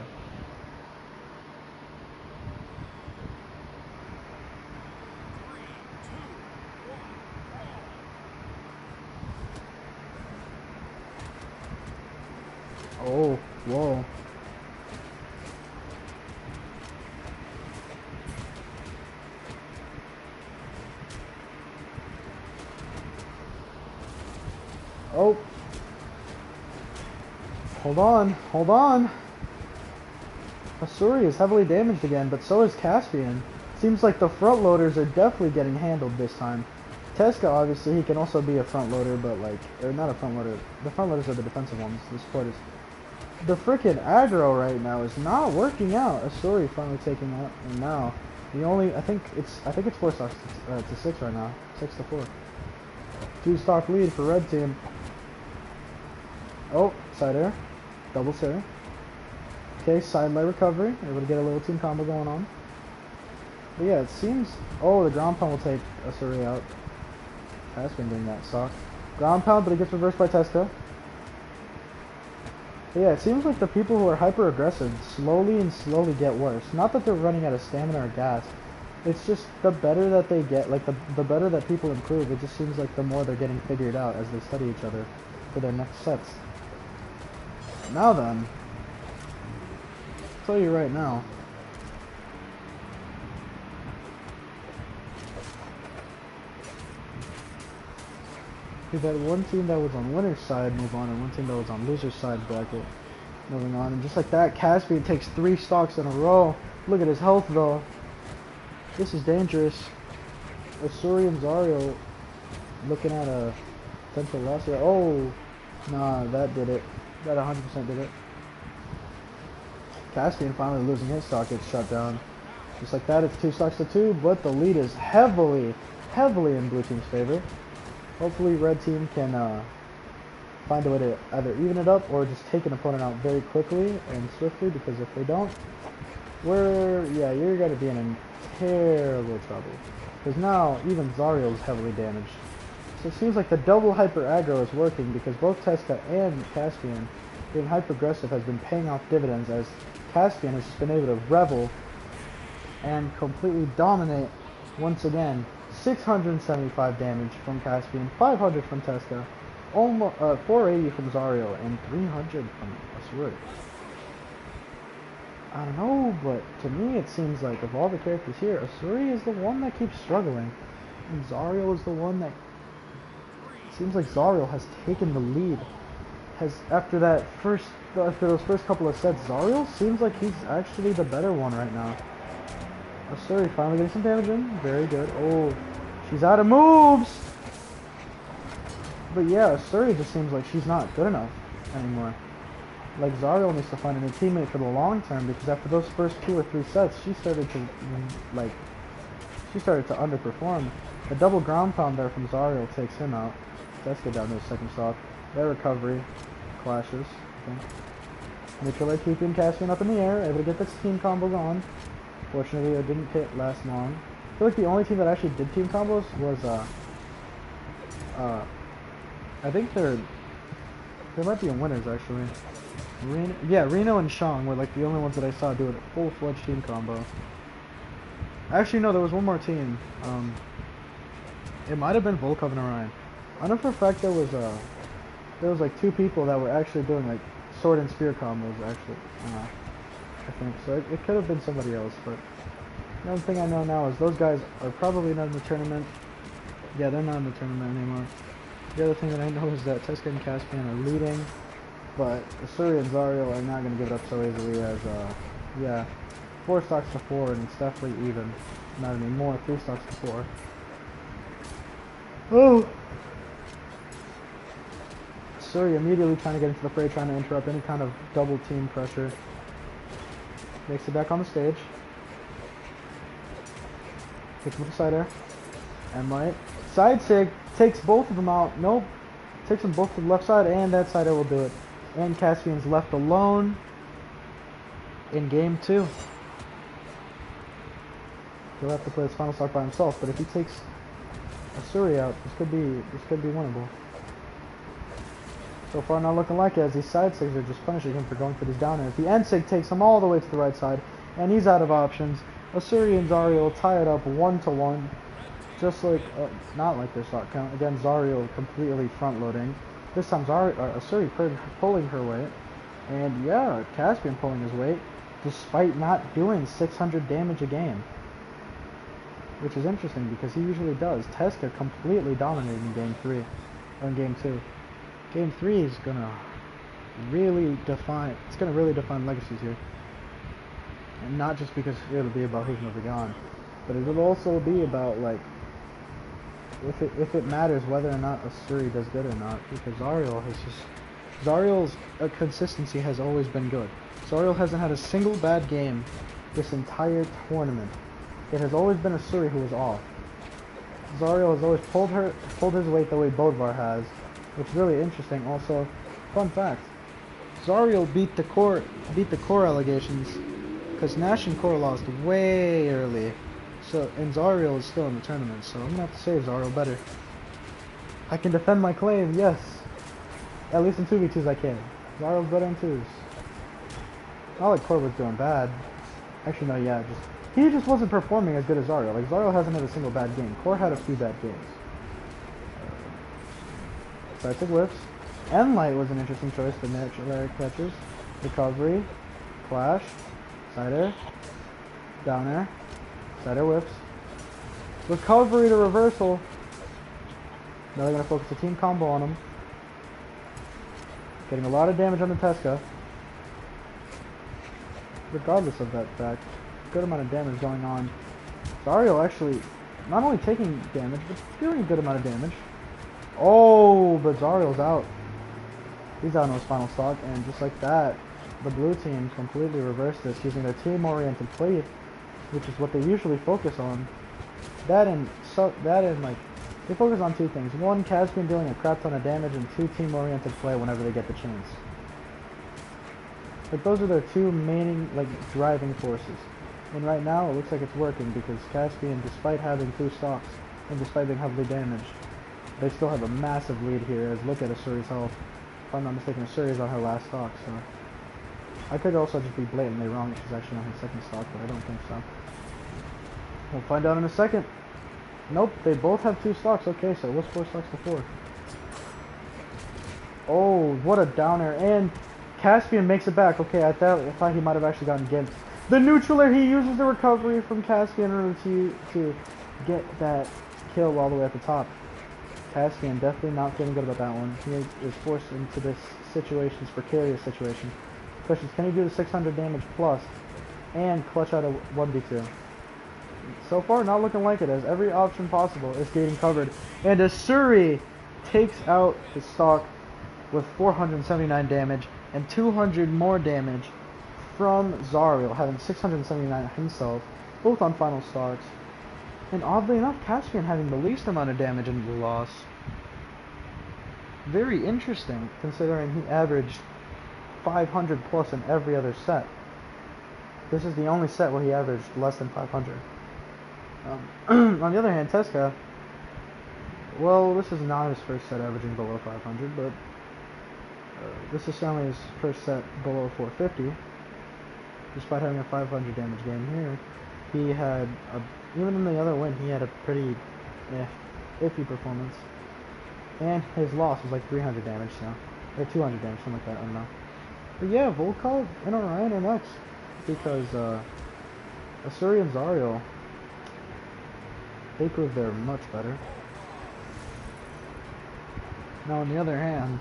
Oh, whoa. Oh. Hold on, hold on. Asuri is heavily damaged again, but so is Caspian. Seems like the front loaders are definitely getting handled this time. Tesca, obviously, he can also be a front loader, but like, or not a front loader. The front loaders are the defensive ones. The support is. The frickin' aggro right now is not working out. Asuri finally taking out, and now the only I think it's 4 stocks to 6 right now, 6-4. 2 stock lead for red team. Oh, side air, double sir. Okay, side light recovery. Able to get a little team combo going on. But yeah, it seems. Oh, the ground pound will take Asuri out. That's been doing that stock. Ground pound, but it gets reversed by Tesca. But yeah, it seems like the people who are hyper aggressive slowly get worse. Not that they're running out of stamina or gas. It's just the better that they get, like the better that people improve, it just seems like the more they're getting figured out as they study each other for their next sets. Now then, I'll tell you right now. We've had one team that was on winner's side move on, and one team that was on loser's side bracket moving on. And just like that, Caspian takes 3 stocks in a row. Look at his health though. This is dangerous. Asuri and Zariel looking at a potential loss here. Oh, nah, that did it. That 100% did it. Caspian finally losing his stock, gets shut down. Just like that, it's 2 stocks to 2, but the lead is heavily in blue team's favor. Hopefully red team can find a way to either even it up or just take an opponent out very quickly and swiftly, because if they don't, you're going to be in terrible trouble. Because now even Zariel is heavily damaged. So it seems like the double hyper aggro is working, because both Tesca and Caspian being hyper aggressive has been paying off dividends, as Caspian has been able to revel and completely dominate once again. 675 damage from Caspian, 500 from Tesca, almost 480 from Zariel, and 300 from Asuri. I don't know, but to me it seems like of all the characters here, Asuri is the one that keeps struggling, and Zariel is the one that seems like Zariel has taken the lead. After those first couple of sets, Zariel seems like he's actually the better one right now. Asuri finally getting some damage in. Very good. Oh, she's out of moves! But yeah, Asuri just seems like she's not good enough anymore. Like, Zariel needs to find a new teammate for the long term, because after those first 2 or 3 sets, she started to underperform. The double ground pound there from Zariel takes him out. Let's get down to the second stock. Their recovery. clashes, I think. Neutral keeping Caspian up in the air, able to get this team combo going. Fortunately, it didn't last long. I feel like the only team that actually did team combos was, I think there might be a winners actually. Reno and Shang were like the only ones that I saw do a full-fledged team combo. Actually, no, there was one more team. It might have been Volkov and Orion. I know for a fact there was like 2 people that were actually doing like sword and spear combos actually. I think so. It could have been somebody else, but the only thing I know now is those guys are probably not in the tournament. Yeah, they're not in the tournament anymore. The other thing that I know is that Teska and Caspian are leading, but Asuri and Zariel are not going to give it up so easily as, yeah, 4 stocks to 4, and it's definitely even. Not anymore, 3 stocks to 4. Oh! Asuri immediately trying to get into the fray, trying to interrupt any kind of double team pressure. Makes it back on the stage. Hits him with the side air. And right. Side sig takes both of them out. Nope. Takes them both to the left side, and that side air will do it. And Caspian's left alone in game 2. He'll have to play his final stock by himself, but if he takes Asuri out, this could be winnable. So far not looking like it, as these side sigs are just punishing him for going for these down airs. The end sig takes him all the way to the right side, and he's out of options. Asuri and Zariel tie it up 1-1. Just like, not like their stock count. Again, Zariel completely front loading. This time Asuri pulling her weight. And yeah, Caspian pulling his weight, despite not doing 600 damage a game. Which is interesting because he usually does. Teska completely dominated in game 3, or in game 2. Game 3 is gonna really define, legacies here. And not just because it'll be about who's never gone, but it will also be about, like, if it matters whether or not Asuri does good or not, because Zariel's consistency has always been good. Zariel hasn't had a single bad game this entire tournament. It has always been Asuri who was off. Zariel has always pulled his weight the way Bodvar has, which is really interesting. Also, fun fact: Zariel beat the core allegations because Nash and Core lost way early. So, and Zariel is still in the tournament, so I'm gonna have to save Zariel better. I can defend my claim, yes. At least in 2v2s I can. Zariel's better in 2s. Not like Core was doing bad. Actually, no, yeah, he just wasn't performing as good as Zariel. Like, Zariel hasn't had a single bad game. Core had a few bad games. Sighted whips. Enlight was an interesting choice for natural catches. Recovery. Clash. Side air. Down air. Side air whips. Recovery to reversal. Now they're going to focus a team combo on him. Getting a lot of damage on the Teska. Regardless of that fact, good amount of damage going on. Zariel actually not only taking damage, but doing a good amount of damage. Oh, but Zariel's out. He's out on his final stock, and just like that, the blue team completely reversed this using their team-oriented play, which is what they usually focus on. That and like, they focus on 2 things. 1, Caspian dealing a crap ton of damage, and 2, team-oriented play whenever they get the chance. But those are their 2 main, like, driving forces. And right now, it looks like it's working because Caspian, despite having 2 stocks, and despite being heavily damaged, they still have a massive lead here, as look at Asuri's health. If I'm not mistaken, Asuri is on her last stock, so... I could also just be blatantly wrong if she's actually on her 2nd stock, but I don't think so. We'll find out in a second. Nope, they both have 2 stocks. Okay, so it was 4 stocks to 4. Oh, what a downer. And Caspian makes it back. Okay, I thought he might have actually gotten gimped. The neutral air, he uses the recovery from Caspian in order to get that kill all the way at the top. Caspian definitely not feeling good about that one. He is forced into this situation's precarious situation. Question is, can he do the 600 damage plus and clutch out a 1v2? So far, not looking like it, as every option possible is getting covered. And Asuri takes out his stock with 479 damage and 200 more damage from Zariel, having 679 himself, both on final stocks. And oddly enough, Caspian having the least amount of damage in the loss. Very interesting, considering he averaged 500 plus in every other set. This is the only set where he averaged less than 500. On the other hand, Teska, well, this is not his first set averaging below 500, but this is certainly his first set below 450. Despite having a 500 damage game here, he had, even in the other win, he had a pretty iffy performance. And his loss was like 300 damage, so, or 200 damage, something like that, I don't know. But yeah, Volkov and Orion are next, because Asuri and Zariel, they prove they're much better. Now, on the other hand,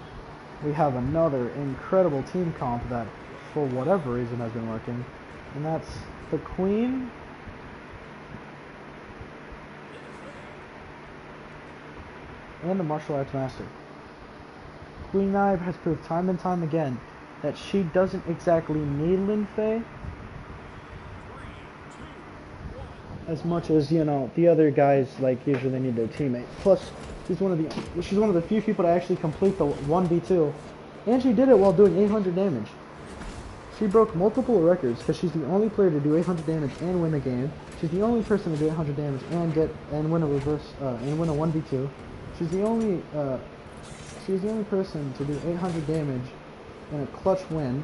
we have another incredible team comp that, for whatever reason, has been working, and that's the Queen and the Martial Arts Master. Queen Nai has proved time and time again that she doesn't exactly need Lin Fei as much as, you know, the other guys like usually need their teammate. Plus, she's one of the few people to actually complete the 1v2, and she did it while doing 800 damage. She broke multiple records because she's the only player to do 800 damage and win a game. She's the only person to do 800 damage and win a reverse and win a 1v2. She's the only person to do 800 damage in a clutch win.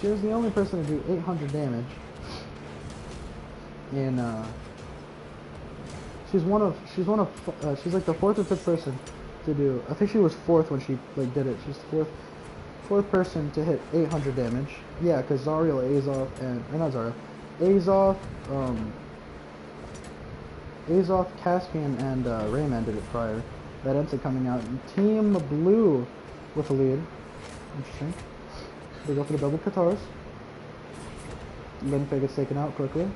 She was the only person to do 800 damage in she's like the fourth or fifth person to do. I think she was fourth when she like did it. She's the fourth person to hit 800 damage. Yeah, because Zariel, Azov, or not Zariel, Azov, Caspian, and Rayman did it prior. That ends up coming out. Team Blue with a lead. Interesting. They go for the double Katars. Lin Fei gets taken out quickly.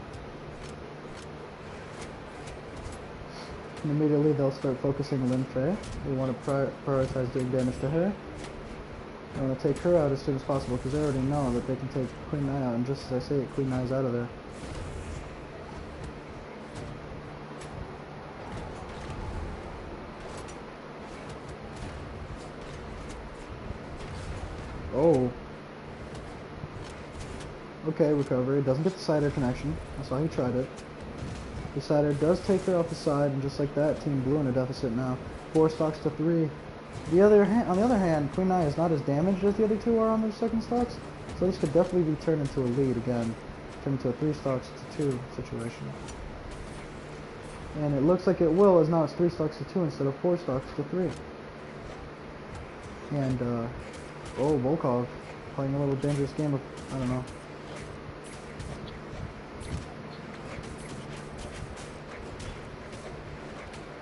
And immediately they'll start focusing Lin Fei. They want to prioritize doing damage to her. They want to take her out as soon as possible because they already know that they can take Queen Nai out, and just as I say it, Queen Nai's out of there. Oh. Okay, recovery. Doesn't get the side air connection. That's why he tried it. The side air does take her off the side, and just like that, Team Blue in a deficit now. 4 stocks to 3. On the other hand, Queen Nai is not as damaged as the other two are on their second stocks, so this could definitely be turned into a lead again. Turn into a 3 stocks to 2 situation. And it looks like it will, as now it's 3 stocks to 2 instead of 4 stocks to 3. And, oh, Volkov playing a little dangerous game of, I don't know.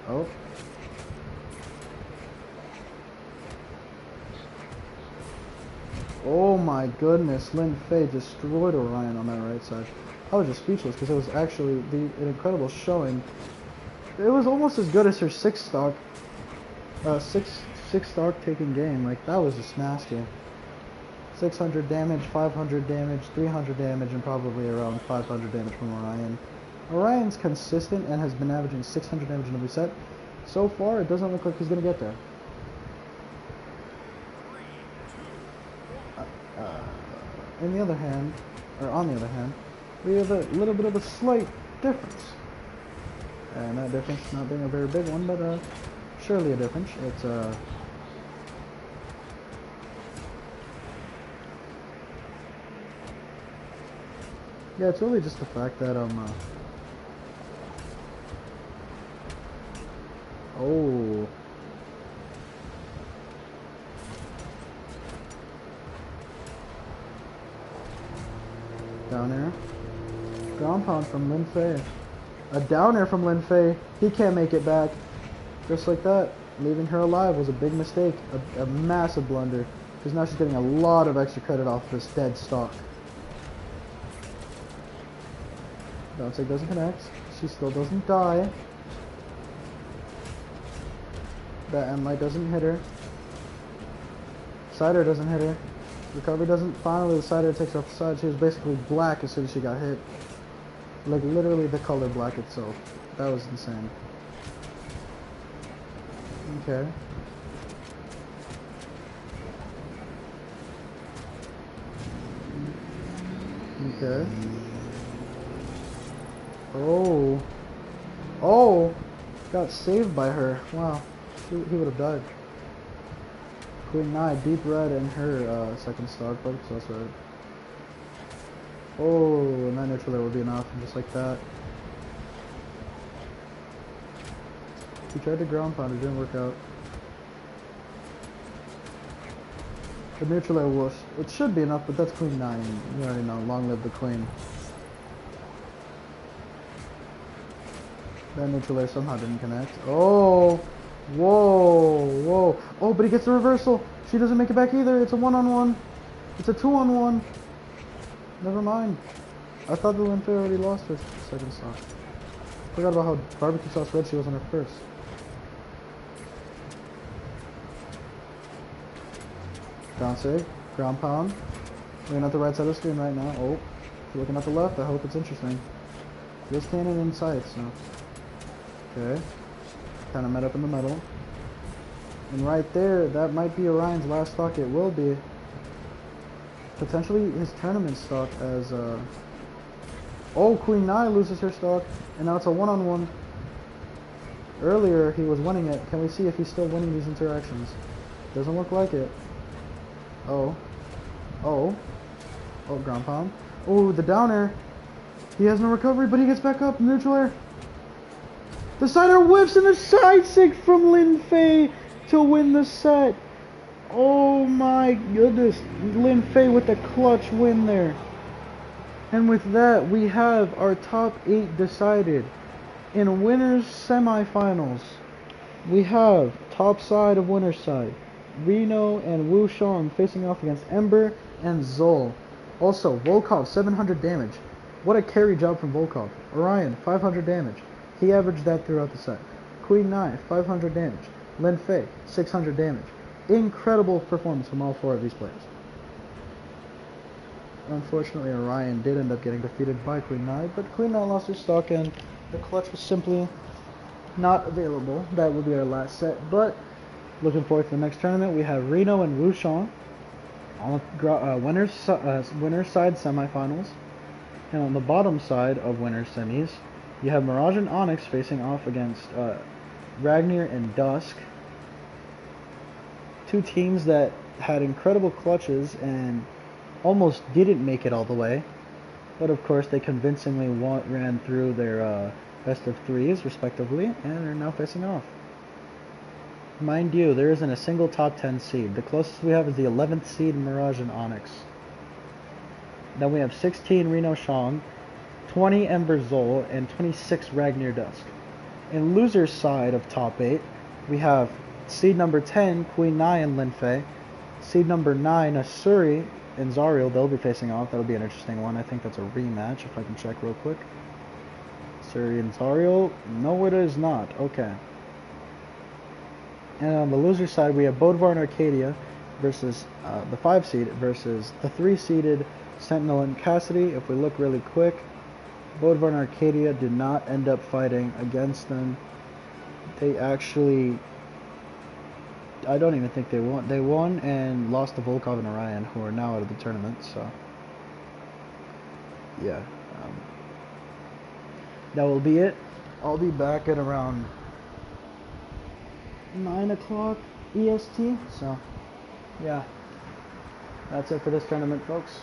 Oh. Oh my goodness, Lin Fei destroyed Orion on that right side. I was just speechless because it was actually an incredible showing. It was almost as good as her 6 stock taking game. Like, that was just nasty. 600 damage, 500 damage, 300 damage, and probably around 500 damage from Orion. Orion's consistent and has been averaging 600 damage in every set. So far, it doesn't look like he's going to get there. On the other hand, we have a little bit of a slight difference. And that difference not being a very big one, but surely a difference. It's yeah, it's really just the fact that oh. Down air. Ground pound from Lin Fei. A down air from Lin Fei. He can't make it back. Just like that. Leaving her alive was a big mistake. A massive blunder. Because now she's getting a lot of extra credit off this dead stock. Down stick doesn't connect. She still doesn't die. That end light doesn't hit her. Side air doesn't hit her. Recovery doesn't. Finally, the side air takes her off the side. She was basically black as soon as she got hit. Like, literally the color black itself. That was insane. Okay. Okay. Oh. Oh! Got saved by her. Wow. He would have died. Queen 9, deep red in her second stock, but it's also red. Oh, and that neutral there would be enough, and just like that. He tried to ground pound, it didn't work out. The neutral air was, it should be enough, but that's Queen 9. You already know, long live the Queen. That neutral air somehow didn't connect. Oh! Whoa! Whoa! Oh, but he gets the reversal! She doesn't make it back either! It's a 1-on-1! It's a 2-on-1! Never mind. I thought the Linfe already lost her second stock. Forgot about how barbecue sauce red she was on her first. Ground save, ground pound. Looking at the right side of the screen right now. Oh, if you're looking at the left, I hope it's interesting. This cannon in sight, so. Okay. Kind of met up in the middle. And right there, that might be Orion's last stock. It will be. Potentially his tournament stock as oh, Queen 9 loses her stock, and now it's a 1-on-1. Earlier he was winning it. Can we see if he's still winning these interactions? Doesn't look like it. Oh. Oh. Oh, ground pound. Oh, the down air. He has no recovery, but he gets back up. Neutral air. The side air whiffs and the side sig from Lin Fei to win the set. Oh my goodness. Lin Fei with the clutch win there. And with that, we have our top 8 decided. In winners semifinals, we have top side of winner's side, Reno and Wu Shang facing off against Ember and Zol. Also, Volkov 700 damage. What a carry job from Volkov. Orion 500 damage. He averaged that throughout the set. Queen 9 500 damage. Lin Fei 600 damage. Incredible performance from all 4 of these players. Unfortunately, Orion did end up getting defeated by Queen 9, but Queen 9 lost her stock and the clutch was simply not available. That will be our last set, but looking forward to the next tournament. We have Reno and Wu Shang on winners side semifinals, and on the bottom side of winners semis, you have Mirage and Onyx facing off against Ragnar and Dusk. 2 teams that had incredible clutches and almost didn't make it all the way, but of course they convincingly ran through their best of 3s respectively, and are now facing off. Mind you, there isn't a single top 10 seed. The closest we have is the 11th seed Mirage and Onyx. Then we have 16 Reno Shang, 20 Ember Zol, and 26 Ragnar Dusk. In loser's side of top 8, we have seed number 10 Queen 9 and Lin Fei, seed number 9 Asuri and Zariel. They'll be facing off. That'll be an interesting one. I think that's a rematch, if I can check real quick. Asuri and Zariel. No, it is not. Okay. And on the loser side, we have Bothalla and Arcadia versus the 5 seed versus the 3 seeded Sentinel and Cassidy. If we look really quick, Bothalla and Arcadia did not end up fighting against them. They actually, I don't even think they won. They won and lost to Volkov and Orion, who are now out of the tournament. So, yeah, that will be it. I'll be back at around 9 o'clock EST. So, yeah, that's it for this tournament, folks.